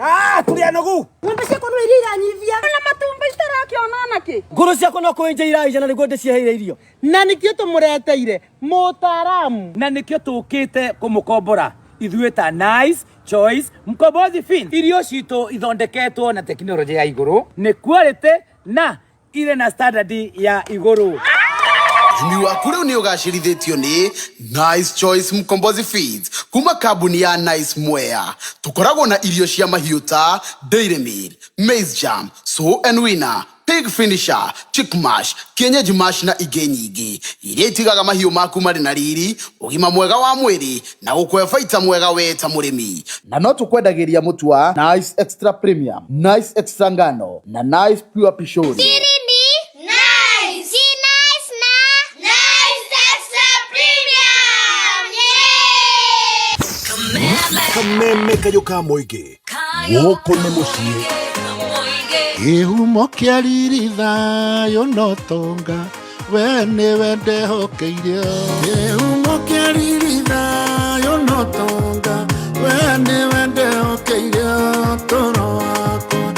Speaker 24: Tũrĩ anogu. Ng'ombe ciakwa no iria iranyivia. Na matumbĩ itarakĩona nakĩ? Ngũrũ ciakwa no kwenja iraica nĩguo ndĩcieheire irio. Na nĩkĩo tũmũreteire mũtaaramu. Na nĩkĩo tũkĩte kũmũkombora. Ithuĩ ta Nice Choice Mkombozi Fin. Irio citũ ithondeketwo na tekinoronjĩ ya igũrũ, nĩ quality na ile na standard ya igũrũ.
Speaker 25: Ũrĩmi waku rĩu nĩ ũgacĩrithĩtio nĩ Nice Choice Mkombozi Feeds kuma kambuni ya Nice Mwea. Tũkoragwo na irio cia mahiũ ta Dairy Meal, Maize Jam, Sow and Winner, Pig Finisher, Chick Mash, Kienyeji Mash na ingĩ nyingĩ iria itigaga mahiũ maku marĩ na riri, ũgima mwega wa mwĩrĩ na gũkũhe baita mwega we ta mũrĩmi.
Speaker 2: Na no tũkwendagĩria mũtu wa Nice Extra Premium, Nice Extra Ngano na Nice Pure Pishori.
Speaker 11: Kameme kayũ ka mũingĩ, gũkũ nĩ mũciĩ.
Speaker 3: Kĩhumo kĩa riri thayũ no tonga, we nĩwe ndehokeire. Kĩhumo kĩa riri thayũ no tonga, we nĩwe ndehokeire toro wakwa.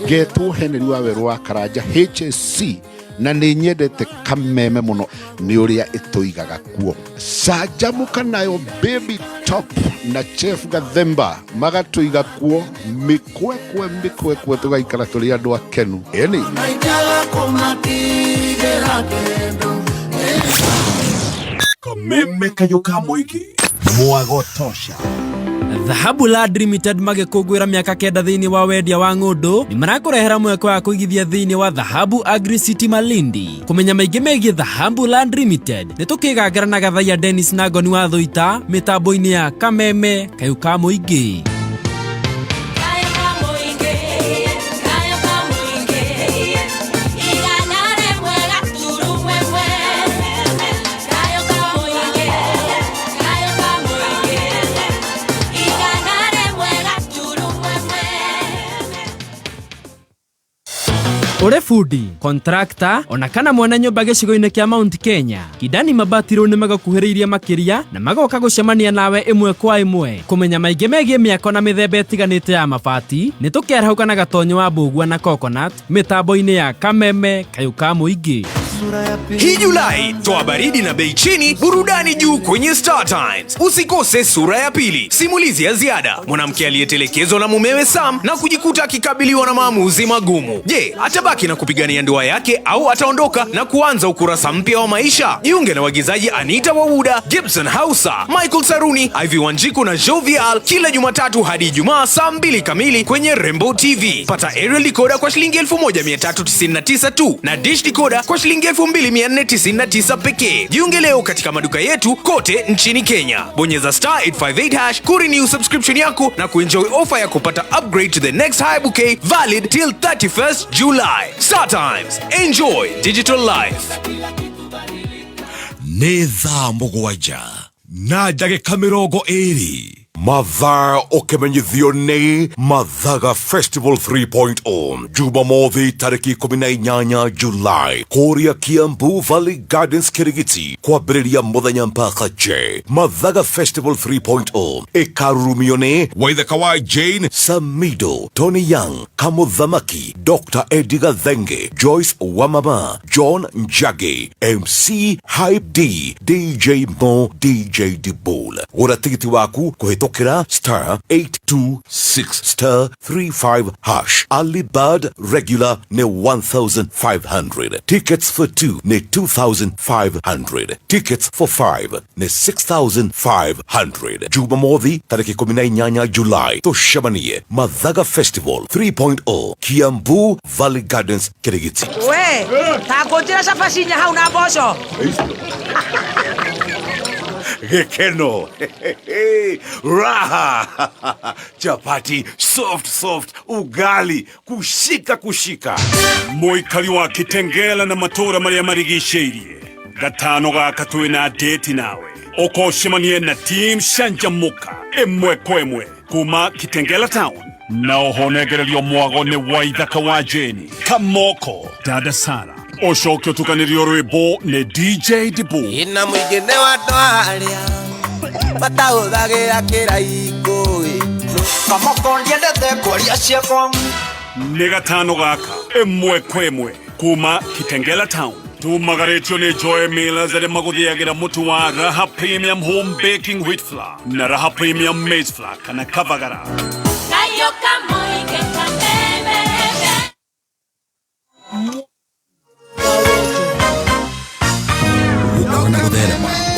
Speaker 3: Ngetwo Henry Waweru wa Karanja HSC, na nĩ nyendete Kameme mũno nĩ ũrĩa ĩtũigaga kuo. Canjamũka nayo Baby Top na Chef Gathemba magatũiga kuo mĩkwekwe tũgaikara tũrĩ andũ akenu. Eni
Speaker 11: Kameme kayũ ka mũingĩ, mwago tosha.
Speaker 4: Dhahabu Land Limited magĩkũngũĩra mĩaka 9 thĩinĩ wa wendia wa ng'ũndũ nĩ marakũrehera mweke wa kũigithia thĩinĩ wa Dhahabu Agri City Malindi. Kũmenya maingĩ megiĩ Dhahabu Land Limited nĩ tũkĩgangĩra na Gathaia Dennis na Ngoni wa Thũita mĩtambo-inĩ ya Kameme kayũ ka mũingĩ. Ore fundi, contractor, ona kana mwene nyũmba gĩcigo-inĩ kĩa Mount Kenya, Kidani Mabati rĩu nĩ magakuhĩrĩirie makĩria na magoka gũcemania nawe ĩmwe kwa ĩmwe. Kũmenya maingĩ megiĩ mĩako na mĩthemba ĩtiganĩte ya mabati, nĩ tũkĩarahũka na gatonyo wa mbũgua na coconut mĩtambo-inĩ ya Kameme kayũ ka mũingĩ.
Speaker 5: Hii Julai, toa baridi na bei chini, burudani juu kwenye Star Times. Usikose sura ya pili, simulizi ya ziada. Mwanamke aliyetelekezwa na mumewe Sam na kujikuta akikabiliwa na maamuzi magumu. Je, atabaki na kupigania ndoa yake au ataondoka na kuanza ukurasa mpya wa maisha? Jiunge na waigizaji Anita Wawuda, Gibson Hausa, Michael Saruni, Ivy Wanjiku na Jovial kila Jumatatu hadi Ijumaa saa 2 kamili kwenye Rainbow TV. Pata aerial decoder kwa shilingi 1399 tu na dish decoder kwa shilingi 2499 pekee. Jiunge leo katika maduka yetu kote nchini Kenya. Bonyeza *858# kurenew subscription yako na kuenjoy offer ya kupata upgrade to the next high bouquet valid till 31st July. Star Times. Enjoy digital life.
Speaker 11: Nĩ thaa mũgwanja na ndagĩka 20 mathaa ũkĩmenyithio nĩ Mathaga Festival 3.0 Jumamothi tarĩki 18 Julai kũrĩa Kiambu Valley Gardens Kirigiti kwambĩrĩria mũthenya mpaka je. Mathaga Festival 3.0 ĩkarurumio nĩ Waithaka wa Jane, Samido, Tony Young, Kamuthamaki, Dr. Eddie Gathenge, Joyce Wamama, John Njagi, MC Hype D, DJ Mo, DJ Dibul. Gũra tigiti waku kũhĩtũkĩra *826*35#. Early bird regular ne 1,500. Tickets for 2 ne 2,500. Tickets for 5 ne 6,500. Jumamothi tariki 18 Julai tushamanie Mathaga Festival 3.0 Kiambu Valley Gardens Kirigiti.
Speaker 24: We, takojira shafashinya hauna bosho.
Speaker 11: Gekeno raha chapati soft ugali kushika
Speaker 6: Muikari wa Kitengela na matora maria marigicĩirie gatano gaka twina date nawe okoshemanie na team Shanjamuka emwe kwemwe kuma Kitengela town na ohonegererio mwago nĩ Waithaka wa Jane, Kamoko, Dada Sara Ocoke ũtukanĩrio rwĩmbo nĩ DJ Dibu
Speaker 7: ina mũingĩ wa ndwarĩa matahũthagĩra kĩraiko Kamoko ndiendete kwaria ciakwa
Speaker 6: nĩ gatano gaka emwe kwemwe kuma Kitengela town tumagaretio nĩ Joy Millers arĩa magũthĩagĩra mũtu wa Raha Premium Home Baking Wheat Flour na Raha Premium Maize Flour kana Kavagara.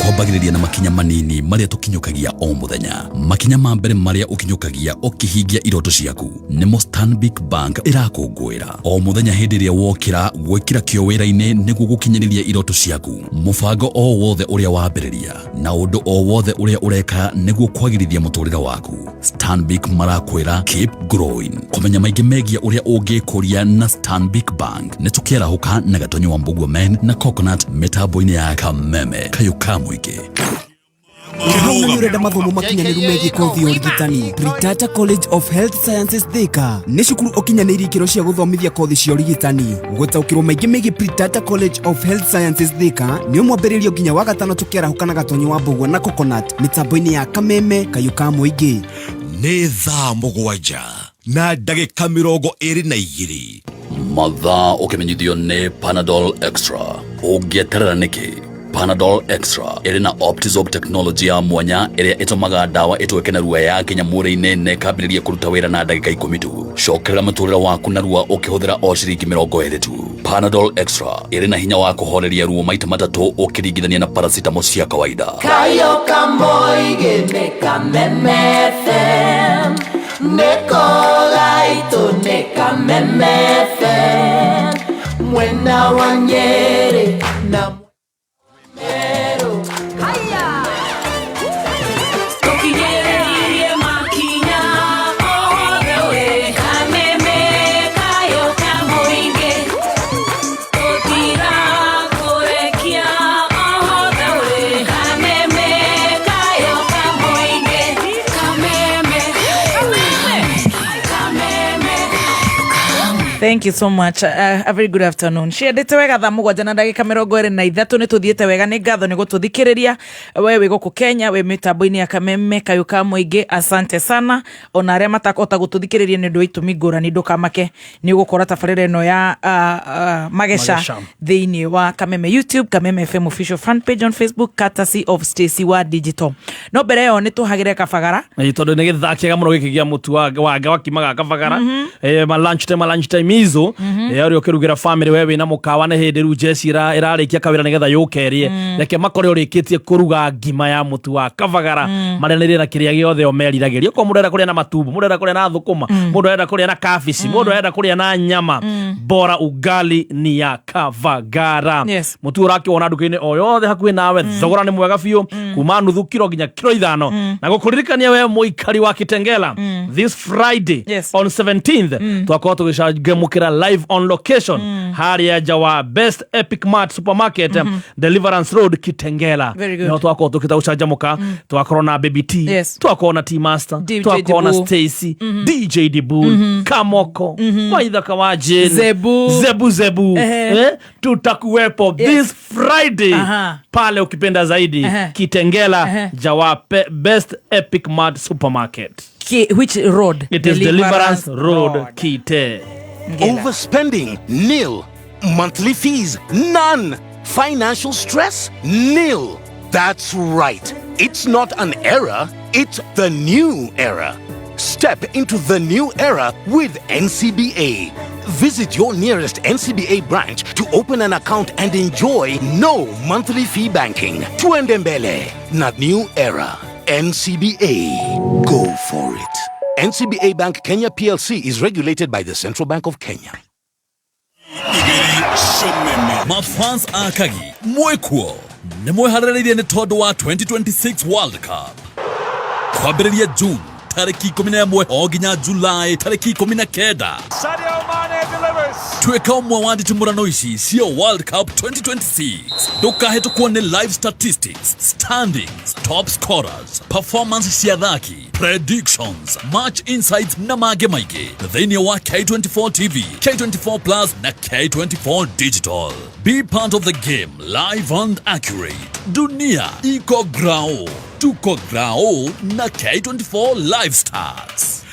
Speaker 13: Kwambagĩrĩria na makinya manini maria tukinyukagia o muthenya. Makinya ma mbere maria ukinyukagia ukihingia iroto ciaku nimo Stanbic Bank irakũngũĩra o muthenya hĩndĩ ĩrĩa wokĩra gwĩkĩra kĩo wĩra-inĩ nĩguo gũkinyanĩria iroto ciaku. Mũbango o wothe ũrĩa wambĩrĩria na ũndũ o wothe ũrĩa ũreka nĩguo kwagĩrithia mũtũrĩre waku. Stanbic marakwĩra keep growing. Kũmenya maingĩ megie ũrĩa ũngĩkũria na Stanbic Bank nĩ tũkĩarahũka na Gatonyo wa Mbugua Men na Coconut mitambo-inĩ ya Kameme Kayuka Mwige.
Speaker 16: Nĩ ũrenda mathomo makinyanĩru megiĩ kothi ya ũrigitani. Britata College of Health Sciences Thika nĩ cukuru ũkinyanĩirie ikĩro cia gũthomithia kothi cia ũrigitani. Gũtaũkĩrwo maingĩ megiĩ Britata College of Health Sciences Thika nĩ mwambĩrĩrio nginya wa gatano tũkĩarahũka na Gatonyo wa Mbugua na Coconut mitambo-inĩ ya Kameme Kayuka Mwige.
Speaker 11: Nĩ thaa mũgwanja na ndagĩka 22
Speaker 13: mathaa ũkĩmenyithio nĩ Panadol Extra. Ũngĩeterera nĩkĩ? Panadol Extra ĩrĩ na Optizorb technology ya mwanya ĩrĩa ĩtũmaga ndawa ĩtweke na ruwa ya kinya mwĩrĩ-inĩ na ĩkambĩrĩria kũruta wĩra na ndagĩka 10 tu. Cokerera mũtũrĩre waku na ruwa ũkĩhũthĩra o ciringi 20 tu. Panadol Extra ĩrĩ na hinya wa kũhoreria ruo maita matatũ ũkĩringithania na paracetamol cia kawaida.
Speaker 7: Kayuka Mwige nĩ Kameme FM Nĩkogaitũ nĩ Kameme FM mwena wa Nyeri na
Speaker 1: Thank you so much. A very good afternoon. Ciendete wega thaa mũgwanja na ndagĩka 23 nĩ tũthiĩte wega, nĩ ngatho nĩ gũtũthikĩrĩria we wĩ gũkũ Kenya, we mĩtambo-inĩ ya Kameme Kayũ ka Mũingĩ. Asante sana. Ona arĩa matakota gũtũthikĩrĩria nĩ ũndũ wa itũmi ngũrani, ndũkamake, nĩ ũgũkora tabarĩra ĩno ya Magesha thĩinĩ wa Kameme YouTube, Kameme FM official fan page on Facebook, courtesy of Stacy wa Digital. No mbere ĩyo nĩ tũhagĩre kabagara
Speaker 8: tondũ nĩ gĩthaka kĩega mũno gĩkĩ gĩa mũtu wanga wakimaga kabagara lunch time izo ũrĩa ũkĩrugĩra family wewe na mũkawa nĩ hĩndĩ rĩu Jesse ĩrarĩkia kawĩra nĩgetha yũkerie reke makore ũrĩkĩtie kũruga ngima ya mũtu wa kabagara marĩanĩrie na kĩrĩa gĩothe ũmeriragĩria. Ko mũndũ enda kũrĩa na matumbo, mũndũ enda kũrĩa na thũkũma, mũndũ enda kũrĩa na kabici, mũndũ enda kũrĩa na nyama, bora ugali ni ya kabagara. Mũtu ũrakĩwona nduka-inĩ o yothe hakuhĩ nawe, thogora nĩ mwega biũ, kuma nuthu kilo nginya kilo 5. Na gũkũririkania we mũikari wa Kitengela, this Friday on 17th twakorwo tũgĩcanjamũkĩra live on location harĩa nja wa Best Epic Mart Supermarket, Deliverance Road, Kitengela. No twakorwo tũkĩta gũcanjamũka, twakorwo na Baby T, twakorwo na T Master, twakorwo na Stacy, DJ Dibul, Kamoko, Waithaka wa Jane, Zebu tutakuwepo this Friday pale ukipenda zaidi Kitengela nja wa Best Epic Mart Supermarket.
Speaker 1: Which road?
Speaker 8: It is Deliverance Road, Kite.
Speaker 14: Overspending? Nil. Monthly fees? None. Financial stress? Nil. That's right. It's not an era, it's the new era. Step into the new era with NCBA. Visit your nearest NCBA branch to open an account and enjoy no monthly fee banking. Tuendembele, not new era. NCBA. Go for it. NCBA Bank Kenya PLC is regulated by the Central Bank of Kenya.
Speaker 13: Mafans akagi mwekuo nĩ mwĩharĩrĩirie nĩ tondũ wa 2026 World Cup kwambĩrĩria June tarĩki 11 o nginya July tarĩki 19.
Speaker 15: Sadio Mane delivers.
Speaker 13: Twĩka ũmwe wa nditimũrano ici cia World Cup 2026. Ndũkahĩtũkwo nĩ live statistics, standings, top scorers, performance cia athaki, predictions, match insights na mangĩ maingĩ thĩinĩ wa K24 TV, K24 Plus na K24 Digital. Be part of the game, live and accurate. Dunia iko grao, tuko grao na K24 Live Stars.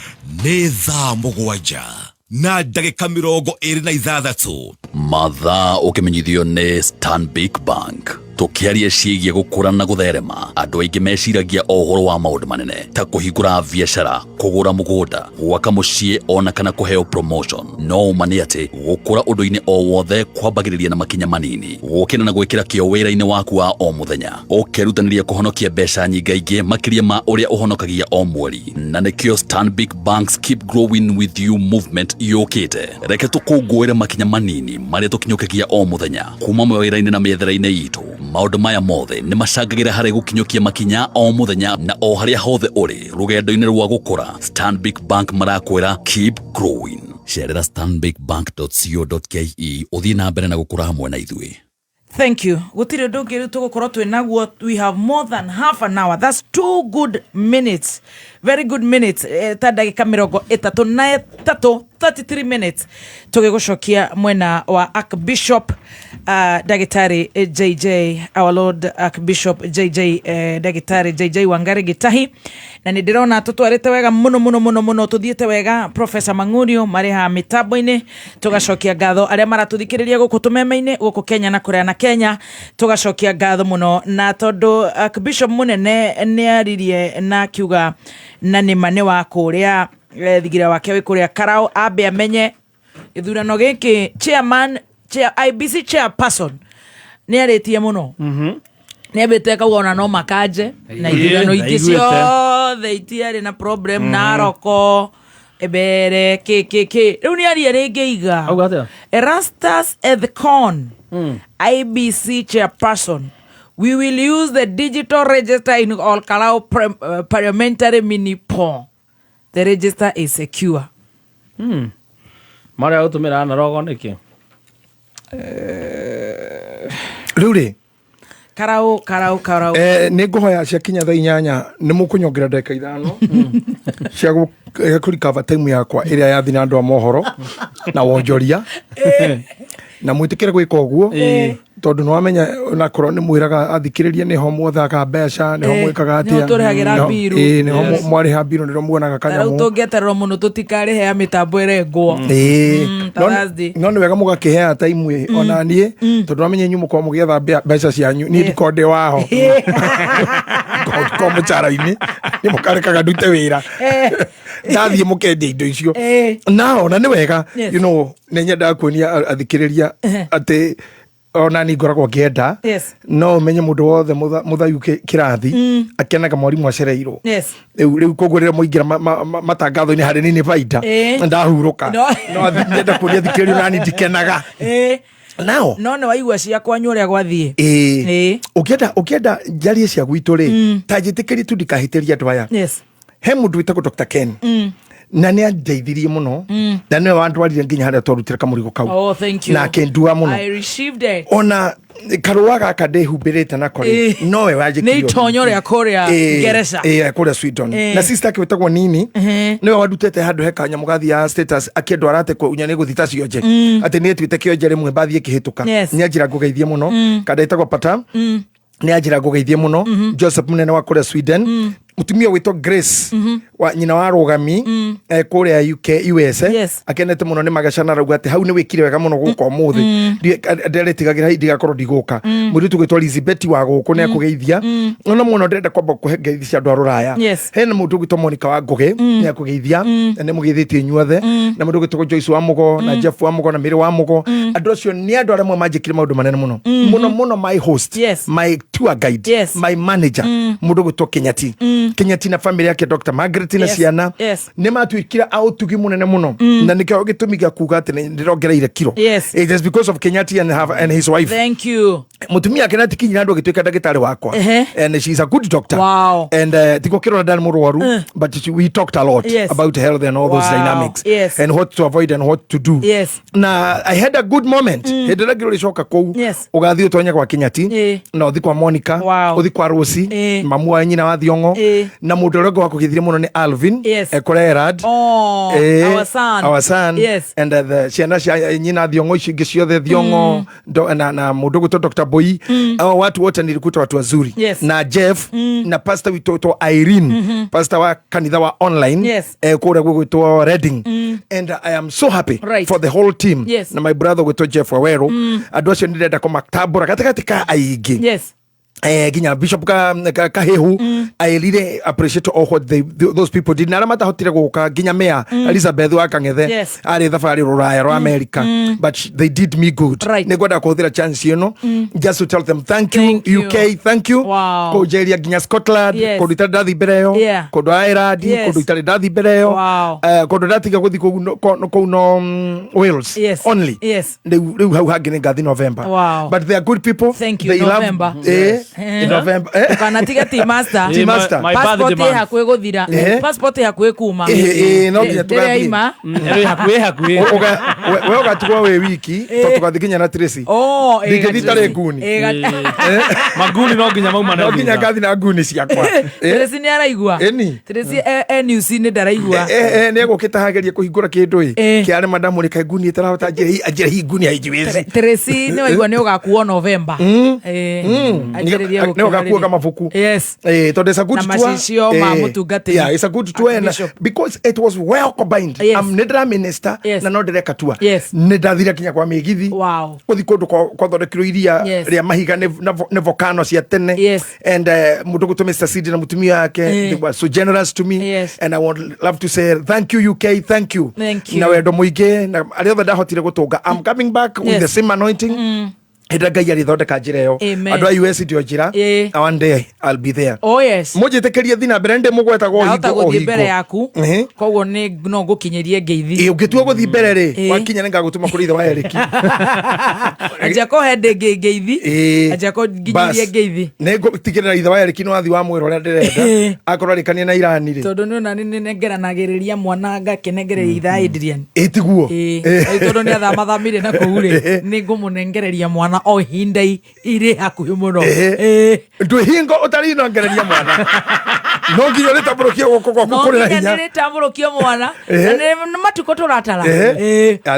Speaker 21: Nĩ thaa mũgwanja na ndagĩka 26
Speaker 13: mathaa ũkĩmenyithio nĩ Stanbic Bank. Tũkĩaria ciĩgiĩ gũkũra na gũtherema, andũ aingĩ meciragia ũhoro wa maũndũ manene ta kũhingũra biacara, kũgũra mũgũnda, gwaka mũciĩ ona kana kũheo promotion. No ũma nĩ atĩ gũkũra ũndũ-inĩ o wothe kwambagĩrĩria na makinya manini, gũkĩra na gwĩkĩra kĩo wĩra-inĩ waku wa o mũthenya, ũkerutanĩria kũhonokia mbeca nyingaingĩ makĩria ma ũrĩa ũhonokagia o mweri. Na nĩkĩo Stanbic Bank's Keep Growing With You movement yũkĩte. Reke tũkũngũĩre makinya manini marĩa tũkinyũkagia o mũthenya kuma mawĩra-inĩ na mĩethere-inĩ itũ. Maũndũ maya mothe nĩ macangagĩra harĩ gũkinyũkia makinya o mũthenya na o harĩa hothe ũrĩ rũgendo-inĩ rwa gũkũra. Stanbic Bank marakwĩra keep growing. Cerera stanbicbank.co.ke ũthiĩ na mbere na gũkũra hamwe na ithuĩ.
Speaker 1: Thank you. Gutire ndo ngiru tugũkorwo twĩnaguo. We have more than half an hour. That's 2 good minutes. Very good minutes. Ta ndagĩka 33 33 minutes. Tũgĩgũcokia mwena wa Archbishop Dagitari JJ, our Lord Archbishop JJ Dagitari JJ Wangari Gitahi. Na nĩ ndĩrona tũtwarĩte wega mũno tũthiĩte wega. Professor Mang'urio marĩ ha mĩtambo-inĩ. Tũgacokia ngatho arĩa maratũthikĩrĩria gũkũ tũmeme-inĩ gũkũ Kenya na kũrĩa na Kenya. Tũgacokia ngatho mũno na tondũ Archbishop mũnene nĩaririe na kiuga na nĩ mane wa kũrĩa thigira wake wĩ kũrĩa Karau ambe amenye ithurano gĩkĩ IBC chairperson nĩarĩtie mũno. Nĩambĩte kauga ona no makanje na ithurano ingĩ ciothe itiarĩ na problem na Aroko ebere rĩu nĩaria rĩngĩ iga Erastus Ethekon IBC chairperson. We will use the digital register in all Kalau parliamentary mini poll. The register is secure.
Speaker 8: Maria utumira na rogo niki.
Speaker 22: Rĩu
Speaker 1: karau
Speaker 9: nä ngå hoya cia kinya thaa 8 nä må kå nyongera ndagä 5 cia kå rikava taimu yakwa ä rä a yathi na andå a mohoro na wonjoria na mwä tä kä re gwä ka å guo tondå nä wamenya nakorwo nä mwä raga athikä rä ria nä ho mwothaga mbeca nä ho mwä kaga atä nä ho mwarä ha mbirå nä ro muonaga kanyamå
Speaker 1: tå ngä etererwo må no tå tikarä hea mä tambo ä rengwo
Speaker 9: no nä wega må gakä hea taimu ona niä tondå nä wamenya inyuä må korwo må gä etha mbeca cianyu nä ndiko ndä waho ko må cara-inä nä må karekaga ndute wä ra ndathiä må kendia indo icio na ona nä wega nä nyendaga kuonia athikä rä ria atä ona ni ngoragwo ngĩenda no menye mũndũ wothe mũthayu kĩrathi akenaga mwarimũ acereirwo rĩu koguo rĩrĩa mwaingĩra matangatho-inĩ harĩ nini baida ndahurũka no nyenda kuonia thikĩrĩrio nani ndikenaga nao
Speaker 1: no nĩ waigua ciakwa nyũrĩa gwathiĩ
Speaker 9: ũkĩenda njarie cia gwitũ rĩ ta njĩtĩkĩrie tu ndikahĩtĩria andũ aya he mũndũ wĩtagwo Dr. Ken na nä andeithirie må no na nä we wandwarire nginya harä a twarutire kamå kau na akendua må no ona karũa gaka ndĩhumbä rä te nako rĩ nowe
Speaker 1: nä itonyo rĩa kũrĩa Ngereca
Speaker 9: kũrĩa Sweden na sister ake wĩtagwo Nini nä we wandutete handå he kanyamå gathia status akĩendwo arate kũnya nĩ gũthita cionje atä nä tuĩte kĩonje rĩmwe mbathi ĩkĩhĩtũka nĩ anjĩra ngũgeithie må no kada ĩtagwo Pata nĩ anjĩra ngũgeithie må no Joseph mũnene wa kũrĩa Sweden mutumia witwa Grace wa nyina wa Rũgami kũrĩa UK USA akenete mũno nĩ magacana rauga atĩ hau nĩ wĩkire wega mũno gũka ũmũthĩ nderetigagĩra hĩndĩ igakorwo ndigũka mũirĩtu gwĩtwo Elizabeth wa gũkũ nĩ akũgeithia ona mũno ndĩrenda kwamba kũhe ngeithi cia andũ a Rũraya hena mũndũ gwĩtwo Monica wa Ngũgĩ nĩ akũgeithia nĩ mũgeithĩtie inyuothe na mũndũ gwĩtwo Joyce wa Mũgo na Jeff wa Mũgo na Mĩrĩ wa Mũgo andũ acio nĩ andũ arĩa manjĩkire maũndũ manene mũno mũno my host my tour guide my manager mũndũ gwĩtwo Kenyati na family yake Dr. Margaret na ciana nä matuĩkire autugi munene muno na nä kä gä tå mi gä kuga atä nä ndĩrongereire kiro it is because of Kenyati and his wife mutumia ake natikinyira andå agĩtuĩka ndagĩtarĩ wakwa and she is a good doctor and tiko kä rona ndarĩ mũrwaru but we talked a lot about health and all those dynamics and what to avoid and what to do na I had a good moment hĩndĩ ĩrĩa ngĩrwo rĩcoka kũu ũgathiĩ ũtonya gwa Kenyati na ũthi kwa Monica ũthi kwa Rosi mamu wa nyina wa Thiong'o na mũndũ ũrĩa wa kũgeithia mũno nĩ Alvin Ekorerad our son and the ciana cia nyina Thiong'o icio ingĩ ciothe Thiong'o na mũndũ gwĩtwo Dr. Boy watu wote nilikuta watu wazuri na Jeff na pastor witwa Irene pastor wa kanitha wa online kũrĩa gwĩtwo Reading and I am so happy for the whole team na my brother gwĩtwo Jeff Wawero andũ acio nĩndĩrenda kũmatambũra gatagatĩ ka aingĩ ginya Bishop Kahehu I really appreciate all what those people did na matahotire gũka ginya Mayor Elizabeth wa Kang'ethe arĩ thabarĩ Rũraya rwa America but they did me good nĩ ngwenda kũhũthĩra chance ĩno just to tell them thank you UK thank you kũnjeria ginya Scotland kũndũ itarĩ ndathi mbere ĩyo kũndũ Ireland kũndũ itarĩ ndathi mbere ĩyo kũndũ ndatiga gũthiĩ kũu no Wales only rĩu hau hangĩ nĩ ngathi November but they are good people they November November
Speaker 1: kanatiga ti master passport hakuĩ gũthira passport hakuĩ kuma
Speaker 9: no nginya tũgathiĩ
Speaker 8: hakuĩ
Speaker 9: we ũgatigwo wĩ wiki tondũ tũgathiĩ nginya na Tracy ndingĩthiĩ tarĩ nguni
Speaker 8: maguni no nginya mauma
Speaker 9: no nginya ngathi na nguni ciakwa
Speaker 1: Tracy nĩ araigua Tracy news nĩ ndaraigua
Speaker 9: nĩ egũkĩte hageria kũhingũra kĩndũ kĩarĩ madamu rĩka nguni ĩtarahota njĩra hii nguni haijiwezi
Speaker 1: Tracy nĩ waigua nĩ ũgakuo November
Speaker 9: nä ågakuaga mabuku tondå it's a good tour it's a good tour and because it was well combined nä ndĩra minister na no ndĩreka tua nĩ ndathire kinya kwa mĩgithi gũthi kũndũ kwathondekirwo iria rĩa mahiga nĩ volcano cia tene and mũndũ gwĩtwo Mr. Sid na mũtumia wake they were so generous to me and I would love to say thank you UK thank you na wendo mũingĩ na arĩa othe ndahotire gũtũnga I'm coming back with the same anointing hĩndĩ Ngai arĩthondeka njĩra ĩyo andũ a US ndio njĩra one day I'll be there mũnjĩtĩkĩrie thiĩ na mbere ndĩ mũgwetagwo
Speaker 1: gũthiĩ mbere yaku koguo no ngũkinyĩrie ngeithi
Speaker 9: ũngĩtua gũthiĩ mbere rĩ wakinya nĩ ngagũtũma kũrĩ ithe wa Eriki
Speaker 1: anja kũhe ngeithi anja kũnginyĩrie ngeithi
Speaker 9: nĩ ngũtigĩrĩra ithe wa Eriki nĩ wathi wa mwĩra ũrĩa ndĩrenda akorwo arĩkania na Irani rĩ
Speaker 1: tondũ nĩ ona nĩ nengeranagĩrĩria mwana ngakenengereria ithe Adrian
Speaker 9: tiguo
Speaker 1: tondũ nĩ athamathamire na kũu rĩ nĩ ngũmũnengereria mwana kuma o hindai ire hakuhi muno
Speaker 9: ndwihingo utari no ngereria mwana no nginya ni tamburukio goko kuri na hinya
Speaker 1: ni tamburukio mwana na matuko turatara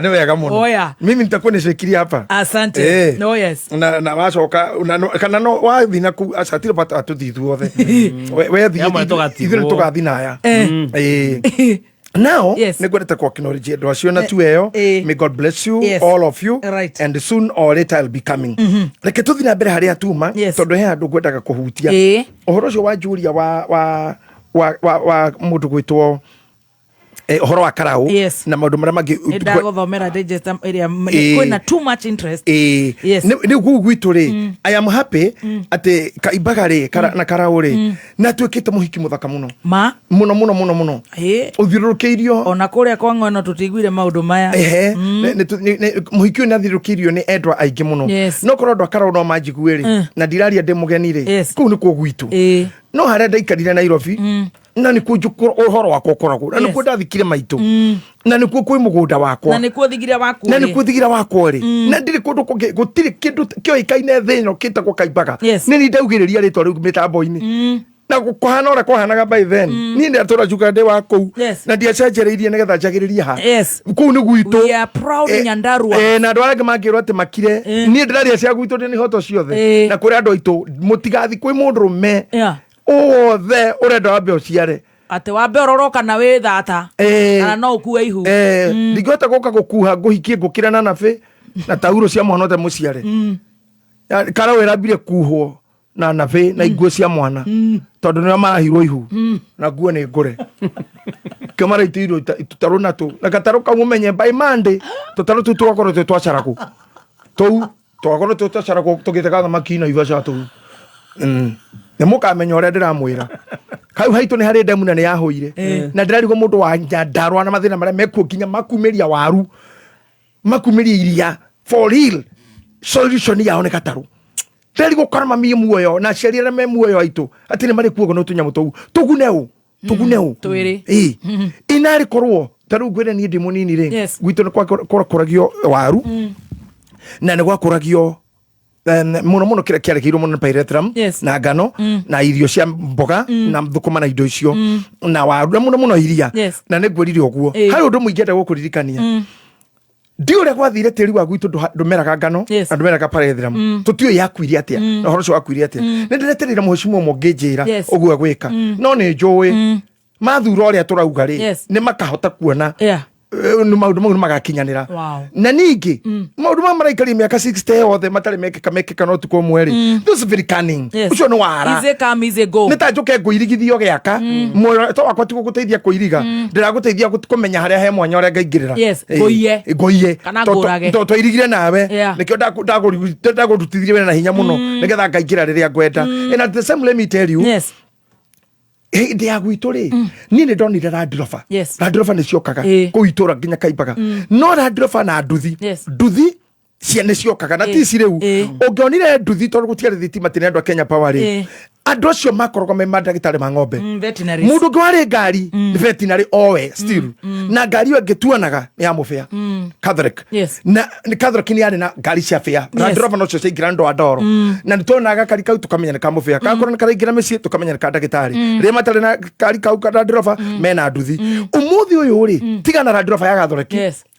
Speaker 9: ni wega muno mimi nitakuwa nishikiria hapa
Speaker 1: asante no yes
Speaker 9: na wacoka kana no wathina ku asatire bata atuthithu othe we ithuĩ tugathi naya now nĩngwendete kwa acknowledge andũ acio na tueo may God bless you all of you and soon or later I'll be coming reke tũthi na mbere harĩa tuma tondũ he andũ ngwendaga kũhutia ũhoro ũcio wa Julia wa mũndũ gwĩtwo horo wa Karau na maundu maria mangi
Speaker 1: ndagothomera digest area kwina too much interest
Speaker 9: ni gugwitu ri I am happy ati Kaibaga ri na Karau ri na twikite muhiki muthaka muno muno uthirurukiirio
Speaker 1: ona kuria kwa ng'ono tutigwire maundu maya
Speaker 9: muhiki ni athirurukiirio ni endwa aingi muno no korwo ndwa Karau no manjiguiri na ndiraria ndi mugeni ri kuu ni ku gwitu no haria ndaikarire Nairobi na nikuo uhoro wakwa ukoragwo na nikuo ndathikire maitu na nikuo kwi mugunda wakwa
Speaker 1: na nikuo thigira wakwa
Speaker 9: na nikuo thigira wakwa ri na ndiri kundu gutiri kindu kioikaine thino kitagwo Kaibaga ni ndaugiriria ritwa riu mitambo-ini na kuhana ora kuhanaga by then ni ndi atura juga ndi wako na ndi acenjereirie nigetha njagiririe ha kuu ni gwitu
Speaker 1: we are proud Nyandarua
Speaker 9: na andu arĩa mangirwo ati makire ni ndiraria cia gwitu ndi hoto ciothe na kuri andu aitu mutigathi kwi mundurume othe urenda wambe uciare
Speaker 1: ati wambe uroroka na wi thata kana no ukue ihu
Speaker 9: ndigota goka gukuha nguhikie ngukira na nabe na tauro cia mwana te muciare Karau irambire kuhwo na nabe na iguo cia mwana tondu ni marahirwo ihu na guo ni ngure kamara itiro tutaro na tu na kataro kamumenye by Monday tutaro tu twakorwo twacaraku tou twakorwo twacaraku tugitega makina ivasha tu ne mukamenya uria ndiramwira kau haitu ni hari ndemu na ni yahoire na ndirarigwo mundu wa Nyandarua na mathina maria mekuo kinya makumiria waru makumiria iria for real solution yao ni Kataru ndirarigwo kana mami muoyo na ciarira me muoyo aitu ati ni mari kuogo no tunyamu tou tuguneu
Speaker 1: twiri
Speaker 9: inari korwo taru gwire ni ndi munini ri gwitu ni kwa kuragio waru na ni gwa kuragio muno kira kiarekeirwo muno pairetram na ngano na irio cia mboga na thukuma na indo icio na waru muno iria na ne ngwerire oguo hari undu muingenda gukuririkania ndi uria gwathire tiri wa gwitu ndumeraga ngano na ndumeraga pairetram tutio yakwiri atia na horo cio wakwiri atia ne ndireterera muheshimu mongejera oguo gwika no ni njui mathura uria turauga ri ni makahota kuona ni maundu mau magakinyanira na ningi maundu ma maraikari miaka 60 yothe matari mekeka no tuko mweri those very cunning ucio no wara
Speaker 1: ize come ize go
Speaker 9: nita njuke nguirigithio giaka mwe to wakwa tu guteithia kuiriga ndiraguteithia kumenya haria he mwanya uria ngaingirira ngoiye
Speaker 1: kana ngurage
Speaker 9: to irigire nawe nikio ndagurutithirie wena na hinya muno nigetha ngaingira riria ngwenda and at the same let me tell you ndi ya gwitu ri ni ni ndonire Randiroba Randiroba ni ciokaga kuitura nginya Kaibaga no Randiroba na nduthi ciene ciokaga na ti ciriu ungionire nduthi tondu gutiari thitima tene andu a Kenya Power ri andu acio makorogo me mandagitari ma ng'ombe mundu ngwari ngari veterinary owe still na ngari yo ngetuanaga ya mufia Catholic na ni Catholic ni ari na ngari cia fia Randiroba no cio grando adoro na nitonaga kari kau tukamenya ka mufia ka korona kari ngira meci tukamenya ka ndagitari ri matari na kari kau ka Randiroba mena nduthi umuthi uyu ri tiga na Randiroba ya Catholic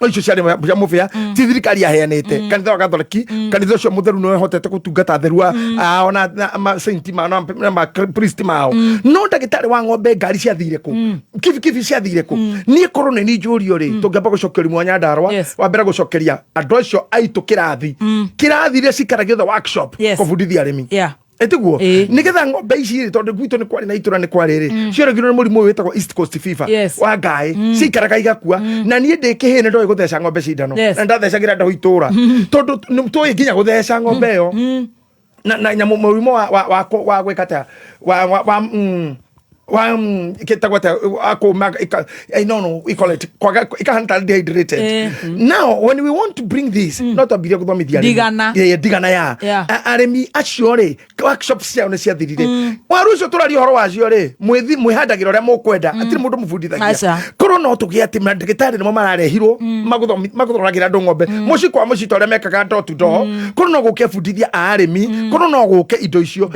Speaker 9: icio ciari ya mufia ti thirikari yaheanite kanitha wa Catholic kanitha cio mutheru no hotete gutungata therua ona ma saint ma na priest mao no ndagitari wa ng'ombe ngari ciathire ku kifi ciathire ku ni korona ni njurio ri tungeba gucokeria mu Nyandarua wa mbere gucokeria andu acio aitu kirathi ria cikaragio the workshop kubudithia arimi etiguo nigetha ng'ombe ici tondu gwitu ni kwari na itura ni kwari ri cioragirwo ni murimu witagwo East Coast Fever wa ngai cikaraga igakua na nie ndikihine ndoi gutheca ng'ombe cindano na ndathecagira ndo itura tondu tui nginya gutheca ng'ombe yo na nyamu murimo wa gwikata Ketagwata ako I don't know we call it ikahanta dehydrated. Now when we want to bring this not a bidio kuthomithia digana ya aremi acio ri workshops cia ne cia thirire waru ucio turari horo wacio ri mwihandagira ria mukwenda atiri mundu mufundithagia koro no tugia ati mandagitari nimo mararehirwo maguthoragira andu ng'ombe muci kwa muci tore mekaga ndo tu ndo koro no guke fundithia aremi koro no guke indo icio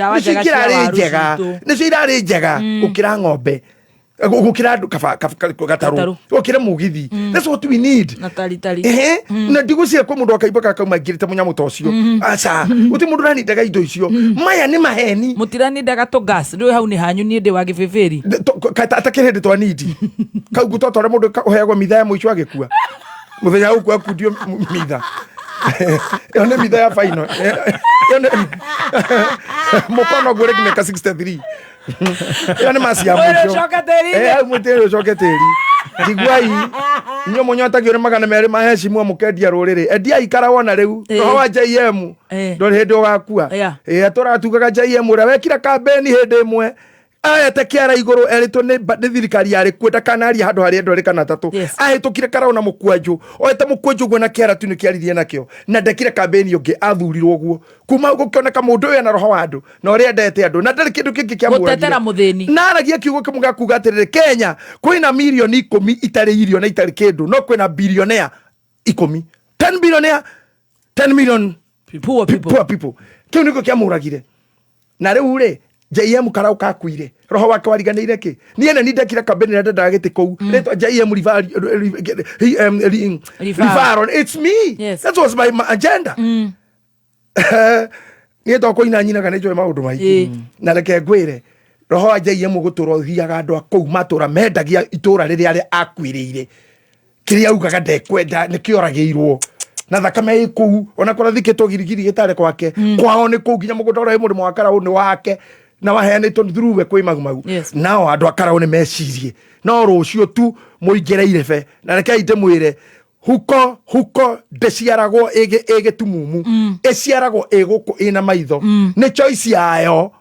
Speaker 9: nicio irari njega gukira ng'ombe gukira gataru gukira mugithi. That's what we need. Na ndigucia kwa mundu akaibaka akaumagirite munyamo tocio acha uti mundu rani ndaga indo icio maya ni maheni mutirani ndaga to gas ndo hau ni hanyu ni ndi wa gibeberi atakirende twa nidi kau gutotore mundu uheagwa mitha ya muico agikua muthenya uku akundio mitha yone mitha ya final yone mukono gore kimeka 63 yone masi ya muico mutero choketeri digwai nyo monyota giore magana mere maheshi mu mukendia rurire endia ikara wona riu roho wa JM ndo hindi ugakua atora tugaga JM ura wekira kambeni hindi imwe ayete kiara iguru erito ni thirikari yari kwenda kanari handu hari endo rikana tatu ahitukire karaona mukwanju oyete mukwanju gwe na kiara tu ni kiaririe nakio na ndekire kambeni yonge athurirwo guo kuma gukioneka mundu uyu na roho wa andu na uri endete andu na ndari kindu kingi kia
Speaker 1: gutetera muthini
Speaker 9: na aragia kiugo kimuga kuga atirire Kenya kwina milioni 10 itari irio na itari kindu no kwina billionaire 10 billionaire 10 million poor people kiu niko kia muragire na riu ri JM karau kakuire roho wake wariganire ki ni ene ni ndekira kambeni na ndenda giti kou letwa JM rival it's me that was my agenda ni to ko ina nyina kana joe maundu mai na reke ngwire roho wa JM guturo thiaga andu akou matura mendagia itura riria ari akwirire kiria ugaga ndekwenda ni kioragirwo na thakame iku ona kora thiketwo girigiri gitare kwake kwao ni kou ginya mugutoro mundu mwakara uni wake na waheanitwo thuruwe kwi magumagu nao andu akaraone mecirie no rucio tu muingereire be na rekei ndimwire huko ndeciaragwo ege tumumu eciaragwo eguku ina maitho ni choice yayo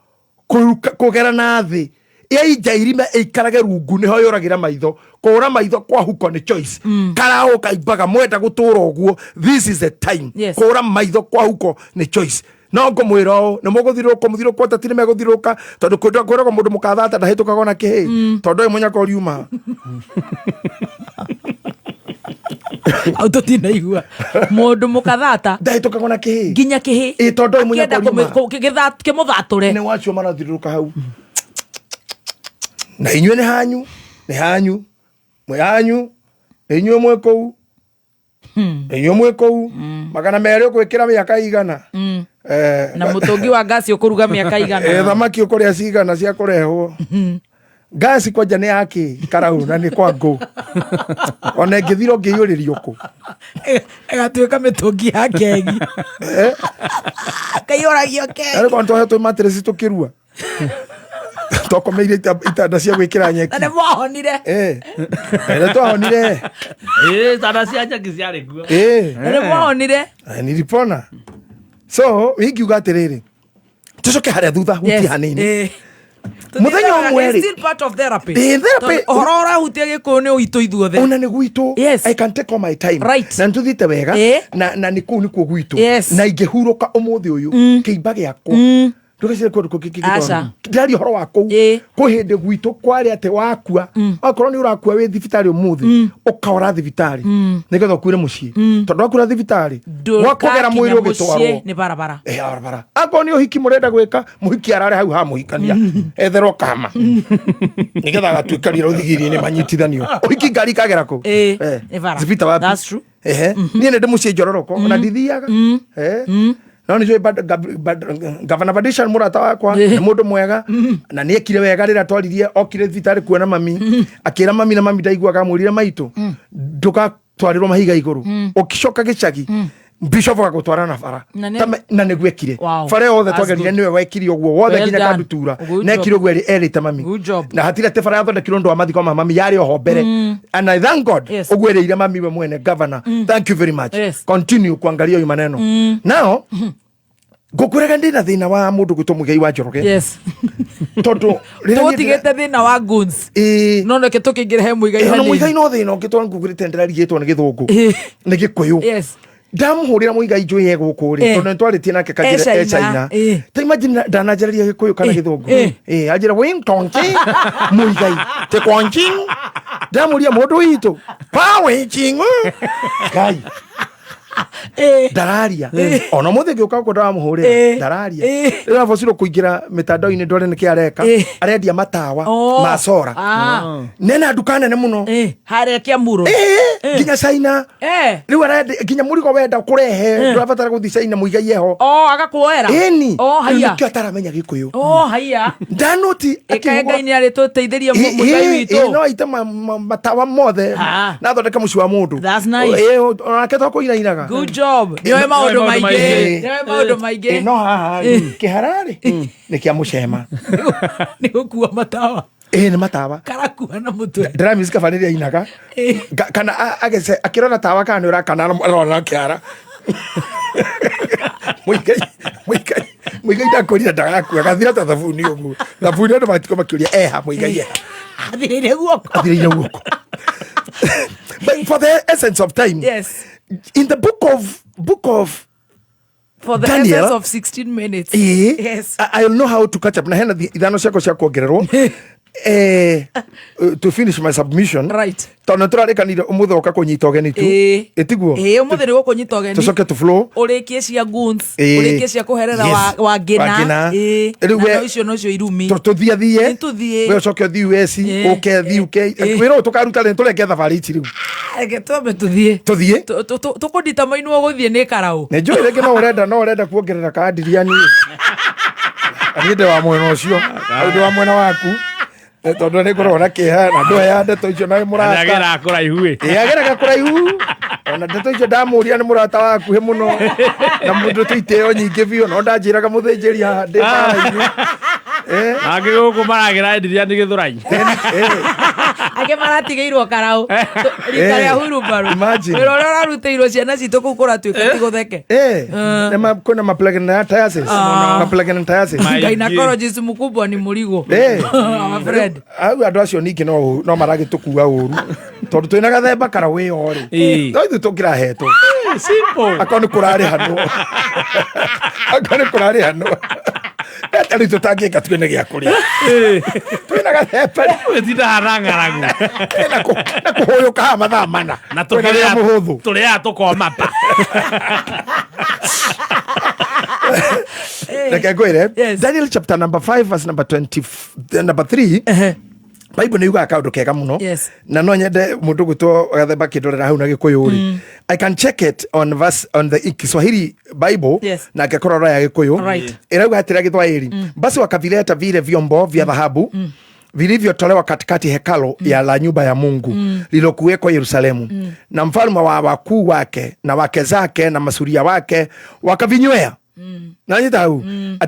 Speaker 9: kugera na thi injairime ikarage rungu niho yoragira maitho kura maitho kwa huko ni choice karao kaibaga mwenda gutura uguo this is the time kura maitho kwa huko ni choice no ngomwiro no muguthiruka muthiruka tatire meguthiruka tondu kwenda kwiragwo mundu mukathata ndahitukaga na kihi tondu uyu munyako riuma
Speaker 1: autotina igua mundu mukathata
Speaker 9: ndahitukaga na kihi
Speaker 1: ginya kihi
Speaker 9: tondu uyu munyako riuma
Speaker 1: kimuthature
Speaker 9: ni wacio marathiruka hau na inywe ni hanyu inywe mwekou inywe mwekou magana mere ukwikira miaka igana
Speaker 1: na mutungi wa gasi ukuruga miaka igana
Speaker 9: thamaki ukuria cigana cia kurehwo gasi kwa jane yake karau na ni kwa ngo ona ngithiro ngiyuririo ku
Speaker 1: egatuika mitungi ya kegi akayoragio kegi
Speaker 9: ari kwa ntohe to matresi tukirua tokomeire itanda cia gwikira nyeki
Speaker 1: na mwahonire
Speaker 9: na twahonire
Speaker 8: itanda cia nyeki ciari kuo
Speaker 1: na mwahonire
Speaker 9: nilipona so wingiuga atiriri tucoke haria thutha huti hanini muthenya umwe
Speaker 1: still part of therapy horora hutie gikuyu ni uitu ithuothe
Speaker 9: una ni gwitu I can take all my time na ntuthite wega na ni kuu ni kuo gwitu na ingihuruka umuthi uyu kiimba giakwa ndugacire kundu kukikikitwa ndari horo wako kuhinde gwitu kwari ate wakua akorwo ni urakua wi thibitari umuthi ukaora thibitari nigetha kuire mucii tondu wakura thibitari wakugera mwiri ugitwarwo
Speaker 1: ni barabara
Speaker 9: barabara akorwo ni uhiki murenda gwika muhiki arare hau ha muhikania etherwo kama nigetha gatuikarira uthigiri-ini manyitithanio uhiki ngari kagera ku thibita wapi
Speaker 1: that's true
Speaker 9: ni ndi mucii njororoko na ndithiaga no ni Governor Badisha murata wakwa ni mundu mwega na ni ekire wega rira twaririe okire thibitari kuona mami akira mami na mami ndaiguaga mwirire maitu nduka twarirwo mahiga iguru ukicoka gicagi bishop agutwara na bara na ni gwekire bara yothe twagerire niwe wekire uguo wothe ginya kandutura nekire uguo erite mami na hatire te bara yothe kirondo amathiko mami yari oho mbere and I thank God uguo erire mami we mwene governor thank you very much continue kuangalia hiyo maneno now Ngukurega ndina thina wa mundu gwitwo Muigai wa Njoroge.
Speaker 1: Yes.
Speaker 9: Tondu
Speaker 1: tutigete thina wa guns. No neke tukingire he Muigai
Speaker 9: hanini.
Speaker 1: hanini.
Speaker 9: Muigai no thina ngitwa ngugurite ndirarigitwo ni Githungu. Ni Gikuyu.
Speaker 1: Yes.
Speaker 9: Ndamuhurira Muigai njui ye guku ri tondu ntwaritie nake kagire China. Ta imagine ndanajaria Gikuyu kana Githungu. Ajira wing tonki Muigai te kwanking. Ndamuria mundu witu. Pa wing. Kai. Ndararia ona muthe ngiuka ko ndamuhurira ndararia rira vociro kuingira mitandao-ini ndore niki areka arendia matawa ma sora nena duka nene muno
Speaker 1: haria Kiamuru
Speaker 9: nginya China riu arendia nginya murigo wenda kurehe ndurabatara guthi China Muigai yeho
Speaker 1: agakuoera
Speaker 9: haiya nikio ataramenya Gikuyu
Speaker 1: haiya
Speaker 9: ndanoti
Speaker 1: Ngai ni ari tuteithiria Muigai witu
Speaker 9: no aita matawa mothe na thondeka muci wa mundu
Speaker 1: that's nice
Speaker 9: onake to kuirairaga
Speaker 1: good job nioe maundu maingi
Speaker 9: no haha kiharari ni kia mucema
Speaker 1: ni gukua matawa
Speaker 9: ni matawa
Speaker 1: karakua na mutwe
Speaker 9: drums kabaniria inaga kana agese akirona tawa kana ni urakana arona kiara Muigai ndakorira ndagakua gathira ta thabuni ugu thabuni ndo matiko makiuria Muigai
Speaker 1: athirire guoko
Speaker 9: but for the essence of time,
Speaker 1: yes,
Speaker 9: in the book of
Speaker 1: for the
Speaker 9: Daniel,
Speaker 1: essence of 16 minutes,
Speaker 9: yes, I'll know how to catch up. Na hena idhano ciako cia kuongererwo to finish my submission,
Speaker 1: right?
Speaker 9: Tondu turarekanire umuthe oka kunyita ogeni tu etiguo
Speaker 1: umuthe ni gukunyita ogeni
Speaker 9: tucoke to flow
Speaker 1: urikie cia guns urikie cia kuherera wa ngina na icio nocio irumi
Speaker 9: tuthiathie we ucoke uthi US uke thi UK wira tukaruta ni tureke thabari ici riu
Speaker 1: ege twambe tuthie tukundita mainwo guthie ni karau
Speaker 9: ne njoi reke no urenda kuongerera kadiriani ariende wa mwena ucio ariende wa mwena waku tondu ni ngorona kiha na ndoya ndeto icio na murata
Speaker 8: agera kuraihu
Speaker 9: agera kuraihu ona ndeto icio ndamuria ni murata waku he muno na mundu tuiteo nyingi biu no ndanjiraga muthinjiri haha ndi maraini
Speaker 8: agiguku maragira ndiria ni Githurai
Speaker 1: age maratigeirwo karau rita ria Hurumbaru wira uria urarutĩirwo ciana citũ kũu kũratuĩka ti gũtheke
Speaker 9: kuna maplagana tayasis
Speaker 1: gynecologist mkubwa ni Mũrigo Fred
Speaker 9: au andu acio ningi no maragĩtukua ũru tondu twina gathemba kara wĩ ori no ithu tũngĩrahetwo
Speaker 8: simple
Speaker 9: akao nĩ kũrarĩ hano atari tutangĩka twĩne gĩa kũrĩa twĩna gathemba
Speaker 8: wetinda harang'aragu
Speaker 9: na kũhũyũka ha mathaa mana
Speaker 8: na tũrĩa tũkoma pa
Speaker 9: reke ngwĩre Daniel chapter number 5 verse number 3 Bible nĩuga kaundu kega muno na no nyende mundu gwitwo gathemba kindorera hau na Gikuyu ri I can check it on the Kiswahili Bible na kekorora ya Gikuyu irauga atira Githwairi basi wakavileta vile vyombo vya dhahabu vilivyotolewa katikati hekalo ya la nyumba ya Mungu lilokuwekwa Yerusalemu na mfalme wa wakuu wake na wake zake na masuria wake wakavinywea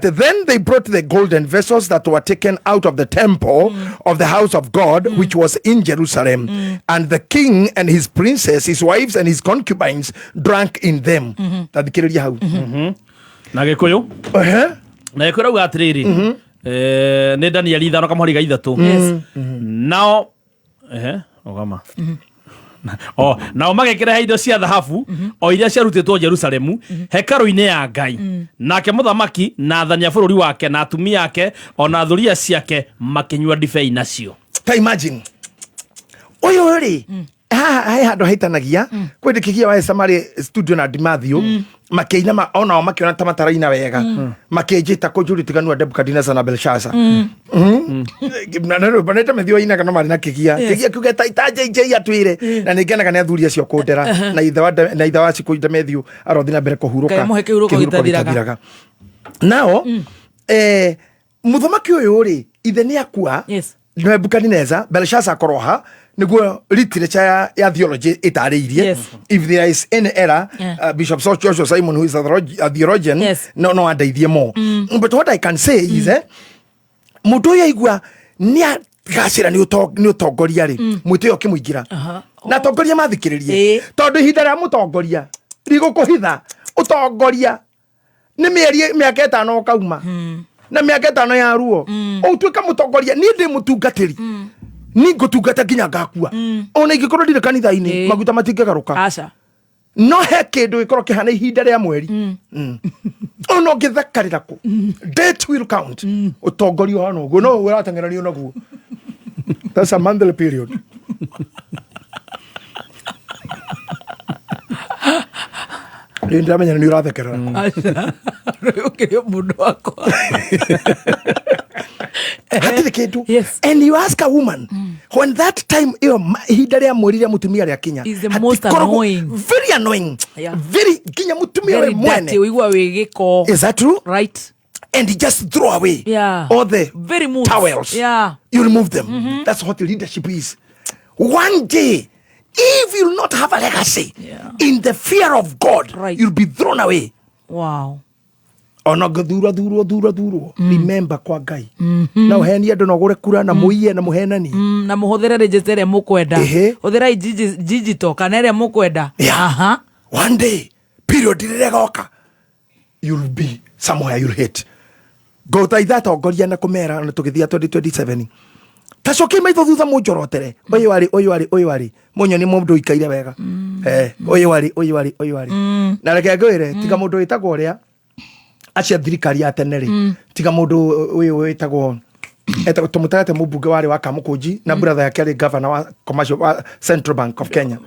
Speaker 9: then they brought the golden vessels that were taken out of the temple of the house of God which was in Jerusalem and the king and his princess, his wives and his concubines drank in them. Tadikiriria hau
Speaker 8: na Gikuyu na Gikuyu uga atiriri ni Daniel 5:3 nao ogama nao magekĩra indo cia thahabu o iria ciarutĩtwo Jerusalemu hekaru-inĩ ya Ngai nake mũthamaki na athani a bũrũri wake na atumia ake ona thuria ciake makĩnyua ndibei nacio.
Speaker 9: Ta imagine ũyũ rĩ haha handũ haitanagia kwendekithia wa Samari studio na Dimathio makĩina ona makiona ta mataraina wega makĩnjĩta kũnjũri tiganu Nebukadnezar na Belshazzar na nero baneta methio ina kana mari na kigia kiuge ta itaje atwire na ningenaga ne athuri acio kundera na itha wa ciku Demethiu arothi na mbere kuhuruka gĩthiraga nao mũthamaki ũyũ rĩ ithe nĩ akua Nebukadnezar Belshazzar koroha niguo literature ya theology itarĩirie if there is any error Bishop Sir Joshua Simon who is a theologian no andeithie more but what I can say is mundu uyu aigua ni gacira ni utongoria ri mwite ukimwingira na tongoria mathikiririe tondu ihinda rĩa mutongoria rigukuhitha utongoria nä mä aka 5 okauma na mä aka 5 ya ruo o tuä ka må tongoria niä ndä må tungatä ri ni ngå tungata nginya ngakua ona ingä korwo ndirä kanitha-inä maguta matingä garå no he kä ndå gä korwo kä hana ihinda rä a mweri ona å ngä thakarä ra kå date will count å tongoria hana å guo no å rateng'eranio naguo that's a monthly period rä ndiramenya nä å rathekerera
Speaker 1: må ndå wakwa
Speaker 9: hatirä kä ndå and you ask a woman when that time iyo ihinda rä a mweri rä a må tumia rä a kinya very annoying very nginya må tumia we mwene is that true
Speaker 1: right
Speaker 9: and you just throw away all the towels you remove them that's what leadership is one day if you'll not have a legacy in the fear of God you'll be thrown away ona thurwo remember kwa Ngai na uheni andu na gure kura na muiye na muhenani
Speaker 1: na muhuthere register ria mukwenda huthira digital kana ria mukwenda
Speaker 9: one day period ire goka you'll be somewhere you'll hit go taitha tongoria na kumera na tugithia 2027 tacoki maitho thutha munjorotere oyu wari munyoni mundu ikaire wega oyu wari na reke ngwire tiga mundu witagwo ria acia thirikari ya tene ri tiga mundu uyu witagwo tumutagate mubunge wari wa Kamukunji na brother yake ari governor wa commercial wa Central Bank of Kenya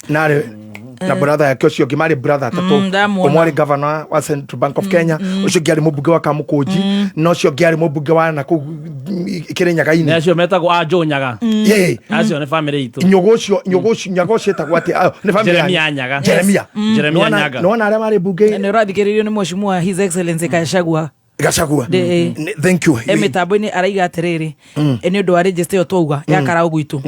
Speaker 9: na brother yake ucio ngimari brother tatu umwari governor wa Central Bank of Kenya ucio ngiari mubunge wa Kamukunji no ucio ngiari mubunge wa na ku Kirinyaga-ini
Speaker 8: acio metagwo Anjunyaga acio ni family itu nyogo cio etagwo ati ni family Jeremia Nyaga
Speaker 9: no na aria mari bunge
Speaker 1: ni rathikiririo ni mheshimiwa his excellency Gachagua
Speaker 9: thank you
Speaker 1: mitambo-ini araiga atiriri ni undu wa register yo twauga ya karau gwitu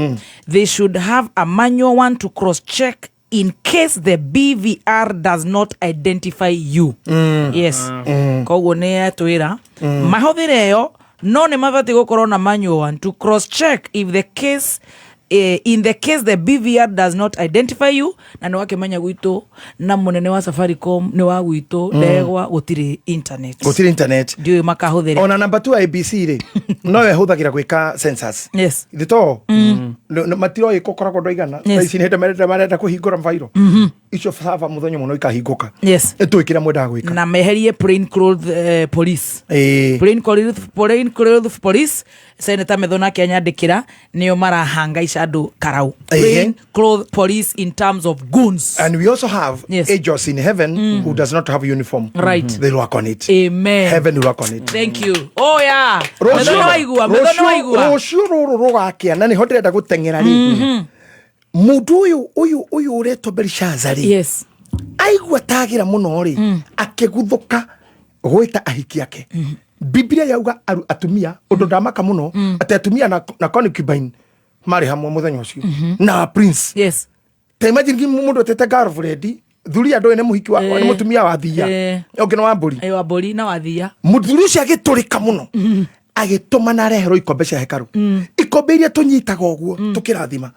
Speaker 1: they should have a manual one to cross check in case the BVR does not identify you yes koguo ni atwira mahuthire yo no ne mabati gukorwo na manual one to cross check if the case in the case the BVR does not identify you na no wakimenya gwitu na munene wa Safaricom ni wa gwitu ndegwa gutiri internet ndio makahuthire
Speaker 9: ona number 2 IBC ri no we huthagira gwika census thito matiro ikokoragwo ndoigana ici ni marenda kuhingura mvairo icio sava muthonyo muno ikahinguka etwikira mwenda gwika
Speaker 1: na meherie plain clothes police plain clothes police Senator Methona Kenyandikira niyo marahanga andu karau plain clothes police in terms of goons
Speaker 9: and we also have angels in heaven who does not have uniform they work on it heaven will work on it
Speaker 1: thank you Methona waigua
Speaker 9: rucio ruru rugakia na ni ho ndirenda guteng'era ri mundu uyu uretwo Belshazzar ri aigua tagira muno ri akiguthuka gwita ahiki yake Biblia yauga atumia undu ndamaka muno ati atumia na concubine mari hamwe muthenya ucio na prince ta imagine mundu atete girlfriend thuri andu ene muhiki wa ni mutumia wa thia ogena wa mburi
Speaker 1: na wa thia
Speaker 9: muthuri ucio agiturika muno agituma na rehero ikombe cia hekaru ikombe iria tunyitaga uguo tukirathima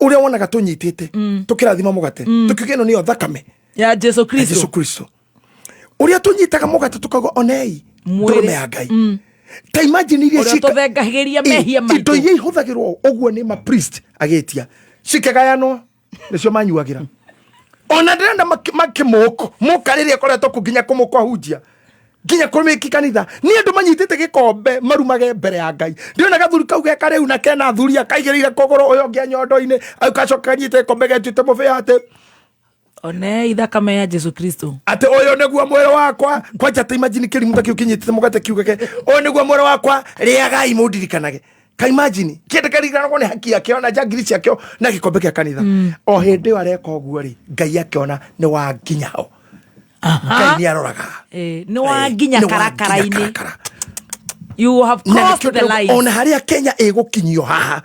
Speaker 9: uria wonaga tunyitite tukirathima mugate tukigeno niyo thakame
Speaker 1: ya Jesu
Speaker 9: Kristo uria tunyitaga mugate tukago onei ndurume ya Ngai ta imagine iria
Speaker 1: tuthengagiria mehia maitu
Speaker 9: indo iria ihuthagirwo uguo ni ma priest agetia cikagayano nicio manyuagira ona ndenda makimoko mukariria koretwo kunginya kumukwa hunjia nginya kumiki kanitha ni andu manyitite gikombe marumage mbere ya Ngai ndiona gathuri kau geka riu na kena thuri akaigirire kogoro uyo ngia nyondo-ini akacoka nyite kombe getwite mubia ate
Speaker 1: one ithakame ya Jesu Kristo
Speaker 9: ate uyo neguo mwero wakwa kwanja ta imagine kiri muthaki ukinyitite mugate kiugeke uyo neguo mwero wakwa riagai mundirikanage ka imagine kende karigana ne haki yake ona jagiri ciake na gikombe kia kanitha o hindi wareka uguo ri Ngai akiona ni wa nginyao Ngai ni aroraga
Speaker 1: ni wa nginya karakara-ini you have crossed the line
Speaker 9: ona haria Kenya igukinyio haha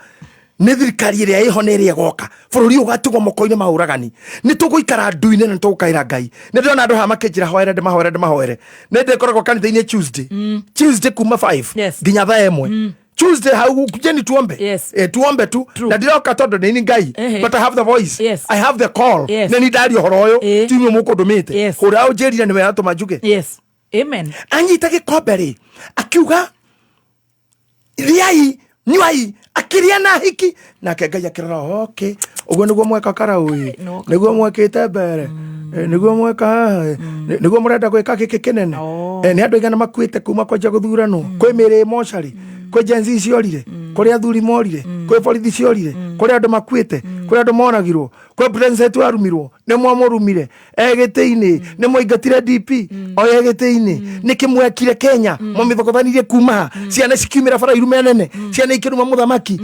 Speaker 9: ni thirikari iria ihonerie goka bururi ugatigwo moko-ini mauragani ni tuguikara ndu-ini na tugukaira Ngai ni ndona andu ha makinjira hoere ndemahoere ni ndikoragwo kanitha-ini Tuesday kuma 5 nginya thaa 1 Tuesday kujeni tuombe. Tuombe tu. Na ndiroka tondu ni ngai. But I have the voice. I have the call. Na ni ndari horoyo. Tumwe muko domete. Hora ujeri ni weato majuke.
Speaker 1: Amen.
Speaker 9: Anyita gikombe ri. Akiuga riai nyuai akiria na hiki na ngai akirora okay ugo niguo mweka karaui niguo mwekite mbere niguo mweka niguo murenda gwika giki kinene ni andu igana makuite kuma kwanja guthurano kwi miri mochari kwi jenzi ciorire kuri athuri morire kwi borithi ciorire kuri andu makuite kuri andu monagirwo kwi president warumirwo ni mwamurumire egite-ini ni mwaingatire DP o egite-ini ni kimwekire Kenya momithogothanire kuma ciana cikiumira bara irume nene ciana ikiruma muthamaki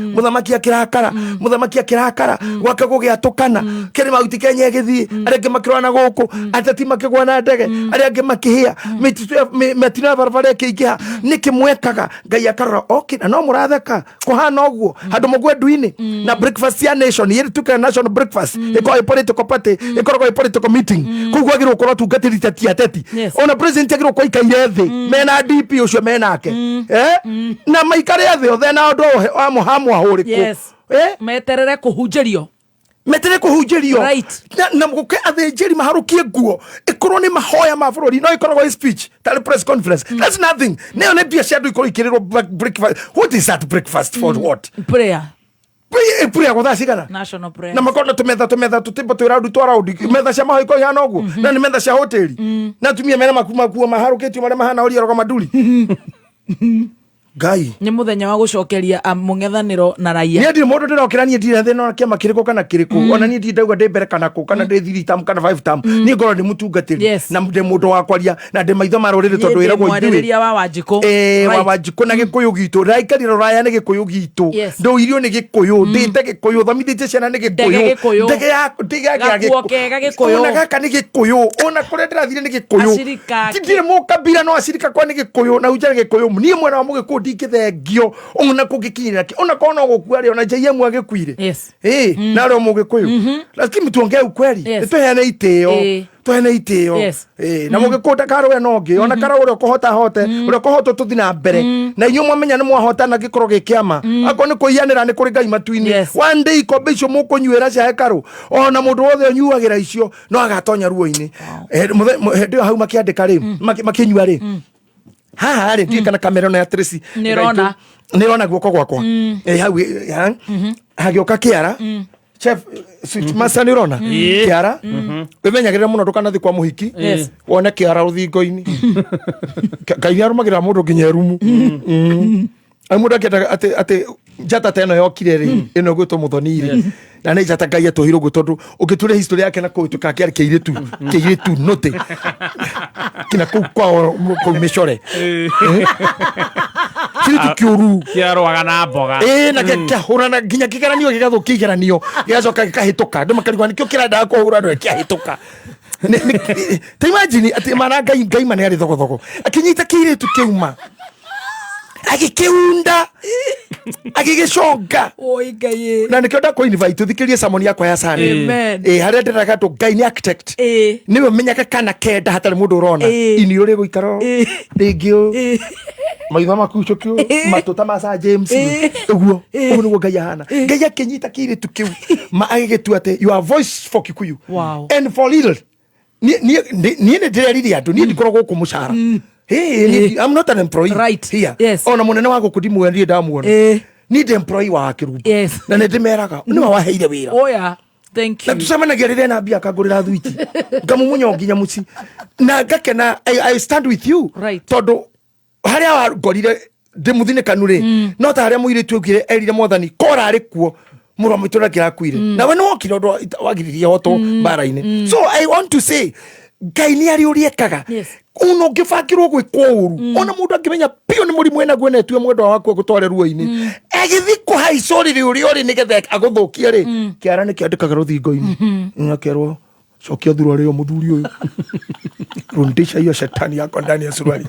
Speaker 9: akirakara gwake gugiatukana kiri mauti Kenya egithii arenge makirwana guku atati makigwa na ndege arenge makihia metina barabara kiingiha ni kimwekaga ngai akarora okay na no muratheka kuhana oguo handu mugwe nduini na breakfast ya nation yeri tuka national breakfast iko political party iko political meeting kugwagirwo korwo tungatiri tati ona president agirwo kwa ikaire thi mena DP ucio menake na maikare thi othe na ndo amuhamu ahuriku
Speaker 1: meterere kuhunjirio
Speaker 9: right na muke athenjeri maharukie nguo ikorwo ni mahoya ma bururi no ikorwo speech tell press conference that's nothing ne one bia cia ndu ikorwo ikirirwo breakfast. What is that breakfast for? What
Speaker 1: prayer
Speaker 9: kwa thacigana
Speaker 1: national prayer
Speaker 9: na makona tumetha tutimbo twiraundi twaraundi metha cia mahoiko yana uguo na ni metha cia hoteli na tumia mena makuo maharukitio maria mahana uri roga maduri Gai
Speaker 1: ni muthenya wa gucokeria mungethaniro na raia
Speaker 9: ni ndi mundu ndirokira ni ndire thina kiama kiriko kana kiriko ona ni ndi ndauga ndi mbere kana ku kana ndi 3 term kana 5 term ni ngoro ni mutungatiri na ndi mundu wa kwaria na ndi maitho marurire tondu ira gwo
Speaker 1: ithui wa Wanjiko
Speaker 9: wa Wanjiko na gikuyu gitu raikarira raya ni gikuyu gitu ndo irio ni gikuyu ndite gikuyu thamithite ciana ni gikuyu ndege ya gikuyu ona gaka ni gikuyu ona kure ndirathire ni gikuyu ndire mukabira no acirika kwa ni gikuyu na ujare gikuyu ni mwana wa mugikuyu ndikithengio ona kugikinyira ona kona gukua ona jaiye mwagikuire na ro mugikuyu lakini tuongee ukweli tuheane itio na mugikuta karwe nongi ona kara uri kuhota hote uri kuhota tuthina mbere na inyu mwamenya ni mwahota na gikoro gikiama ako ni kuiyanira ni kuri ngai matuini one day ikombe icio mukunywira cia hekaru ona mundu wothe onyuagira icio no agatonya ruo-ini ndio hau makiandika ri makinyua ri haha ri ndi kana kamera na ya Tracy nirona guoko gwakwa hau hagioka kiara chef switch master nirona kiara wimenyagirira muno ndukanathi kwa muhiki wone kiara ruthingo-ini Ngai arumagira mundu nginya rumu amuda ati njata teno yokire ri ino gwitwo muthoni na ne njata Ngai atohiro gwe tondu ugiture history yake na kuituka kiari kiiritu note kina kwa mishore kiritu kiuru
Speaker 8: kiarwaga na mboga
Speaker 9: na kiahura na nginya kigeranio gigathukia igeranio giacoka gikahituka ndu makarigwa nikio kirenda kuhura ndu kiahituka ta imagine ati mana Ngai mane ari thogothoko akinyita kiiritu kiuma agikiunda agigiconga
Speaker 1: Ngai
Speaker 9: na nikio nda ko invite thikirie samoni yakwa ya sare haria ndiraga tu Ngai ni architect niwe menyaka kana kenda hatari mundu urona ini uri guikaro ringio maitho makucokio matuta ma James uguo niguo Ngai ahana Ngai akinyita kiritu kiu ma agigitua ati your voice for Kikuyu and for little ni ndirerire andu ni ndikoragwo ku mucara I'm not an employee
Speaker 1: right
Speaker 9: here ona munene wa gukudimu wendi ndamuona ni the employee wa Kirumbu na ndimeraga ni waheire wira
Speaker 1: thank you
Speaker 9: na tusemanagia rire na bia kagurira thwiti ngamumunya nginya muci na ngakena I stand with you tondu haria wagorire ndimuthine kanure no ta haria muiritu ugire erire mwathani kora ari kuo muro mitura kirakuire na we no kiro wagiririe hoto bara-ini so I want to say Ngai ni ari uriekaga uno ngibangirwo gwikwo uru ona mundu angimenya pio ni murimu ena gwene tue mwendwa waku gutware ruo-ini egithi kuhaicorire uri nigetha aguthukie ri kiara ni kiandikaga ruthingo-ini nyakerwo cokia thuru ari o muthuri uyu rundisha hiyo shetani yako ndani ya suruali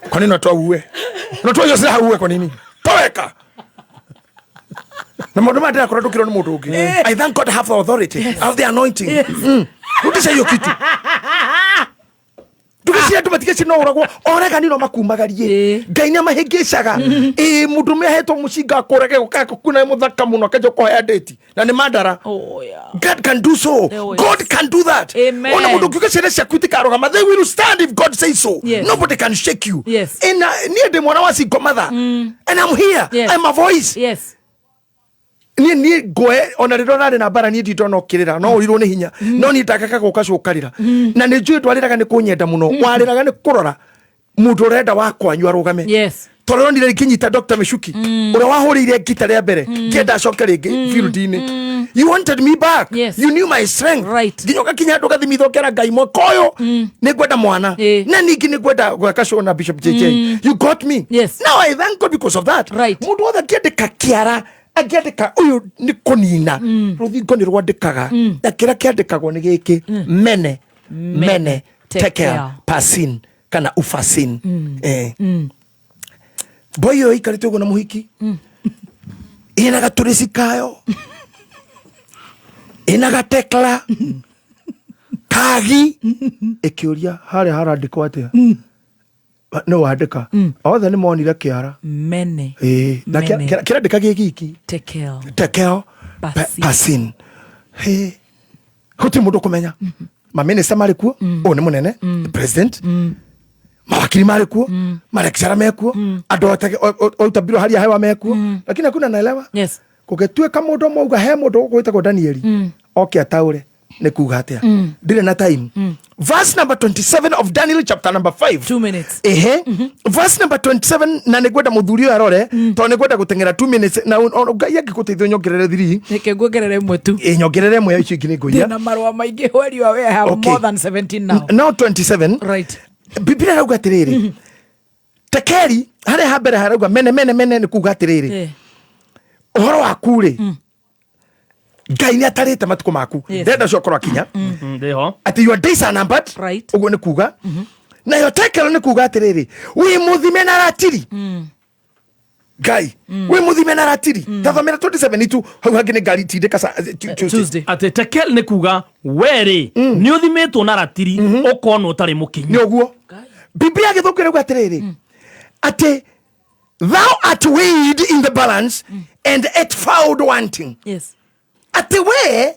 Speaker 9: kwa nini natwa hiyo sira uwe kwa nini toweka na mundu mandira kora ndukirwo ni mundu ungi I thank God I have the authority I have the anointing rudisha hiyo kitu tukisia tumatige mahĩngĩci no ũragwo oregani no makumagarie Ngai nĩ mahĩngĩcaga mũndũme ahetwo mũcinga akũrage gũkaka kuna mũthaka mũno akenja kũhea date na nĩ mandara God can do so. God can do that. Ona mũndũ ũkiuga ciana ciaku itikarũgama, they will stand if God says so. Nobody can shake you. Niĩ ndĩ mwana wa single mother and I'm here. I'm a voice. Niĩ ngoe ona rĩrĩa narĩ na bara niĩ nditona ũkĩrĩra no ũrirwo nĩ hinya no niĩ ndakaga gũka cũkarĩra na nĩ njũĩ ndwarĩraga nĩ kũnyenda mũno warĩraga nĩ kũrora mũndũ ũrenda wakwanyu arũgame tũronire rĩkĩnyita Dr. Michuki ũrĩa wahũrĩire ngita rĩa mbere ngĩenda acoke rĩngĩ field-inĩ. You wanted me back. You knew my strength. Nginya ũgakinya andũ gathimithokera Ngai mwaka ũyũ nĩ ngwenda mwana na ningĩ nĩ ngwenda gwaka show na Bishop JJ. You got me. Now I thank God because of that. Mũndũ wothe angĩandĩka kĩara angĩandĩka ũyũ nĩ kũnina rũthingo nĩ rwandĩkaga na kĩrĩa kĩandĩkagwo nĩ gĩkĩ mene tekel pasin kana ufasin boy ũyũ aikarĩte ũguo na mũhiki ĩna gatũrĩci kayo ĩna gatekla kagi ĩkĩũria harĩa harandĩkwo atĩa nĩ wandĩka othe nĩ monire kĩara
Speaker 1: mene
Speaker 9: na kĩrandĩka gĩgiki tekel pasin gũtirĩ mũndũ kũmenya mamĩnĩsta marĩ kuo ũũ nĩ mũnene president mawakiri marĩ kuo marekcara mekuo andũ oruta mbiro haria hewa mekuo lakini hakuna naelewa gũgĩtuĩka mũndũ mauga he mũndũ gwĩtagwo Danieli oke ataũre nĩ kuga atĩa ndirĩ na time. Verse number 27 of Daniel chapter number 5.
Speaker 1: 2 minutes.
Speaker 9: Verse number 27 na nĩngwenda mũthuri ũyũ arore tondũ nĩngwenda gũteng'era 2 minutes na Ngai angĩgũteithia nyongerere 3.
Speaker 1: Reke nguongerere ĩmwe tu.
Speaker 9: Nyongerere ĩmwe icio ingĩ nĩngũiya.
Speaker 1: Na marũa maingĩ where you are, I have more than 17 now.
Speaker 9: Now 27.
Speaker 1: Right.
Speaker 9: Biblia rauga atĩrĩrĩ. Tekeli harĩa hambere harauga mene nĩ kuga atĩrĩrĩ. Ũhoro waku rĩ. Ngai nĩ atarĩte matukũ maku ndenda cio korwo akinya atĩ your days are numbered ũguo nĩ kuga na yo tekelo nĩ kuga atĩrĩrĩ wĩ mũthime na ratiri Ngai wĩ mũthime na ratiri tathomera 27 tu hau hangĩ nĩ ngari tindĩka Tuesday
Speaker 8: atĩ tekel nĩ kuga werĩ nĩ ũthimĩtwo na ratiri ũkorwo ũtarĩ mũkinyu
Speaker 9: nĩ ũguo Biblia gĩthũngũ rauga atĩrĩrĩ atĩ thou art weighed in the balance and art found wanting. Ati we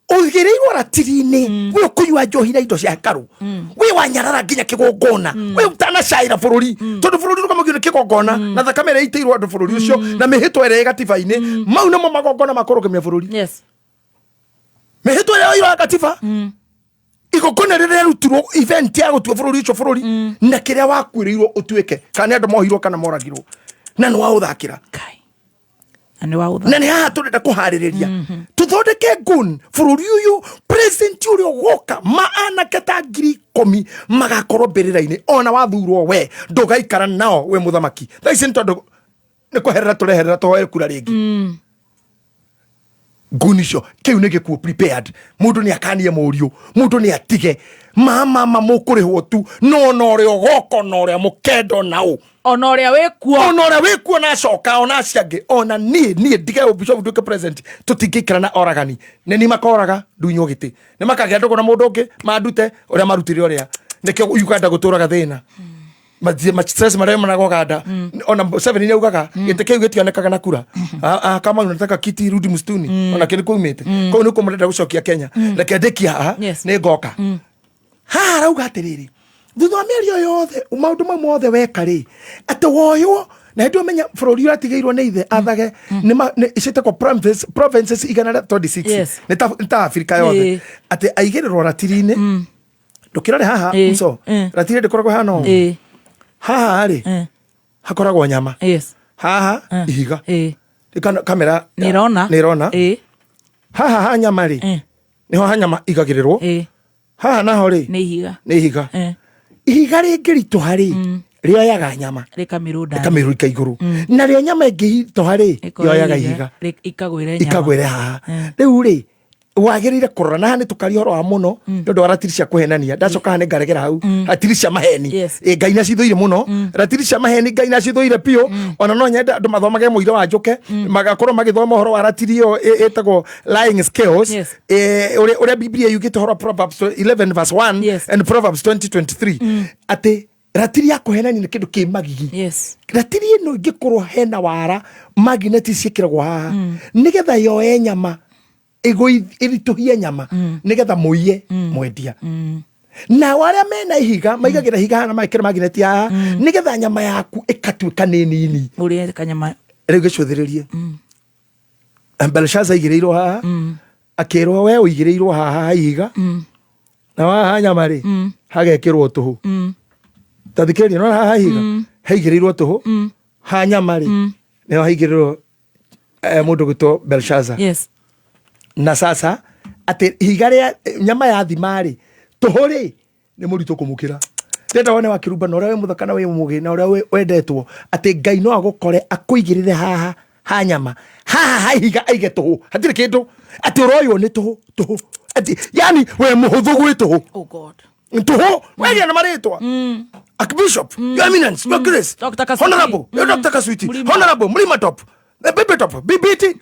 Speaker 9: ũgĩrĩirwo ratiri-inĩ we ũkũnyua njohi na indo cia hekarũ we wanyarara nginya kĩgongona we ũtanacaĩra bũrũri tondũ bũrũri rũgamagio nĩ kĩgongona na thakame ĩrĩa ĩitĩirwo andũ bũrũri ũcio na mĩhĩtwa ĩrĩa ĩ gatiba-inĩ mau nĩmo magongona makũrũgamia bũrũri mĩhĩtwa ĩrĩa ĩirwo gatiba igongona rĩrĩa rĩrutirwo event ya gũtua bũrũri ũcio bũrũri na kĩrĩa wakuĩrĩirwo ũtuĩke kana andũ mohirwo kana moragirwo na nĩ waũthakĩra na nĩ haha tũrenda kũharĩrĩria tũthondeke gun bũrũri ũyũ president ũrĩa ũgoka maanake ta 10,000 magakorwo mbĩrĩra-inĩ ona wathurwo we ndũgaikara nao we mũthamaki thaa ici nĩ tondũ nĩ kũherera tũreherera tũhoe kura rĩngĩ gun icio kĩu nĩ gĩkuo prepared mũndũ nĩ akanie mũriũ mũndũ nĩ atige mama mũkũrĩhwo tu no na ũrĩa ũgoka na ũrĩa mũkendo naũ
Speaker 1: ona ũrĩa
Speaker 9: wĩkuo na acoka ona aciangĩ ona niĩ ndige Bishop nduĩke president tũtingĩikara na oragani nĩ ni makoraga ndunywo gĩtĩ nĩ makagĩa ndũgũ na mũndũ ũngĩ mandute ũrĩa marutire ũrĩa nĩkĩo Uganda gũtũraga thĩna stress marĩa managoganda ona 7 nĩ augaga gĩtĩ kĩu gĩtionekaga na kura kama unataka kiti rudi msituni ona kĩnĩ kũumĩte kũu nĩ kũmũrenda gũcokia Kenya reke ndĩkia haha nĩ ngoka haha rauga atĩrĩrĩ thutha wa mĩario yothe maũndũ mau mothe weka rĩ atĩ woywo na hĩndĩ ũmenya bũrũri ũratigĩirwo nĩ ithe athage icĩtagwo provinces 126 nĩ ta Afrika yothe atĩ aigĩrĩrwo ratiri-inĩ ndũkĩrore haha mso ratiri ndĩkoragwo hana ũũ haha rĩ hakoragwo nyama haha ihiga kamera nĩrona haha ha nyama rĩ nĩho ha nyama igagĩrĩrwo haha naho rĩ nĩ ihiga ihiga rĩngĩritũha rĩ rĩoyaga nyama rĩkamĩrũika igũrũ na rĩo nyama ĩngĩritũha rĩ yoyaga ihiga ikagwĩre haha rĩu rĩ wagirire kurora na hani tukari horo wa muno ndondo aratiri cia kuhenania ndacoka hane ngaregera hau atiri cia maheni ngai na cithuire muno ratiri cia maheni ngai na cithuire pio ona no nyenda andu mathomage muire wa njuke magakorwo magithoma horo wa ratiri yo etagwo lying scales ore Biblia yugite horo Proverbs 11 verse 1 and Proverbs 20:23 ati ratiri ya kuhenania ni kindu ki magigi ratiri ino ngikorwo hena wara magnet ciekiragwo haha nigetha yoe nyama ego irituhia nyama nigetha muiye mwendia na wale mena ihiga maigagira higa na maikira magnet ya nigetha nyama yaku ikatuika nini
Speaker 1: uri kanyama
Speaker 9: rĩu gĩcũthĩrĩrie Belshaza igĩrĩirwo haha akĩrwo we ũigĩrĩirwo haha ihiga na haha nyama rĩ hagekĩrwo tũhũ tathikĩrĩria no haha ihiga haigĩrĩirwo tũhũ ha nyama rĩ nĩho haigĩrĩrwo mũndũ gwĩtwo Belshaza na sasa ati higaria nyama ya thimari tuhuri ni muritu kumukira ndenda wone wakirumba na uria we muthaka na we mugi na uria wendetwo ati ngai no agukore akuigirire haha ha nyama haha higa aige tuhu hatire kindu ati uroyo ni tuhu ati yani we muhuthu gwituhu
Speaker 1: oh god
Speaker 9: tuhu we na maritwa Archbishop your eminence your grace honorable your Dr. Kaswiti honorable mlima top baby top BBT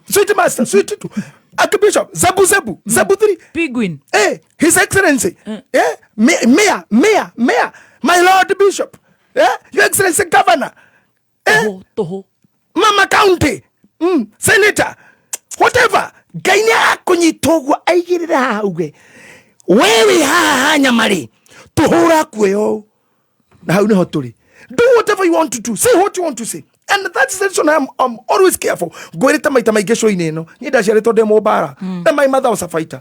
Speaker 9: Sweet master, sweet too. Archbishop, Zabu 3.
Speaker 1: Penguin.
Speaker 9: His Excellency. Mayor. My Lord Bishop. Your Excellency Governor.
Speaker 1: Toho.
Speaker 9: Mama County. Senator. Whatever. Gainya kunyitogwa aigirira hauge. Wewe haha nyamari. Tuhura kweo. Na hau niho turi. Do whatever you want to do. Say what you want to say. And that's the reason I'm always careful. Gwirita maita maingi show-ini ino ni ndaciaritwo ndi Mumbara na my mother was a fighter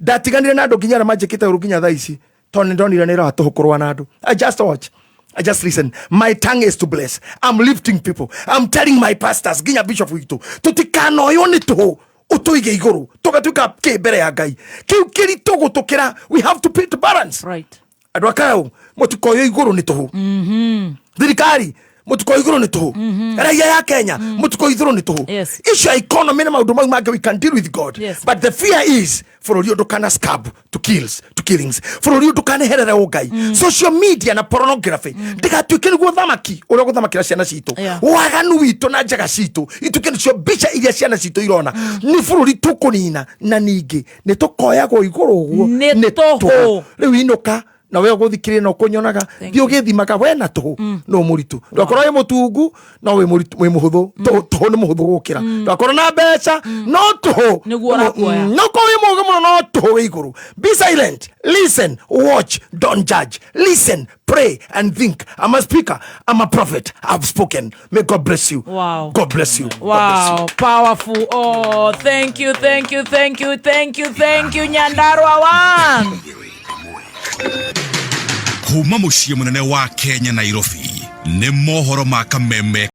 Speaker 9: ndatiganire na andu nginya na majikite uruginya thaa ici toni ndonire nira atuhukurwa na andu. I just watch, I just listen. My tongue is to bless. I'm lifting people. I'm telling my pastors nginya bishop witu tutikanoyo ni tuhu utuige iguru tugatuika kibere ya ngai kiu kiritu gutukira. We have to put balance
Speaker 1: right.
Speaker 9: Andu akau mutukoyo iguru ni tuhu thirikari mutuko iguru ni tuhu raia ya Kenya mutuko iguru ni tuhu issue economy na maundu we can deal with God but the fear is for you to kana scab to killings for you to kana herera ugai social media na pornography ndigatuike ni guthamaki uria guthamakira ciana citu waganu witu na njaga citu ituke nicio bicha iria ciana citu irona ni bururi tukunina na ningi ni tukoyagwo iguru uguo
Speaker 1: ni tuhu
Speaker 9: riu inuka na we guthikire no kunyonaga thio githimaga we na tuhu no muritu ndakora we mutungu no we muritu we muhuthu tuhu ni muhuthu gukira ndakora na beca no tuhu
Speaker 1: niguo rakuoya
Speaker 9: no ko we mugo muno no tuhu iguru. Be silent, listen, watch, don't judge, listen, pray and think. I'm a speaker, I'm a prophet, I've spoken. May God bless you.
Speaker 1: Wow,
Speaker 9: God bless you.
Speaker 1: Wow, powerful. Oh, thank you Nyandarua One.
Speaker 21: Kuma muciĩ munene wa Kenya Nairobi nĩ mohoro ma kameme